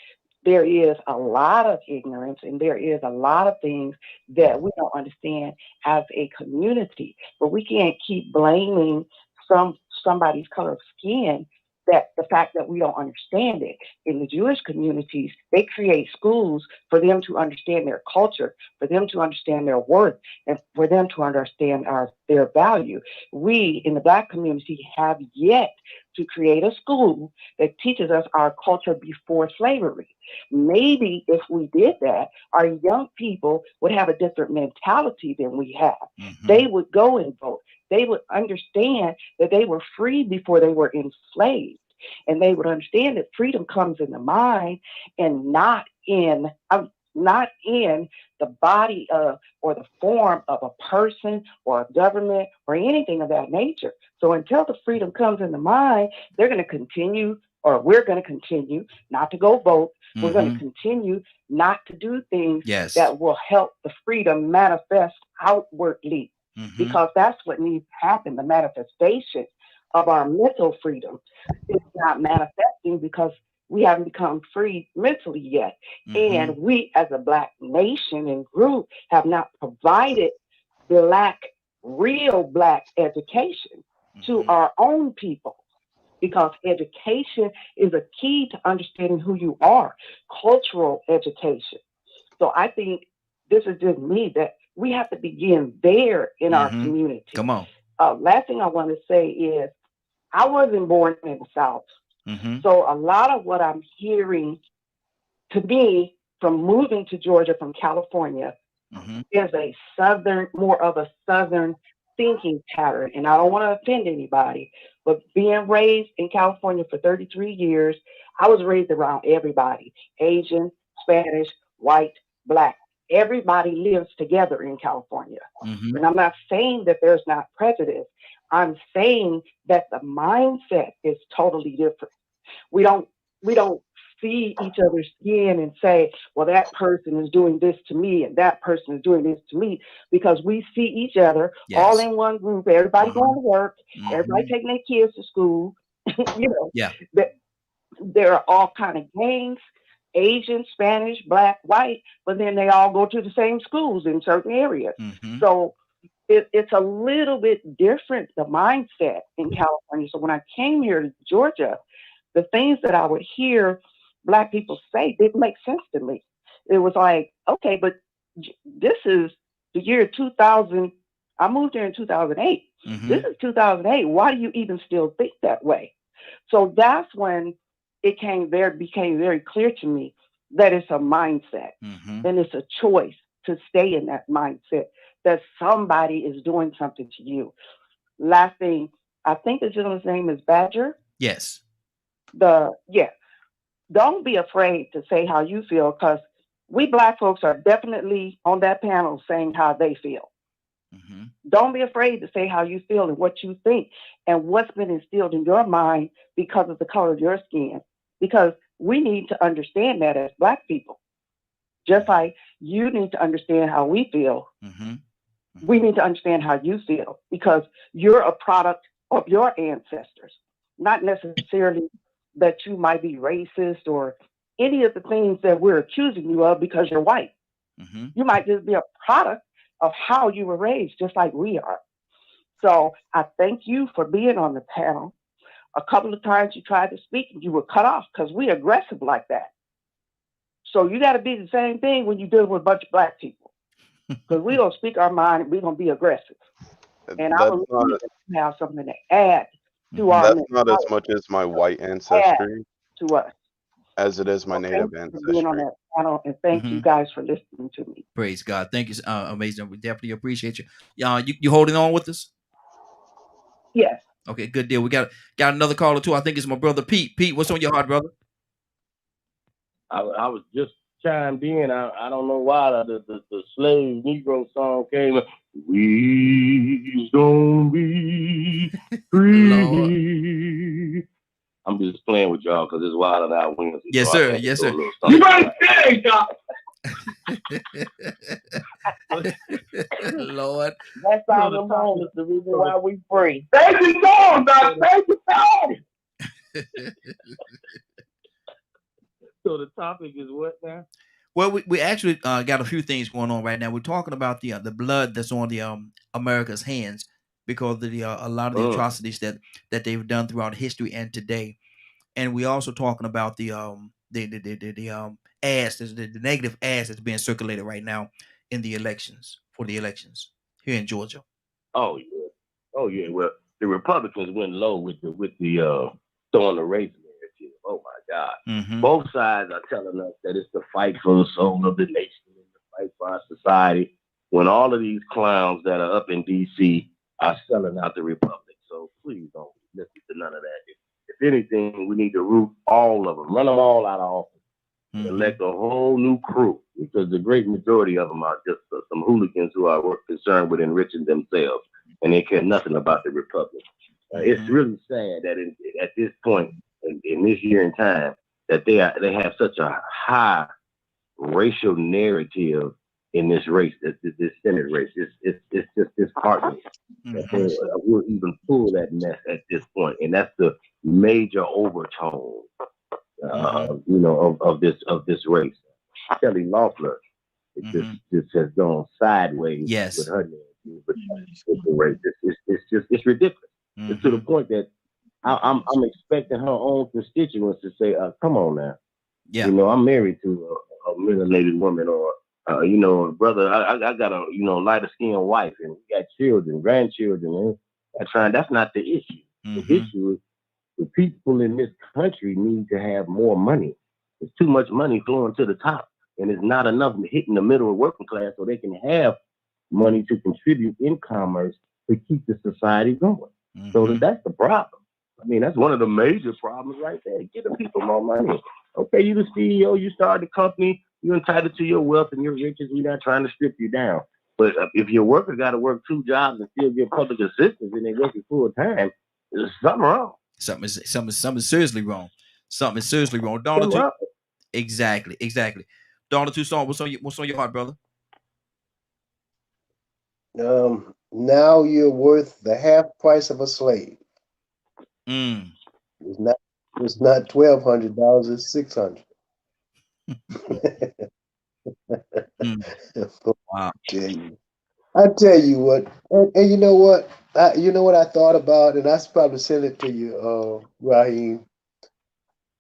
there is a lot of ignorance and there is a lot of things that we don't understand as a community. But we can't keep blaming somebody's color of skin, that the fact that we don't understand it. In the Jewish communities, they create schools for them to understand their culture, for them to understand their worth, and for them to understand their value. We in the Black community have yet to create a school that teaches us our culture before slavery. Maybe if we did that, our young people would have a different mentality than we have. They would go and vote. They would understand that they were free before they were enslaved. And they would understand that freedom comes in the mind and not in the body of or the form of a person or a government or anything of that nature. So until the freedom comes in the mind, they're going to continue, or we're going to continue not to go vote. We're going to continue not to do things that will help the freedom manifest outwardly, because that's what needs to happen. The manifestation of our mental freedom is not manifesting because we haven't become free mentally yet. And we as a Black nation and group have not provided real Black education to our own people, because education is a key to understanding who you are, cultural education. So I think this is just me, that we have to begin there in our community. Come on. Last thing I want to say is, I wasn't born in the South. So a lot of what I'm hearing, to me, from moving to Georgia from California, is more of a Southern thinking pattern. And I don't want to offend anybody, but being raised in California for 33 years, I was raised around everybody: Asian, Spanish, white, Black. Everybody lives together in California. And I'm not saying that there's not prejudice. I'm saying that the mindset is totally different. We don't see each other's skin and say, well, that person is doing this to me and that person is doing this to me, because we see each other all in one group. Everybody going to work, everybody taking their kids to school. There are all kind of gangs, Asian, Spanish, Black, white, but then they all go to the same schools in certain areas. So it's a little bit different, the mindset in California. So when I came here to Georgia, the things that I would hear Black people say didn't make sense to me. It was like, okay, but this is the year 2000. I moved here in 2008. This is 2008. Why do you even still think that way? So that's when it became very clear to me that it's a mindset, and it's a choice to stay in that mindset, that somebody is doing something to you. Last thing, I think the gentleman's name is Badger. Yes. Don't be afraid to say how you feel, because we Black folks are definitely on that panel saying how they feel. Don't be afraid to say how you feel and what you think and what's been instilled in your mind because of the color of your skin, because we need to understand that as Black people. Just like you need to understand how we feel, we need to understand how you feel, because you're a product of your ancestors, not necessarily that you might be racist or any of the things that we're accusing you of because you're white. You might just be a product of how you were raised, just like we are. So I thank you for being on the panel. A couple of times you tried to speak and you were cut off because we're aggressive like that. So you got to be the same thing when you deal with a bunch of Black people, because we don't speak our mind and we're going to be aggressive. And I believe that you have something to add to our That's not as much as my white ancestry to us as it is my native ancestry. And thank you guys for listening to me. Praise God. Thank you. Amazing. We definitely appreciate you. You holding on with us? Yes. Okay, good deal. We got another caller too. I think it's my brother Pete. Pete, what's on your heart, brother? I was just chimed in. I don't know why the slave Negro song came. We's gonna be free. I'm just playing with y'all because it's Wild Out Wednesday. Yes, so sir. Yes, sir. You better say, Doc. Lord. That song alone is the reason why we free. Thank you, Doc. Thank you, Doc. So the topic is what now? Well, we actually got a few things going on right now. We're talking about the blood that's on the America's hands because of the a lot of the atrocities that they've done throughout history and today, and we also talking about the ads, the negative ads that's being circulated right now in the elections here in Georgia. Oh yeah. Well, the Republicans went low with the throwing the race narrative. Oh my God. Mm-hmm. Both sides are telling us that it's the fight for the soul of the nation and the fight for our society. When all of these clowns that are up in D.C. are selling out the Republic. So please don't listen to none of that. If anything, we need to root all of them, run them all out of office, and elect a whole new crew, because the great majority of them are just some hooligans who are concerned with enriching themselves, and they care nothing about the Republic. It's really sad that at this point in this year and time that they have such a high racial narrative in this race, this Senate race. It's just disheartening that they will even pull that mess at this point, and that's the major overtone, of this race. Kelly Loeffler, just has gone sideways with her narrative, with the race. It's ridiculous. It's to the point that I'm expecting her own constituents to say, "Come on now, I'm married to a melanated woman, or brother, I got a lighter skinned wife, and we got children, grandchildren, and that's not the issue. The issue is the people in this country need to have more money. There's too much money flowing to the top, and it's not enough hitting the middle of working class so they can have money to contribute in commerce to keep the society going. So that's the problem. I mean, that's one of the major problems right there. Give the people more money. Okay, you the CEO, you started the company, you're entitled to your wealth and your riches. We're not trying to strip you down. But if your worker got to work 2 jobs and still get public assistance and they working full time, there's something wrong. Something is seriously wrong. Something is seriously wrong. Donald, exactly. Donald Toussaint, what's on your heart, brother? Now you're worth the half price of a slave. It's not $1,200, it's $600. Wow. I tell you what, and you know what? I thought about, and I probably sent it to you, Raheem.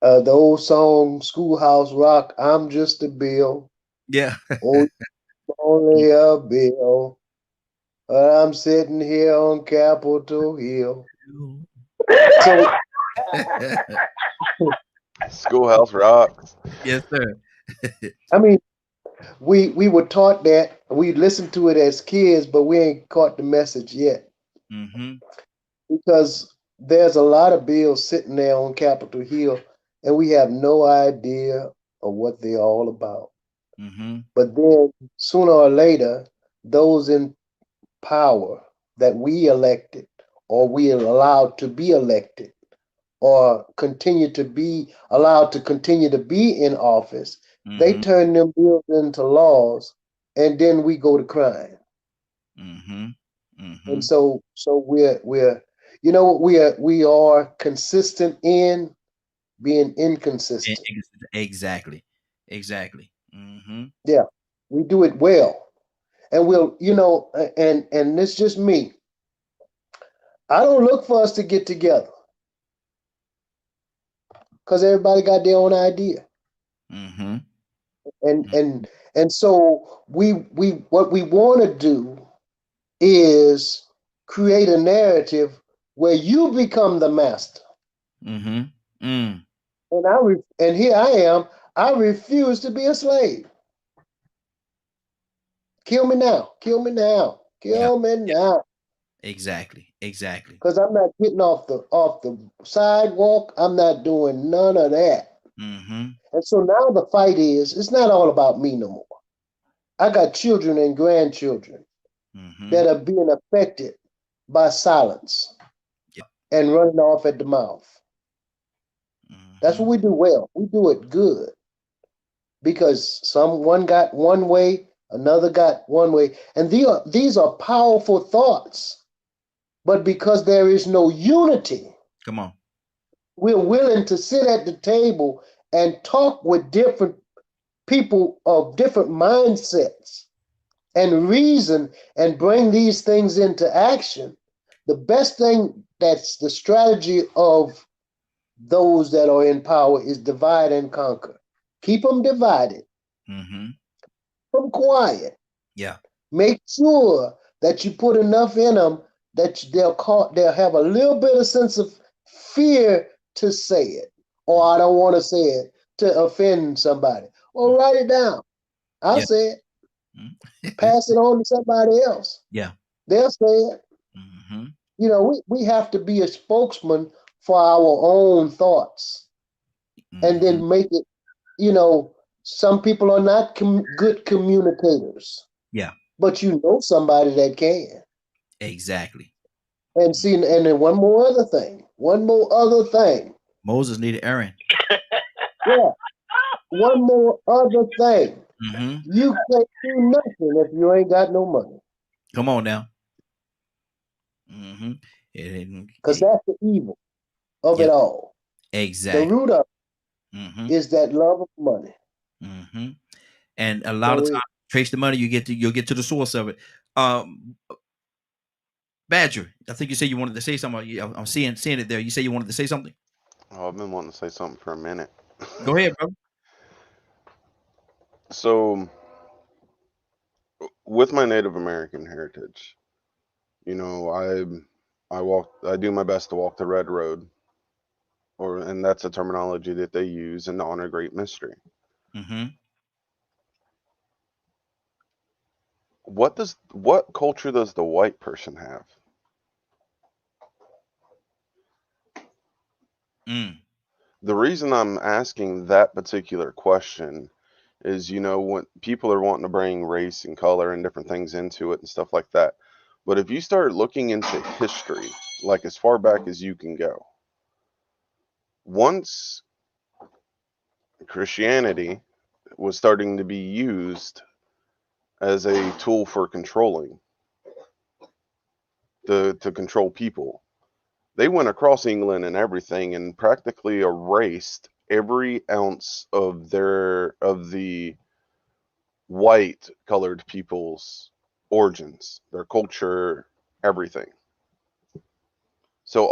The old song Schoolhouse Rock, I'm just a bill. Yeah. Only a bill. I'm sitting here on Capitol Hill. So, Schoolhouse Rocks. Yes, sir. I mean, we were taught that. We listened to it as kids, but we ain't caught the message yet. Because there's a lot of bills sitting there on Capitol Hill, and we have no idea of what they're all about. But then sooner or later, those in power that we elected, or we allowed to be elected, or continue to be allowed to continue to be in office, they turn them bills into laws, and then we go to crime. And so we are consistent in being inconsistent. Exactly. Yeah, we do it well, and and it's just me. I don't look for us to get together because everybody got their own idea. And so we what we want to do is create a narrative where you become the master. And here I am. I refuse to be a slave. Kill me now. Kill me now. Kill me now. Exactly. Because I'm not getting off the sidewalk. I'm not doing none of that. And so now the fight is, it's not all about me no more. I got children and grandchildren that are being affected by silence and running off at the mouth. That's what we do well. We do it good. Because one got one way, another got one way. And these are powerful thoughts. But because there is no unity, come on, we're willing to sit at the table and talk with different people of different mindsets and reason and bring these things into action. The best thing, that's the strategy of those that are in power, is divide and conquer. Keep them divided. Keep them quiet. Yeah. Make sure that you put enough in them that they'll have a little bit of sense of fear to say it, or I don't want to say it to offend somebody. Well, write it down. I'll say it. Pass it on to somebody else. Yeah. They'll say it. You know, we have to be a spokesman for our own thoughts, and then make it. You know, some people are not good communicators. Yeah. But you know somebody that can. Exactly. And see, and then one more other thing. Moses needed Aaron. Yeah. One more other thing. You can't do nothing if you ain't got no money. Come on now. Because that's the evil of it all. Exactly. The root of it is that love of money. And a lot of times, trace the money, you'll get to the source of it. Badger, I think you said you wanted to say something. I'm seeing it there. You say you wanted to say something? Oh, I've been wanting to say something for a minute. Go ahead, bro. So, with my Native American heritage, you know, I do my best to walk the red road, and that's a terminology that they use in the honor great mystery. What culture does the white person have? The reason I'm asking that particular question is, you know, when people are wanting to bring race and color and different things into it and stuff like that. But if you start looking into history, like as far back as you can go, once Christianity was starting to be used as a tool for controlling, to control people, they went across England and everything and practically erased every ounce of the white colored people's origins, their culture, everything. So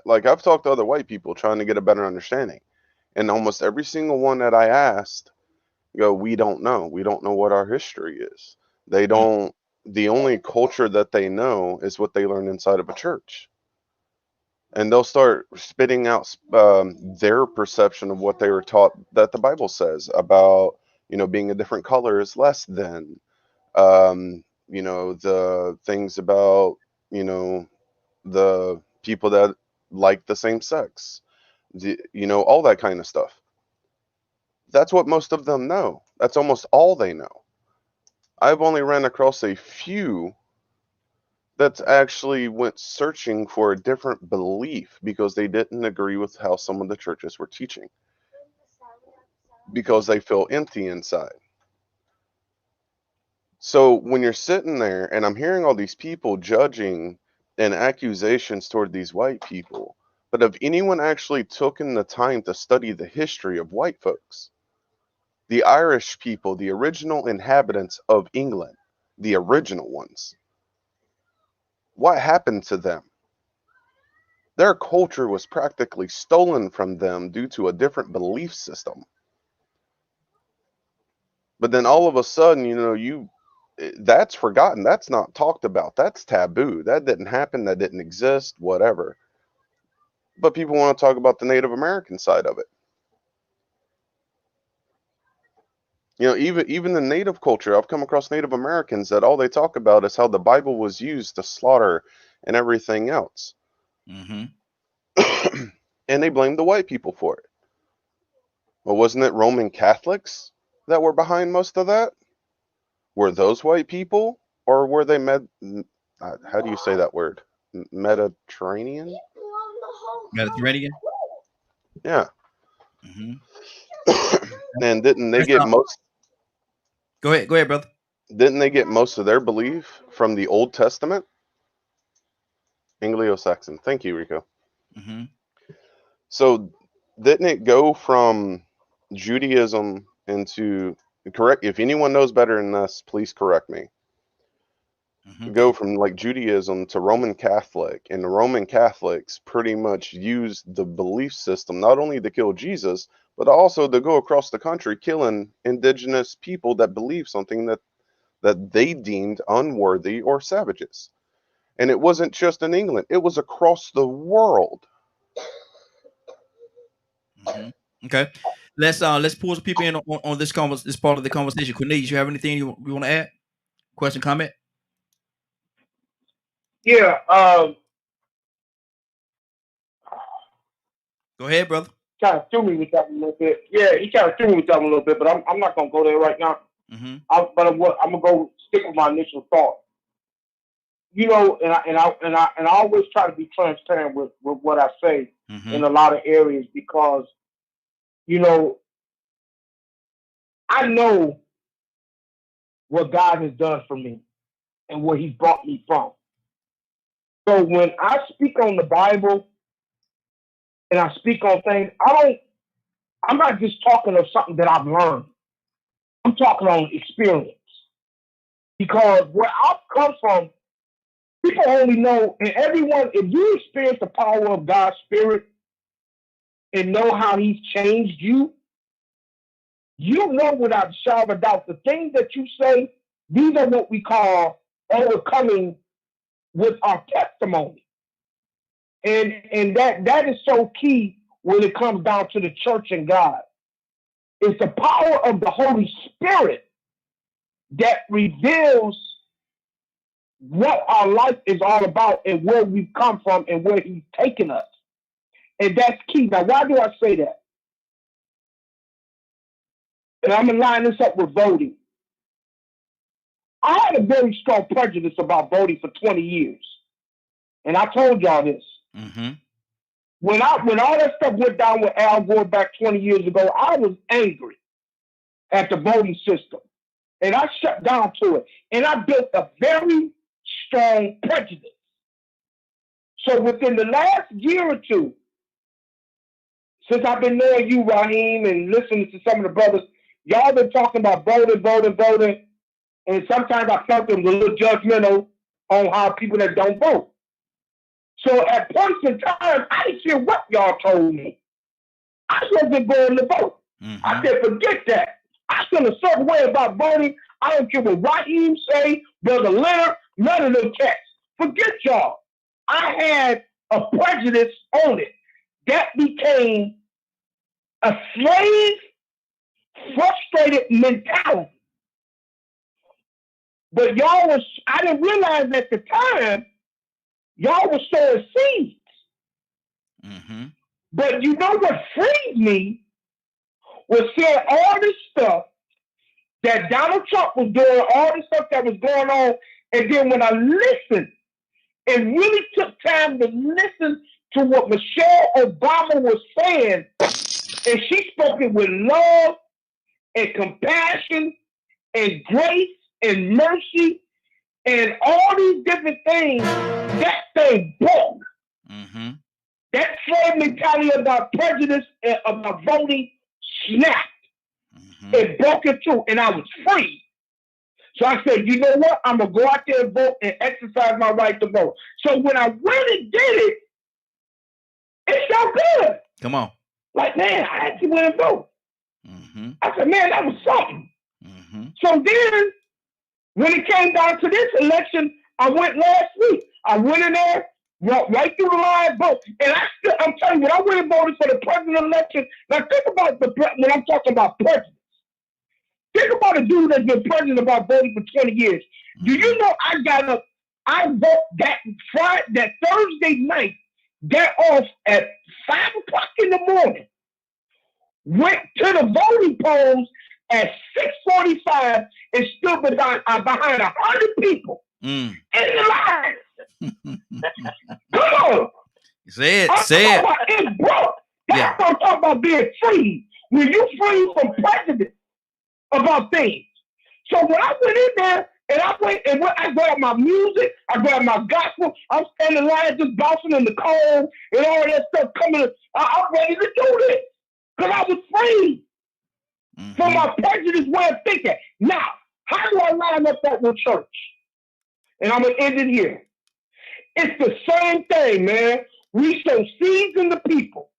like I've talked to other white people trying to get a better understanding, and almost every single one that I asked go, we don't know what our history is. They don't. The only culture that they know is what they learn inside of a church. And they'll start spitting out their perception of what they were taught that the Bible says about, you know, being a different color is less than, you know, the things about, you know, the people that like the same sex, you know, all that kind of stuff. That's what most of them know. That's almost all they know. I've only ran across a few that actually went searching for a different belief because they didn't agree with how some of the churches were teaching, because they feel empty inside. So when you're sitting there and I'm hearing all these people judging and accusations toward these white people, but have anyone actually taken the time to study the history of white folks? The Irish people, the original inhabitants of England, the original ones. What happened to them? Their culture was practically stolen from them due to a different belief system. But then all of a sudden, you know, that's forgotten. That's not talked about. That's taboo. That didn't happen. That didn't exist. Whatever. But people want to talk about the Native American side of it. You know, even the Native culture, I've come across Native Americans that all they talk about is how the Bible was used to slaughter and everything else. And they blame the white people for it. Well, wasn't it Roman Catholics that were behind most of that? Were those white people? Or were they how do you say that word? Mediterranean? Mediterranean? Yeah. And didn't they get most... Go ahead, brother. Didn't they get most of their belief from the Old Testament? Anglo-Saxon. Thank you, Rico. So didn't it go from Judaism into... Correct. If anyone knows better than us, please correct me. Go from like Judaism to Roman Catholic, and the Roman Catholics pretty much used the belief system not only to kill Jesus, but also to go across the country killing indigenous people that believe something that they deemed unworthy or savages. And it wasn't just in England, it was across the world. Okay. Let's pull some people in on this part of the conversation. Cornelius, you have anything you want to add? Question, comment? Yeah. Go ahead, brother. Kind of threw me with that a little bit. Yeah, he kind of threw me with that a little bit, but I'm not gonna go there right now. I'm gonna go stick with my initial thought. You know, and I always try to be transparent with what I say in a lot of areas, because, you know, I know what God has done for me and where He's brought me from. So when I speak on the Bible and I speak on things, I'm not just talking of something that I've learned. I'm talking on experience. Because where I've come from, people only know, and everyone, if you experience the power of God's Spirit and know how He's changed you, you know without a shadow of a doubt, the things that you say, these are what we call overcoming with our testimony. And that is so key when it comes down to the church and God. It's the power of the Holy Spirit that reveals what our life is all about and where we've come from and where He's taken us. And that's key. Now, why do I say that? And I'm going to line this up with voting. I had a very strong prejudice about voting for 20 years. And I told y'all this. When all that stuff went down with Al Gore back 20 years ago, I was angry at the voting system. And I shut down to it. And I built a very strong prejudice. So within the last year or two, since I've been knowing you, Raheem, and listening to some of the brothers, y'all been talking about voting. And sometimes I felt them a little judgmental on how people that don't vote. So at points in time, I didn't care what y'all told me. I wasn't going to vote. I said, forget that. I feel a certain way about voting. I don't care what Raheem say, Brother Leonard, none of them cats. Forget y'all. I had a prejudice on it. That became a slave, frustrated mentality. But I didn't realize at the time, y'all was sowing seeds. But you know what freed me was seeing all this stuff that Donald Trump was doing, all this stuff that was going on. And then when I listened and really took time to listen to what Michelle Obama was saying, and she spoke it with love and compassion and grace and mercy and all these different things, that thing broke. That slave mentality about prejudice and about voting snapped. It broke it through, and I was free. So I said, you know what? I'm going to go out there and vote and exercise my right to vote. So when I went and did it, it felt good. Come on. Like, man, I actually went and vote. I said, man, that was something. So then, when it came down to this election, I went last week. I went in there, walked right through the line, vote. And I'm telling you, when I went and voted for the president election, now think about when I'm talking about presidents. Think about a dude that's been president about voting for 20 years. Do you know I got up, I vote that Thursday night, got off at 5 o'clock in the morning, went to the voting polls at 6:45 and stood behind 100 people in the line. Come on. Say it. It's broke. That's what I'm talking about, being free. When you free from prejudice about things. So when I went in there and I grabbed my music, I grabbed my gospel, I'm standing in line just bouncing in the cold and all that stuff coming. I'm ready to do this because I was free from my prejudice way of thinking. Now, how do I line up that with church? And I'm going to end it here. It's the same thing, man. We sow seeds in the people.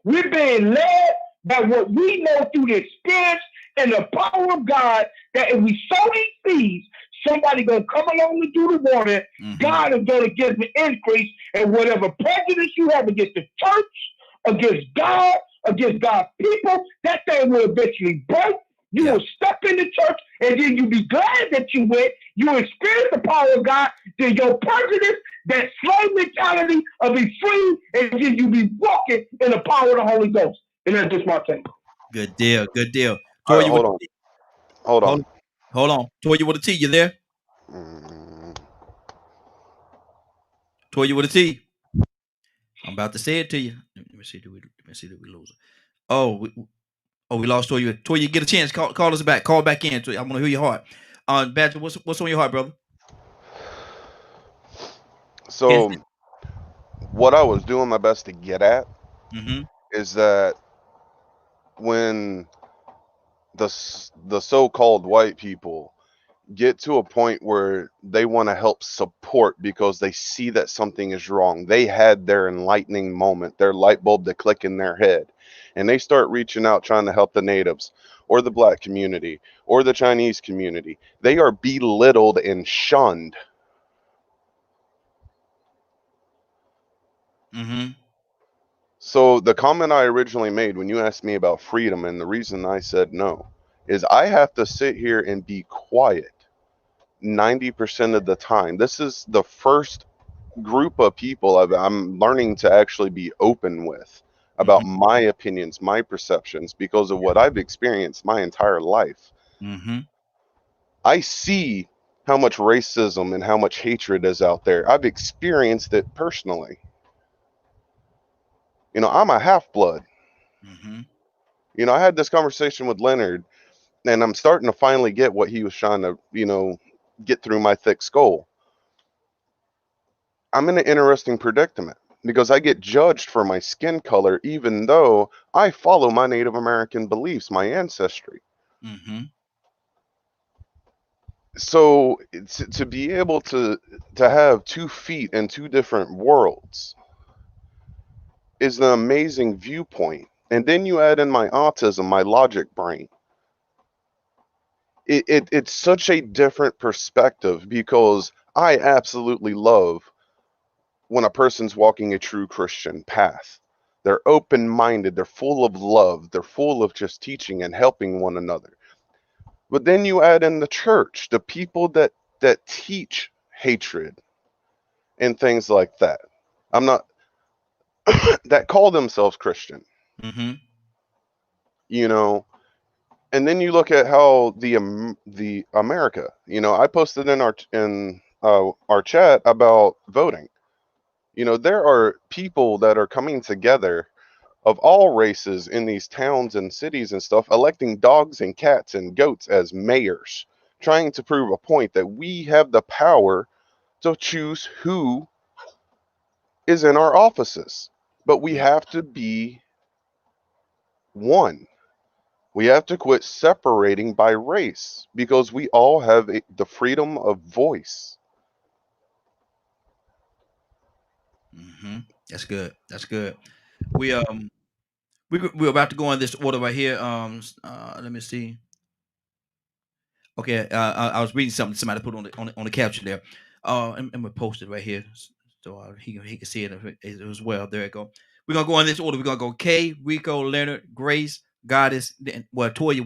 We're being led by what we know through the experience and the power of God, that if we sow these seeds, somebody going to come along and do the water. God is going to give the increase, and whatever prejudice you have against the church, against God, against God's people, that thing will eventually break. You will step in the church, and then you'll be glad that you went. You experience the power of God. Then your prejudice, that slave mentality of be free, and then you'll be walking in the power of the Holy Ghost. And that's just my take. Good deal. Right, hold on. Toya with a T, you there? Toya with a T. I'm about to say it to you. Let me see. Do we lose her? Oh, we lost Toya. Toya, get a chance. Call us back. Call back in. I want to hear your heart. Badger, what's on your heart, brother? So, what I was doing my best to get at is that when the so-called white people get to a point where they want to help support because they see that something is wrong, they had their enlightening moment, their light bulb to click in their head, and they start reaching out trying to help the natives or the black community or the Chinese community, they are belittled and shunned. So the comment I originally made when you asked me about freedom, and the reason I said no, is I have to sit here and be quiet 90% of the time. This is the first group of people I'm learning to actually be open with about my opinions, my perceptions, because of what I've experienced my entire life. I see how much racism and how much hatred is out there. I've experienced it personally. You know, I'm a half-blood. You know, I had this conversation with Leonard, and I'm starting to finally get what he was trying to, you know, get through my thick skull. I'm in an interesting predicament because I get judged for my skin color, even though I follow my Native American beliefs, my ancestry. So to be able to have 2 feet in 2 different worlds is an amazing viewpoint. And then you add in my autism, my logic brain. It's such a different perspective because I absolutely love when a person's walking a true Christian path. They're open-minded, they're full of love, they're full of just teaching and helping one another. But then you add in the church, the people that teach hatred and things like that. I'm not that call themselves Christian. You know, and then you look at how the America, you know, I posted in our chat about voting. You know, there are people that are coming together of all races in these towns and cities and stuff, electing dogs and cats and goats as mayors, trying to prove a point that we have the power to choose who is in our offices. But we have to be one. We have to quit separating by race because we all have the freedom of voice. That's good. We're about to go on this order right here. Let me see. Okay, I was reading something somebody put on the caption there. And we posted right here. So he can see it as well. There you go. We're gonna go in this order. We're gonna go Kay, Rico, Leonard, Grace, Goddess. Well, Toya.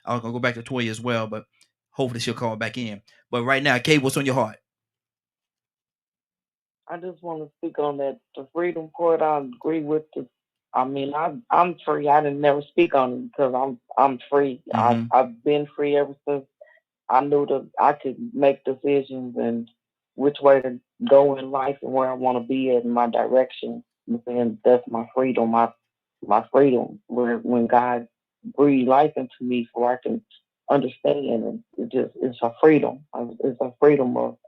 I'm gonna go back to Toya as well, but hopefully she'll call back in. But right now, Kay, what's on your heart? I just want to speak on that the freedom part. I agree with the. I mean, I'm free. I didn't never speak on it because I'm free. I've been free ever since I knew that I could make decisions and which way to go in life and where I want to be at in my direction. And that's my freedom. My freedom. When God breathed life into me, so I can understand, and it's a freedom. It's a freedom of,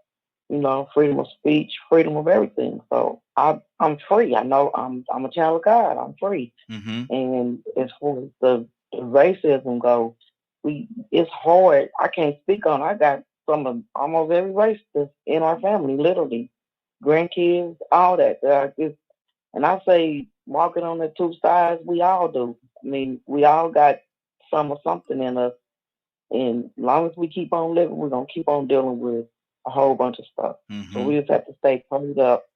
freedom of speech, freedom of everything. So I'm free. I know I'm a child of God. I'm free. And as far as the racism goes, it's hard. I can't speak on it. I got some of almost every race that's in our family, literally. Grandkids, all that. And I say walking on the two sides, we all do. I mean, we all got some of something in us. And as long as we keep on living, we're going to keep on dealing with a whole bunch of stuff. So we just have to stay prayed up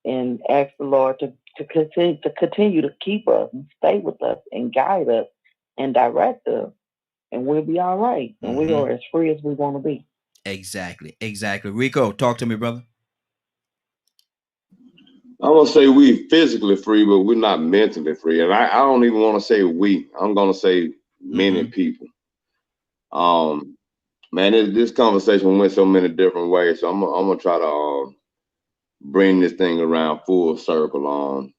and ask the Lord to continue to keep us and stay with us and guide us and direct us. And we'll be all right. And we are as free as we want to be. Exactly. Rico, talk to me, brother. I'm going to say we physically free, but we're not mentally free. And I don't even want to say we. I'm going to say many people. Man, this conversation went so many different ways. So I'm going to try to bring this thing around full circle.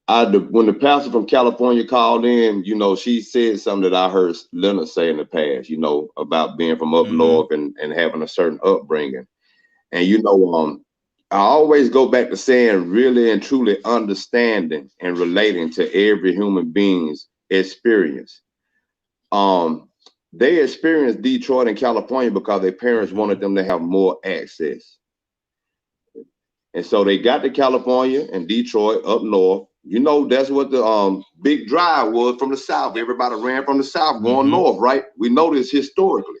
When the pastor from California called in, she said something that I heard Leonard say in the past, about being from up north and having a certain upbringing. And, I always go back to saying really and truly understanding and relating to every human being's experience. They experienced Detroit and California because their parents wanted them to have more access. And so they got to California and Detroit up north. That's what the big drive was from the South. Everybody ran from the South going north, right? We know this historically.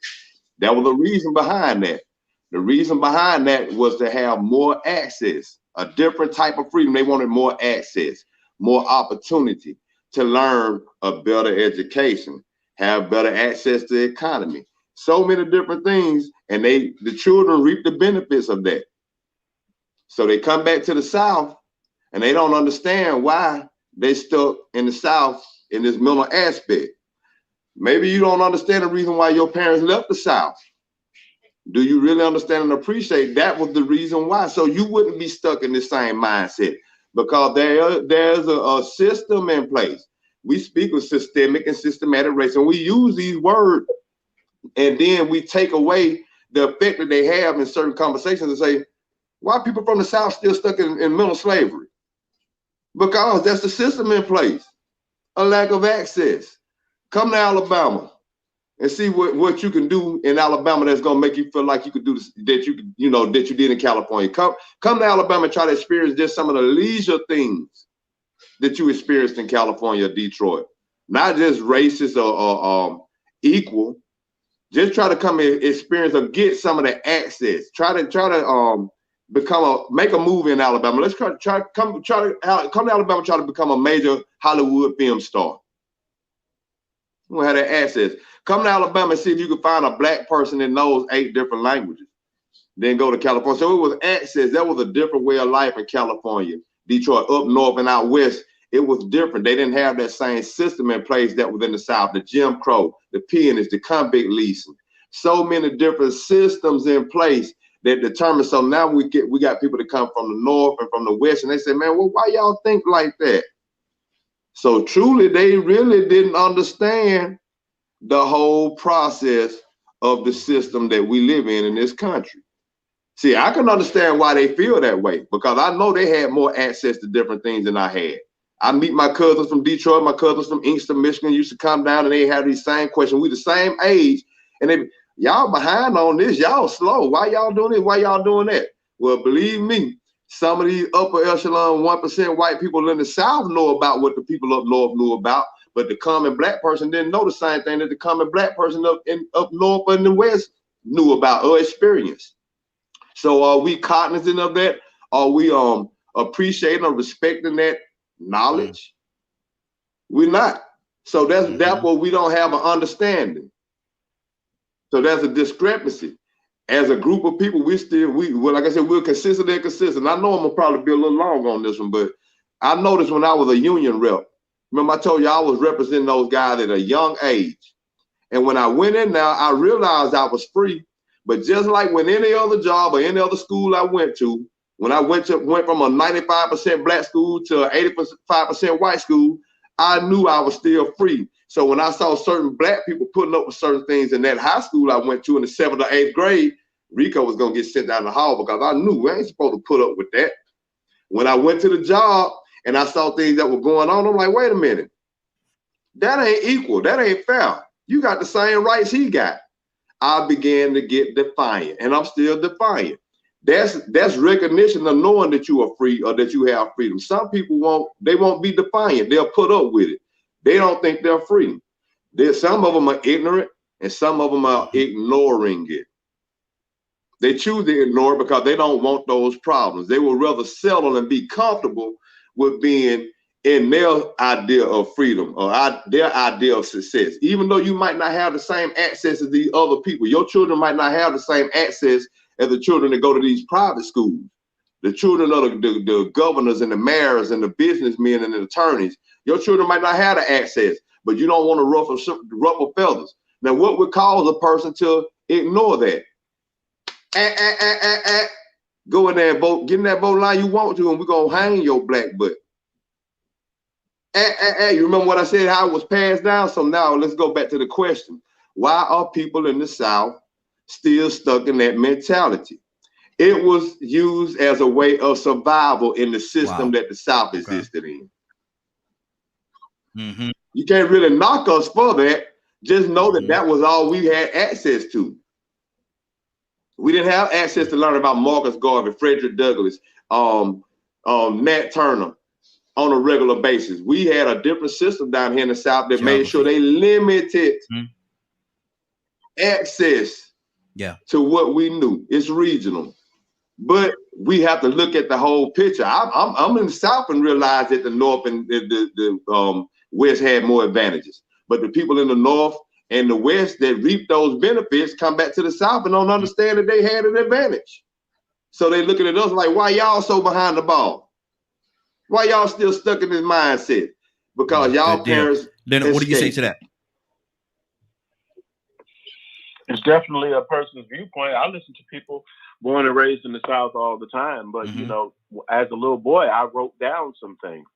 There was a reason behind that. The reason behind that was to have more access, a different type of freedom. They wanted more access, more opportunity to learn a better education, have better access to the economy. So many different things, and the children reap the benefits of that. So they come back to the South, and they don't understand why they stuck in the South in this mental aspect. Maybe you don't understand the reason why your parents left the South. Do you really understand and appreciate that was the reason why? So you wouldn't be stuck in the same mindset, because there's a system in place. We speak of systemic and systematic racism, and we use these words, and then we take away the effect that they have in certain conversations and say, why are people from the South still stuck in mental slavery? Because that's the system in place, a lack of access. Come to Alabama and see what you can do in Alabama that's gonna make you feel like you could do this, that you did in California. Come to Alabama and try to experience just some of the leisure things that you experienced in California, Detroit. Not just racist or equal. Just try to come and experience or get some of the access. Try to make a movie in Alabama. Let's come to Alabama, try to become a major Hollywood film star. We have that access. Come to Alabama and see if you can find a black person that knows 8 different languages. Then go to California. So it was access. That was a different way of life in California. Detroit, up north and out west, it was different. They didn't have that same system in place that was in the South. The Jim Crow, the pianist, the convict leasing. So many different systems in place that determine. So now we got people that come from the north and from the west, and they say, man, well, why y'all think like that? So truly, they really didn't understand the whole process of the system that we live in this country. See, I can understand why they feel that way, because I know they had more access to different things than I had. I meet my cousins from Detroit, my cousins from Inkster, Michigan, used to come down and they had these same questions. We the same age, and y'all behind on this, y'all slow. Why y'all doing this? Why y'all doing that? Well, believe me, some of these upper echelon 1% white people in the South know about what the people up north knew about, but the common black person didn't know the same thing that the common black person up north and the west knew about or experienced. So are we cognizant of that? Are we appreciating or respecting that knowledge? We're not. So therefore we don't have an understanding. So there's a discrepancy. As a group of people, well, like I said, we're consistent and consistent. I know I'm gonna probably be a little long on this one, but I noticed when I was a union rep, remember I told you I was representing those guys at a young age. And when I went in there, I realized I was free. But just like when any other job or any other school I went to, when I went from a 95% black school to an 85% white school, I knew I was still free. So when I saw certain black people putting up with certain things in that high school I went to in the 7th or 8th grade, Rico was gonna get sent down the hall because I knew we ain't supposed to put up with that. When I went to the job and I saw things that were going on, I'm like, wait a minute, that ain't equal, that ain't fair. You got the same rights he got. I began to get defiant, and I'm still defiant. That's recognition of knowing that you are free or that you have freedom. Some people won't be defiant. They'll put up with it. They don't think they're free. Some of them are ignorant, and some of them are ignoring it. They choose to ignore it because they don't want those problems. They would rather settle and be comfortable with being in their idea of freedom or their idea of success. Even though you might not have the same access as these other people, your children might not have the same access as the children that go to these private schools. The children of the governors and the mayors and the businessmen and the attorneys, your children might not have the access, but you don't want to ruffle feathers. Now, what would cause a person to ignore that? Go in there and vote, get in that vote line you want to, and we're going to hang your black butt. You remember what I said, how it was passed down? So now let's go back to the question. Why are people in the South still stuck in that mentality? It was used as a way of survival in the system that the South existed in. You can't really knock us for that. Just know that that was all we had access to. We didn't have access to learn about Marcus Garvey, Frederick Douglass, Nat Turner on a regular basis. We had a different system down here in the South that made sure they limited access to what we knew. It's regional. But we have to look at the whole picture. I'm in the South and realize that the North and the West had more advantages. But the people in the North and the West that reap those benefits come back to the South and don't understand that they had an advantage. So they looking at us like, why y'all so behind the ball? Why y'all still stuck in this mindset? Because y'all parents. Leonard, what do you say to that? It's definitely a person's viewpoint. I listen to people born and raised in the South all the time, but you know, as a little boy, I wrote down some things.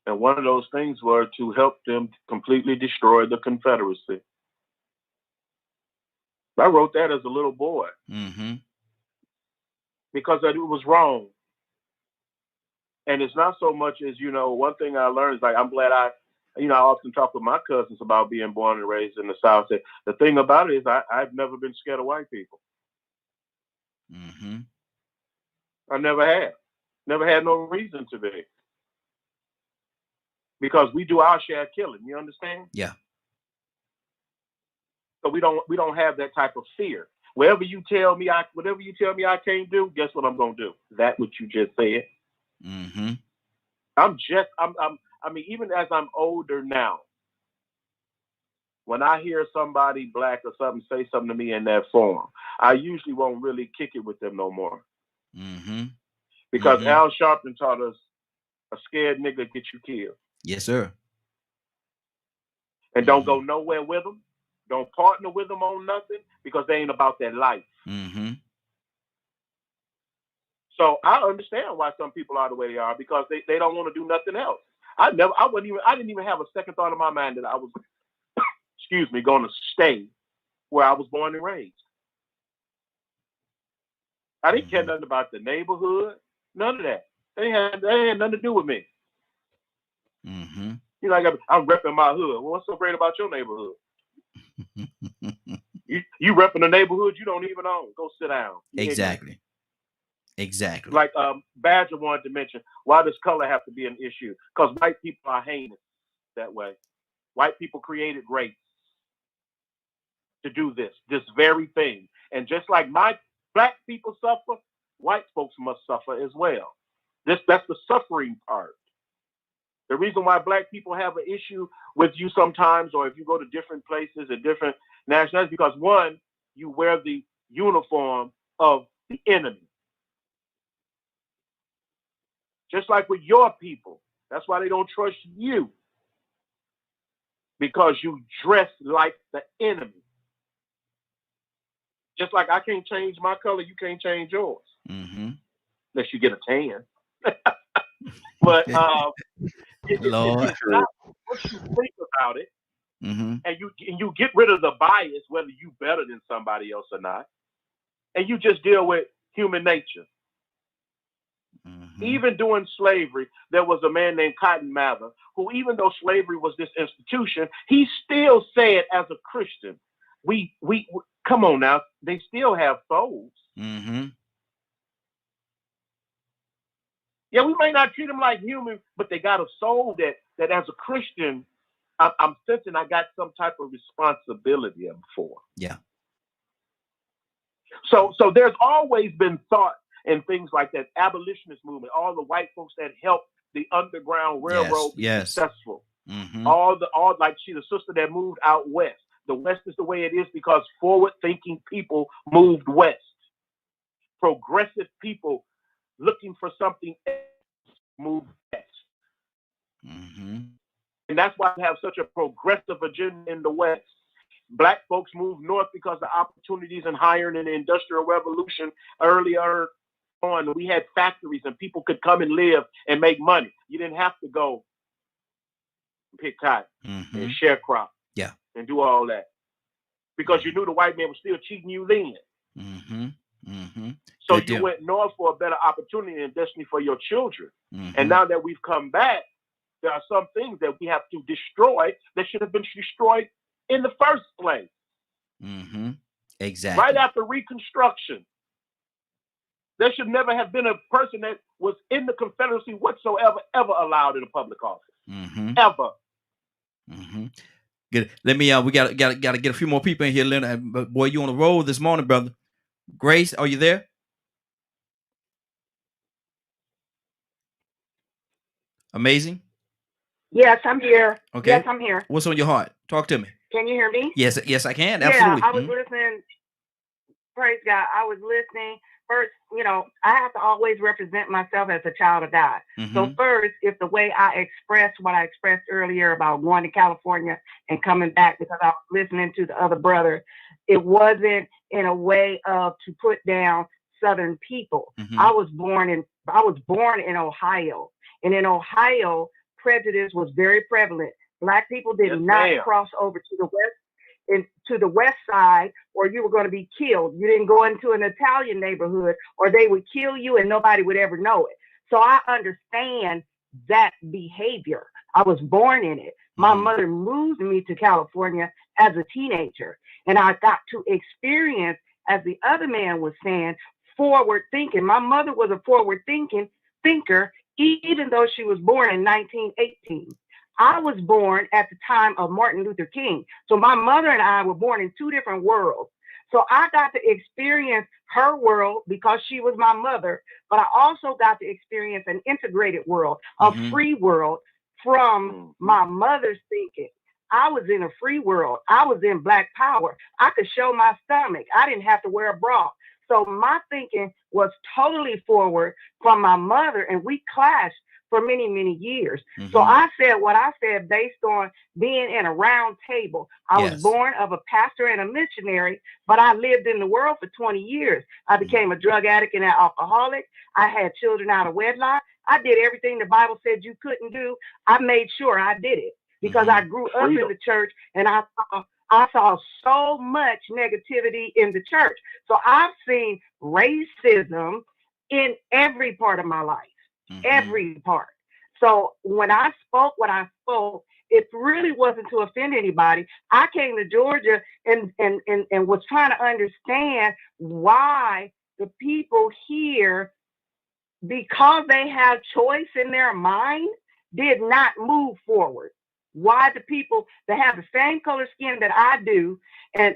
And one of those things were to help them completely destroy the Confederacy. I wrote that as a little boy because it was wrong. And it's not so much as, you know, one thing I learned is like, I'm glad I often talk with my cousins about being born and raised in the South. The thing about it is I've never been scared of white people. I never have. Never had no reason to be. Because we do our share of killing, you understand? Yeah. So we don't have that type of fear. Whatever you tell me I can't do, guess what I'm gonna do? That what you just said. I mean, even as I'm older now, when I hear somebody black or something say something to me in that form, I usually won't really kick it with them no more. Because Al Sharpton taught us, a scared nigga get you killed. Yes, sir. And don't go nowhere with them. Don't partner with them on nothing because they ain't about that life. So I understand why some people are the way they are because they don't want to do nothing else. I didn't even have a second thought in my mind that I was, going to stay where I was born and raised. I didn't care nothing about the neighborhood, none of that. They had nothing to do with me. You know, I'm repping my hood. Well, what's so great about your neighborhood? you repping the neighborhood you don't even own. Go sit down. Exactly. Like Badger wanted to mention, why does color have to be an issue? Because white people are heinous that way. White people created race to do this very thing. And just like my Black people suffer, white folks must suffer as well. That's the suffering part. The reason why black people have an issue with you sometimes, or if you go to different places and different nationalities, because one, you wear the uniform of the enemy. Just like with your people. That's why they don't trust you. Because you dress like the enemy. Just like I can't change my color, you can't change yours. Mm-hmm. Unless you get a tan. But it's not what you think about it. Mm-hmm. And you get rid of the bias, whether you better than somebody else or not. And you just deal with human nature. Mm-hmm. Even during slavery, there was a man named Cotton Mather who, even though slavery was this institution, he still said, as a Christian, we come on now, they still have souls. Mm-hmm. Yeah, we may not treat them like human, but they got a soul that as a Christian, I'm sensing I got some type of responsibility for. Yeah. So there's always been thought and things like that. Abolitionist movement, all the white folks that helped the Underground Railroad be successful. Mm-hmm. All like she's the sister that moved out west. The West is the way it is because forward-thinking people moved west. Progressive people looking for something else moved west. Mm-hmm. And that's why we have such a progressive agenda in the West. Black folks moved north because of opportunities and hiring in the Industrial Revolution earlier on. We had factories and people could come and live and make money. You didn't have to go pick cotton and sharecrop and do all that because you knew the white man was still cheating you then. Mm-hmm. Mm-hmm. So you went north for a better opportunity and destiny for your children. Mm-hmm. And now that we've come back, there are some things that we have to destroy that should have been destroyed in the first place. Mm-hmm. Exactly. Right after Reconstruction. There should never have been a person that was in the Confederacy whatsoever, ever allowed in a public office. Mm-hmm. Ever. Mm-hmm. Good. Let me we gotta get a few more people in here, Leonard. But boy, you on the roll this morning, brother. Grace, are you there? Amazing. Yes, I'm here. Okay. Yes, I'm here. What's on your heart? Talk to me. Can you hear me? Yes, I can. Absolutely. Yeah, I was listening. Praise God. I was listening. First, I have to always represent myself as a child of God. Mm-hmm. So first, if the way I expressed what I expressed earlier about going to California and coming back because I was listening to the other brother, it wasn't in a way of to put down Southern people. Mm-hmm. I was born in Ohio. And in Ohio, prejudice was very prevalent. Black people did not cross over to the west side, or you were going to be killed. You didn't go into an Italian neighborhood, or they would kill you and nobody would ever know it. So I understand that behavior. I was born in it. My mother moved me to California as a teenager, and I got to experience, as the other man was saying, forward thinking. My mother was a forward thinker, even though she was born in 1918. I was born at the time of Martin Luther King. So my mother and I were born in two different worlds. So I got to experience her world because she was my mother, but I also got to experience an integrated world, a free world from my mother's thinking. I was in a free world. I was in Black power. I could show my stomach. I didn't have to wear a bra. So my thinking was totally forward from my mother, and we clashed for many, many years. So I said what I said based on being in a round table. I was born of a pastor and a missionary, but I lived in the world for 20 years. I became a drug addict and an alcoholic. I had children out of wedlock. I did everything the Bible said you couldn't do. I made sure I did it because I grew up in the church, and I saw so much negativity in the church. So I've seen racism in every part of my life. Every part. So when I spoke what I spoke, it really wasn't to offend anybody. I came to Georgia and was trying to understand why the people here, because they have choice in their mind, did not move forward. Why the people that have the same color skin that I do, and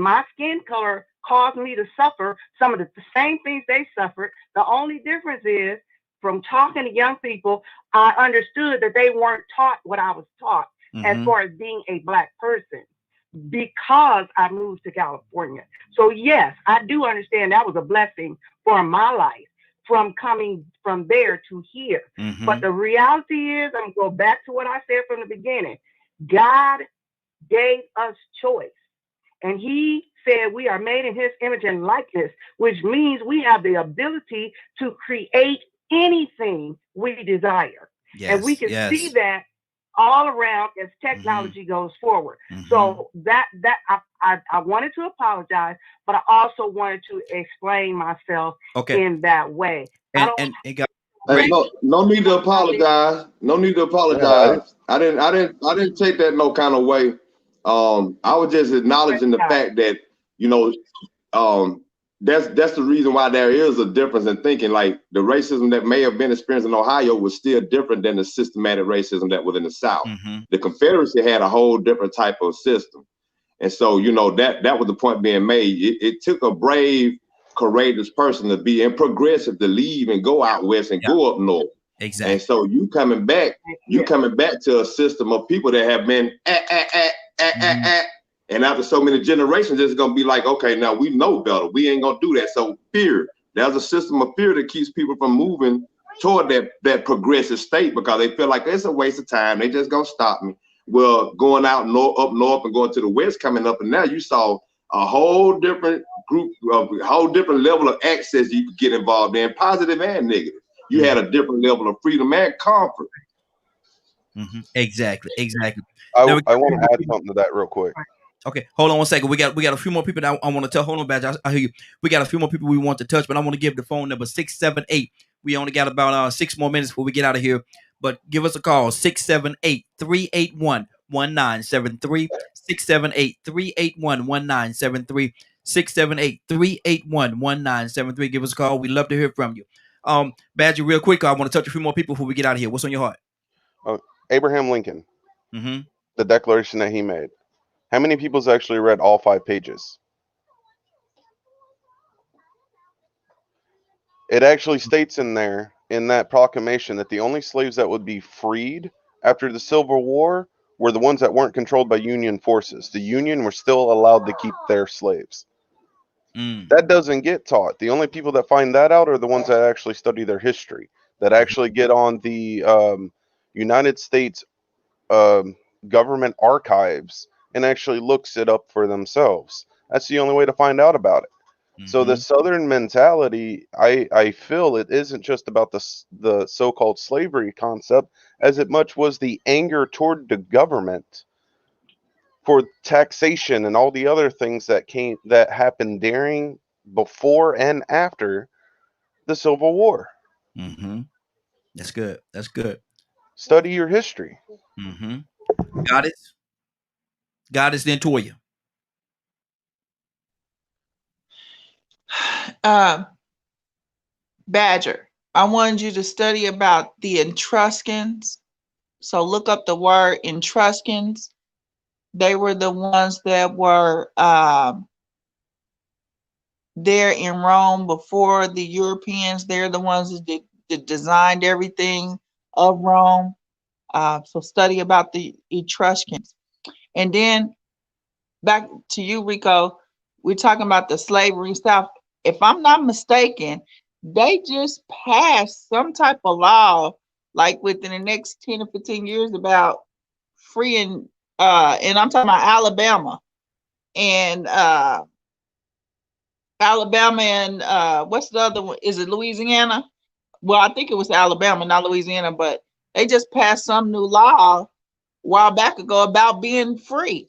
my skin color caused me to suffer some of the same things they suffered. The only difference is, from talking to young people, I understood that they weren't taught what I was taught as far as being a Black person, because I moved to California. So yes, I do understand that was a blessing for my life, from coming from there to here. But the reality is, I'm going to go back to what I said from the beginning. God gave us choice. And he said we are made in his image and likeness, which means we have the ability to create anything we desire. And we can see that all around as technology goes forward. So that I wanted to apologize, but I also wanted to explain myself in that way. Hey, no need to apologize. No need to apologize. I didn't take that no kind of way. I was just acknowledging the fact that, you know, that's the reason why there is a difference in thinking. Like, the racism that may have been experienced in Ohio was still different than the systematic racism that was in the South. The Confederacy had a whole different type of system. And so, you know, that was the point being made. It took a brave, courageous person to be, and progressive, to leave and go out west and go up north. Exactly. And so you coming back to a system of people that have been and after so many generations, it's gonna be like, okay, now we know better. We ain't gonna do that. So fear. There's a system of fear that keeps people from moving toward that progressive state, because they feel like it's a waste of time. They just gonna stop me. Well, going out up north and going to the west coming up, and now you saw a whole different group, a whole different level of access you could get involved in, positive and negative. You had a different level of freedom and comfort. Exactly. I want to add something to that real quick. Okay, hold on one second. We got a few more people that I want to tell. Hold on, Badge. I hear you. We got a few more people we want to touch, but I want to give the phone number 678. We only got about 6 more minutes before we get out of here. But give us a call, 678-381-1973. 678-381-1973. 678-381-1973. Give us a call. We'd love to hear from you. Badger, real quick, I want to touch a few more people before we get out of here. What's on your heart? Abraham Lincoln. The declaration that he made. How many people's actually read all 5 pages? It actually states in there, in that proclamation, that the only slaves that would be freed after the Civil War were the ones that weren't controlled by Union forces. The Union were still allowed to keep their slaves. That doesn't get taught. The only people that find that out are the ones that actually study their history, that actually get on the United States government archives and actually looks it up for themselves. That's the only way to find out about it. So the Southern mentality, I feel it isn't just about the so-called slavery concept, as it much was the anger toward the government for taxation and all the other things that happened during, before, and after the Civil War. That's good. Study your history. God is then Toya. Badger, I wanted you to study about the Etruscans. So look up the word Etruscans. They were the ones that were there in Rome before the Europeans. They're the ones that designed everything of Rome. So study about the Etruscans. And then back to you, Rico, we're talking about the slavery stuff. If I'm not mistaken, they just passed some type of law, like within the next 10 or 15 years, about freeing, and I'm talking about Alabama and what's the other one? Is it Louisiana? Well, I think it was Alabama, not Louisiana, but they just passed some new law a while back ago about being free.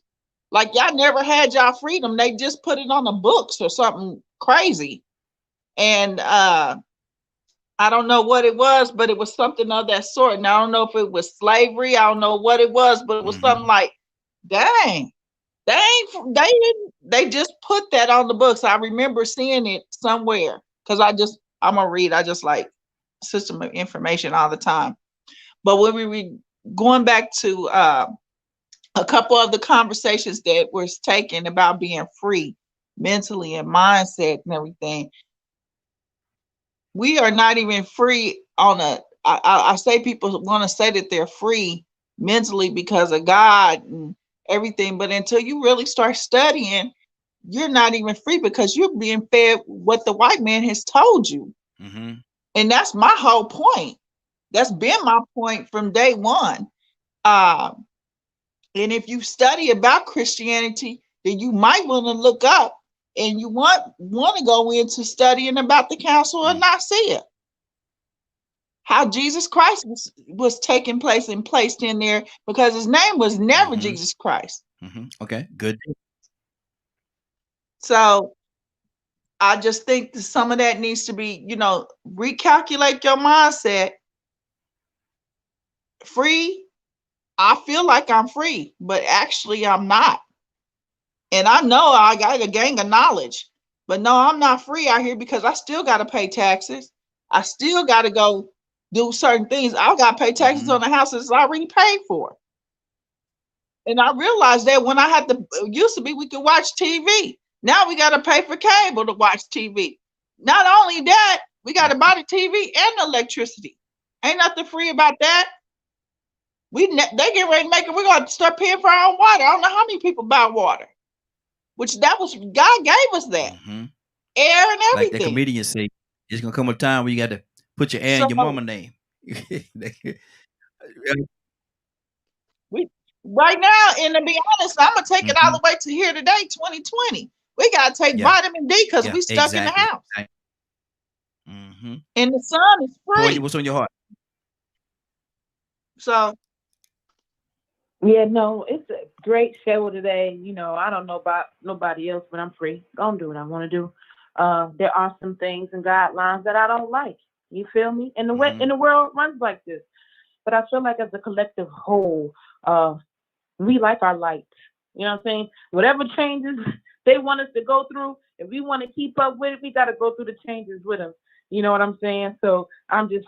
Like, y'all never had y'all freedom. They just put it on the books or something crazy. And I don't know what it was, but it was something of that sort. And I don't know if it was slavery. I don't know what it was, but it was something like, dang, they just put that on the books. I remember seeing it somewhere, because I'm gonna read. I just like system of information all the time. But when we were going back to a couple of the conversations that was taken about being free, mentally and mindset and everything. We are not even free on I say people want to say that they're free mentally because of God and everything, but until you really start studying, you're not even free because you're being fed what the white man has told you. Mm-hmm. And that's my whole point. That's been my point from day one. And if you study about Christianity, then you might want to look up and you want to go into studying about the Council of Nicaea. How Jesus Christ was taking place and placed in there, because his name was never Jesus Christ. Okay, good. So I just think that some of that needs to be, recalculate your mindset. Free, I feel like I'm free, but actually I'm not. And I know I got a gang of knowledge, but no, I'm not free out here because I still got to pay taxes. I still got to go do certain things. I got to pay taxes on the house that's already paid for. And I realized that when I had to, used to be, we could watch TV. Now we got to pay for cable to watch TV. Not only that, we got to buy the TV and the electricity. Ain't nothing free about that. They get ready to make it. We're going to start paying for our own water. I don't know how many people buy water. Which that was, God gave us that. Air and everything. Like the comedians say, it's going to come a time where you got to put your air in your mama name. Right now, and to be honest, I'm going to take it all the way to here today, 2020. We got to take vitamin D because we stuck in the house. And the sun is free. What's on your heart? So, yeah, no, it's a great show today. I don't know about nobody else, but I'm free. Gonna do what I want to do. There are some things and guidelines that I don't like. You feel me? And the way in the world runs like this. But I feel like as a collective whole, we like our light. You know what I'm saying? Whatever changes they want us to go through, if we want to keep up with it, we got to go through the changes with them. You know what I'm saying? So I'm just,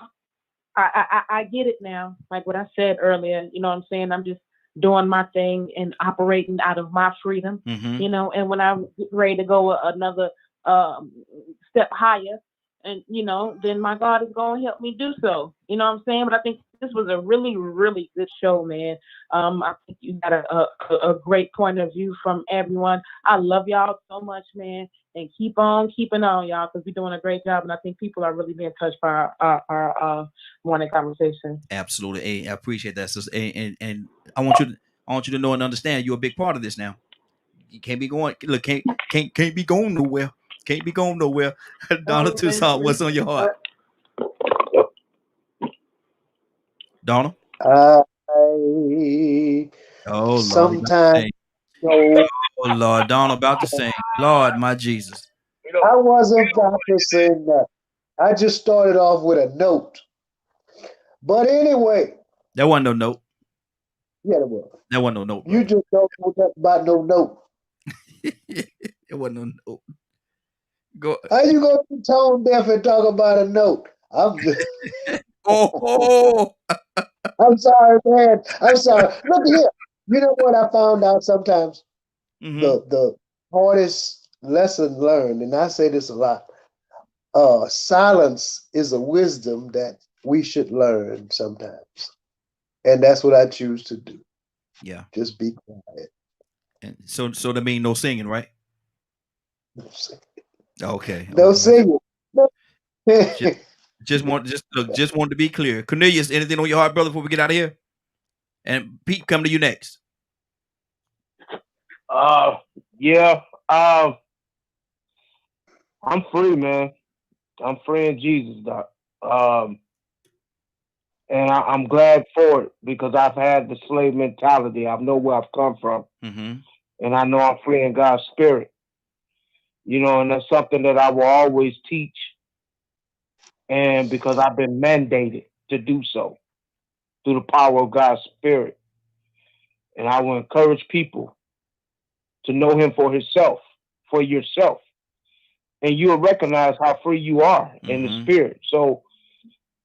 I get it now. Like what I said earlier, you know what I'm saying? I'm just doing my thing and operating out of my freedom, and when I'm ready to go another step higher, and then my God is going to help me do so. You know what I'm saying? But I think this was a really, really good show, man. I think you got a great point of view from everyone. I love y'all so much, man. And keep on keeping on, y'all, because we're doing a great job. And I think people are really being touched by our morning conversation. Absolutely. Hey, I appreciate that, sister. And I want you to know and understand you're a big part of this now. You can't be going. Look, can't be going nowhere. Can't be going nowhere. Donna Toussaint, what's on your heart? Donna? Sometimes. Oh Lord, Donna about to sing. Lord, my Jesus. I wasn't about to sing that. I just started off with a note. But anyway. That wasn't no note. Yeah, it was. That wasn't no note. You just don't know nothing about no note. It wasn't no note. Go. How you gonna be tone deaf and talk about a note? I'm just I'm sorry, man. I'm sorry. Look here. You know what I found out sometimes? The hardest lesson learned, and I say this a lot, silence is a wisdom that we should learn sometimes. And that's what I choose to do. Yeah. Just be quiet. And so that means no singing, right? No singing. Okay. No singing. Just want to be clear. Cornelius, anything on your heart, brother, before we get out of here? And Pete, come to you next. Yeah. I'm free, man. I'm free in Jesus, Doc. And I'm glad for it because I've had the slave mentality. I know where I've come from. And I know I'm free in God's spirit. And that's something that I will always teach. And because I've been mandated to do so through the power of God's spirit. And I will encourage people to know him for yourself. And you'll recognize how free you are in the spirit. So,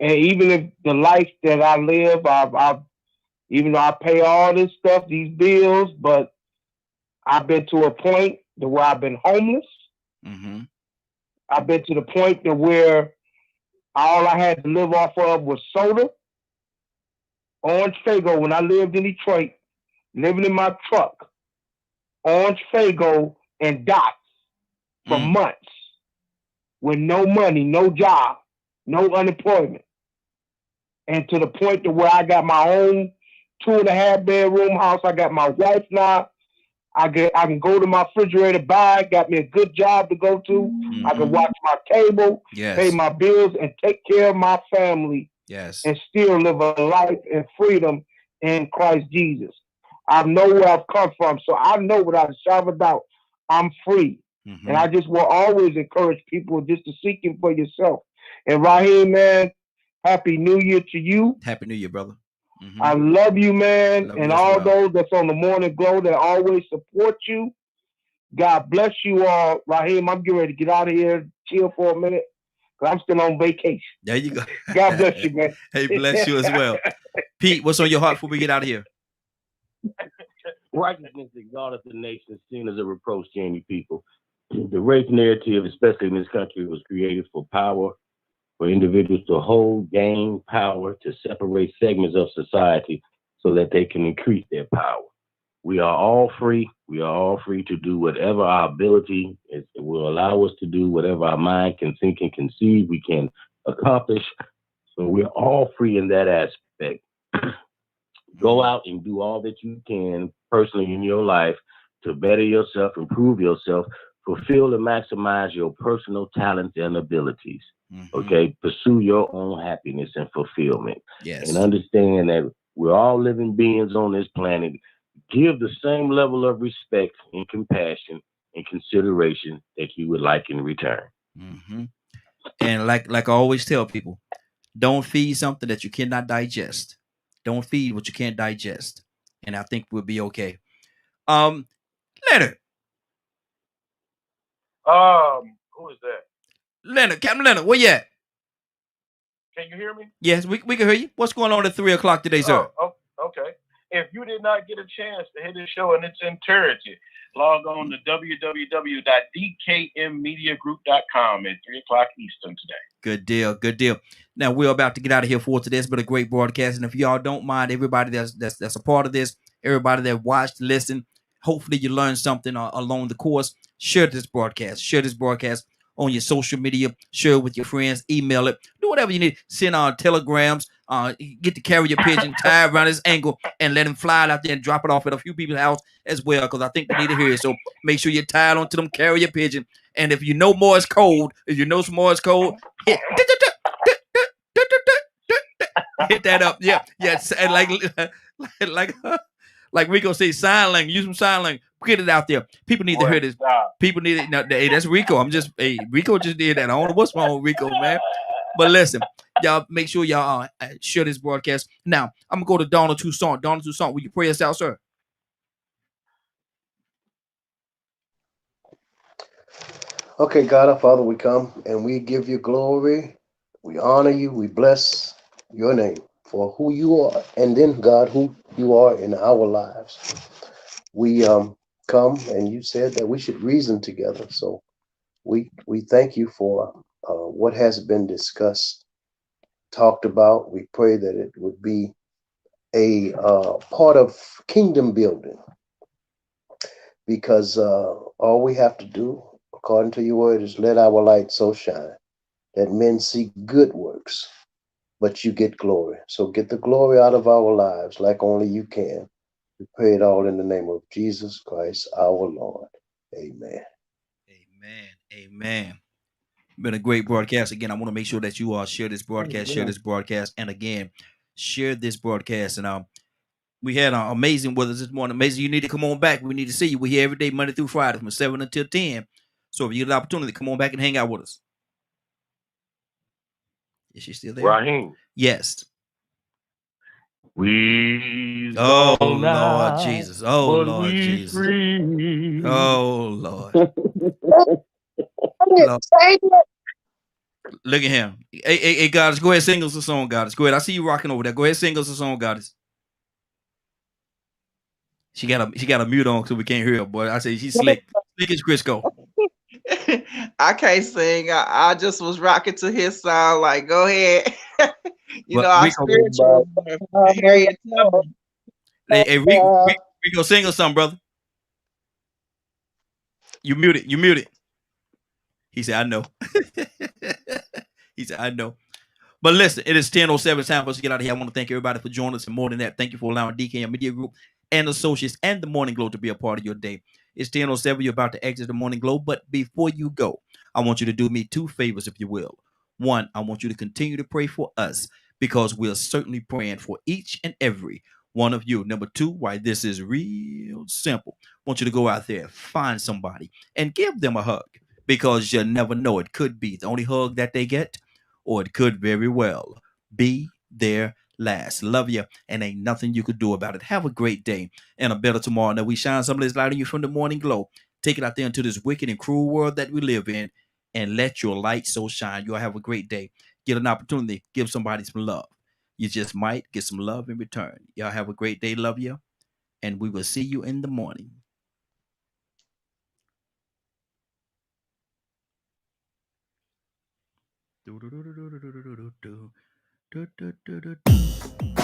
and even if the life that I live, even though I pay all this stuff, these bills, but I've been to a point to where I've been homeless. I've been to the point to where all I had to live off of was soda, Orange Fago. When I lived in Detroit, living in my truck, Orange Fago and Dots for months with no money, no job, no unemployment. And to the point to where I got my own 2.5 bedroom house. I got my wife now. I can go to my refrigerator, buy, got me a good job to go to. I can watch my cable, pay my bills, and take care of my family. And still live a life in freedom in Christ Jesus. I know where I've come from, so I know without a shadow of a doubt, I'm free. And I just will always encourage people just to seek Him for yourself. And Raheem, man, Happy New Year to you. Happy New Year, brother. I love you, man. Love and you all those that's on the Morning Glow that always support you. God bless you all. Raheem, I'm getting ready to get out of here, chill for a minute, because I'm still on vacation. There you go. God bless you, man. Hey, bless you as well. Pete, what's on your heart before we get out of here? Righteousness exalteth the nation, sin is a reproach to any people. The race narrative, especially in this country, was created for power, for individuals to hold, gain power, to separate segments of society so that they can increase their power. We are all free. We are all free to do whatever our ability is, will allow us to do, whatever our mind can think and conceive, we can accomplish. So we're all free in that aspect. Go out and do all that you can personally in your life to better yourself, improve yourself, fulfill and maximize your personal talents and abilities. Okay, pursue your own happiness and fulfillment. And understand that we're all living beings on this planet. Give the same level of respect and compassion and consideration that you would like in return. And like I always tell people, don't feed something that you cannot digest. Don't feed what you can't digest. And I think we'll be okay. Leonard. Who is that? Leonard, Captain Leonard, where you at? Can you hear me? Yes, we can hear you. What's going on at 3 o'clock today, sir? Oh, okay. If you did not get a chance to hear this show in its entirety, log on to www.dkmmediagroup.com at 3 o'clock Eastern today. Good deal. Good deal. Now, we're about to get out of here for today. It's been a great broadcast. And if y'all don't mind, everybody that's a part of this, everybody that watched, listened, hopefully you learned something along the course. Share this broadcast. Share this broadcast on your social media. Share it with your friends. Email it. Do whatever you need. Send telegrams. Get the carrier pigeon, tie around his ankle, and let him fly out there and drop it off at a few people's house as well, because I think they need to hear it. So make sure you're tied onto them carrier pigeon. And if you know Morse code, hit that up. Yeah. And like Rico say, sign language. Use some sign language. Get it out there. People need to hear this. People need it. Now, hey, that's Rico. Rico just did that. I don't know what's wrong with Rico, man. But listen, y'all make sure y'all share this broadcast. Now, I'm going to go to Donald Toussaint. Donald Toussaint, will you pray us out, sir? Okay, God our Father, we come and we give you glory. We honor you. We bless your name for who you are. And then, God, who you are in our lives. We come and you said that we should reason together. So we thank you for what has been discussed, talked about. We pray that it would be a part of kingdom building, because all we have to do, according to your word, is let our light so shine that men see good works, but you get glory. So get the glory out of our lives like only you can. We pray it all in the name of Jesus Christ, our Lord. Amen. Amen. Amen. Been a great broadcast. Again, I want to make sure that you all share this broadcast, and again, share this broadcast. And we had amazing with us this morning. Amazing, you need to come on back. We need to see you. We're here every day, Monday through Friday, from 7 until 10. So if you get the opportunity, come on back and hang out with us. Is she still there? Raheem. Yes. We Lord Jesus. Oh, Lord Jesus. Free. Oh, Lord. Look at him. Hey, Goddess, go ahead and sing us a song, Goddess. Go ahead. I see you rocking over there. Go ahead and sing us a song, Goddess. She got a mute on so we can't hear her, boy. I say she's slick. Biggest Crisco. I can't sing. I just was rocking to his song. Like, go ahead. Our spiritual Harriet Tubman. Hey, Rico, sing us something, brother. You muted. He said, I know. He said, I know. But listen, it is 10:07. Time for us to get out of here. I want to thank everybody for joining us, and more than that, thank you for allowing DKM Media Group and associates and the Morning Glow to be a part of your day. It's 10:07. You're about to exit the Morning Glow, but before you go, I want you to do me two favors, if you will. One, I want you to continue to pray for us, because we're certainly praying for each and every one of you. Number two, why this is real simple. I want you to go out there, find somebody, and give them a hug, because you never know. It could be the only hug that they get, or it could very well be their last. Love you, and ain't nothing you could do about it. Have a great day and a better tomorrow. Now we shine some of this light on you from the Morning Glow. Take it out there into this wicked and cruel world that we live in, and let your light so shine. You'll have a great day. Get an opportunity, give somebody some love. You just might get some love in return. Y'all have a great day. Love you, and we will see you in the morning. Do, do, do, do, do, do, do, do, do, do, do, do, do.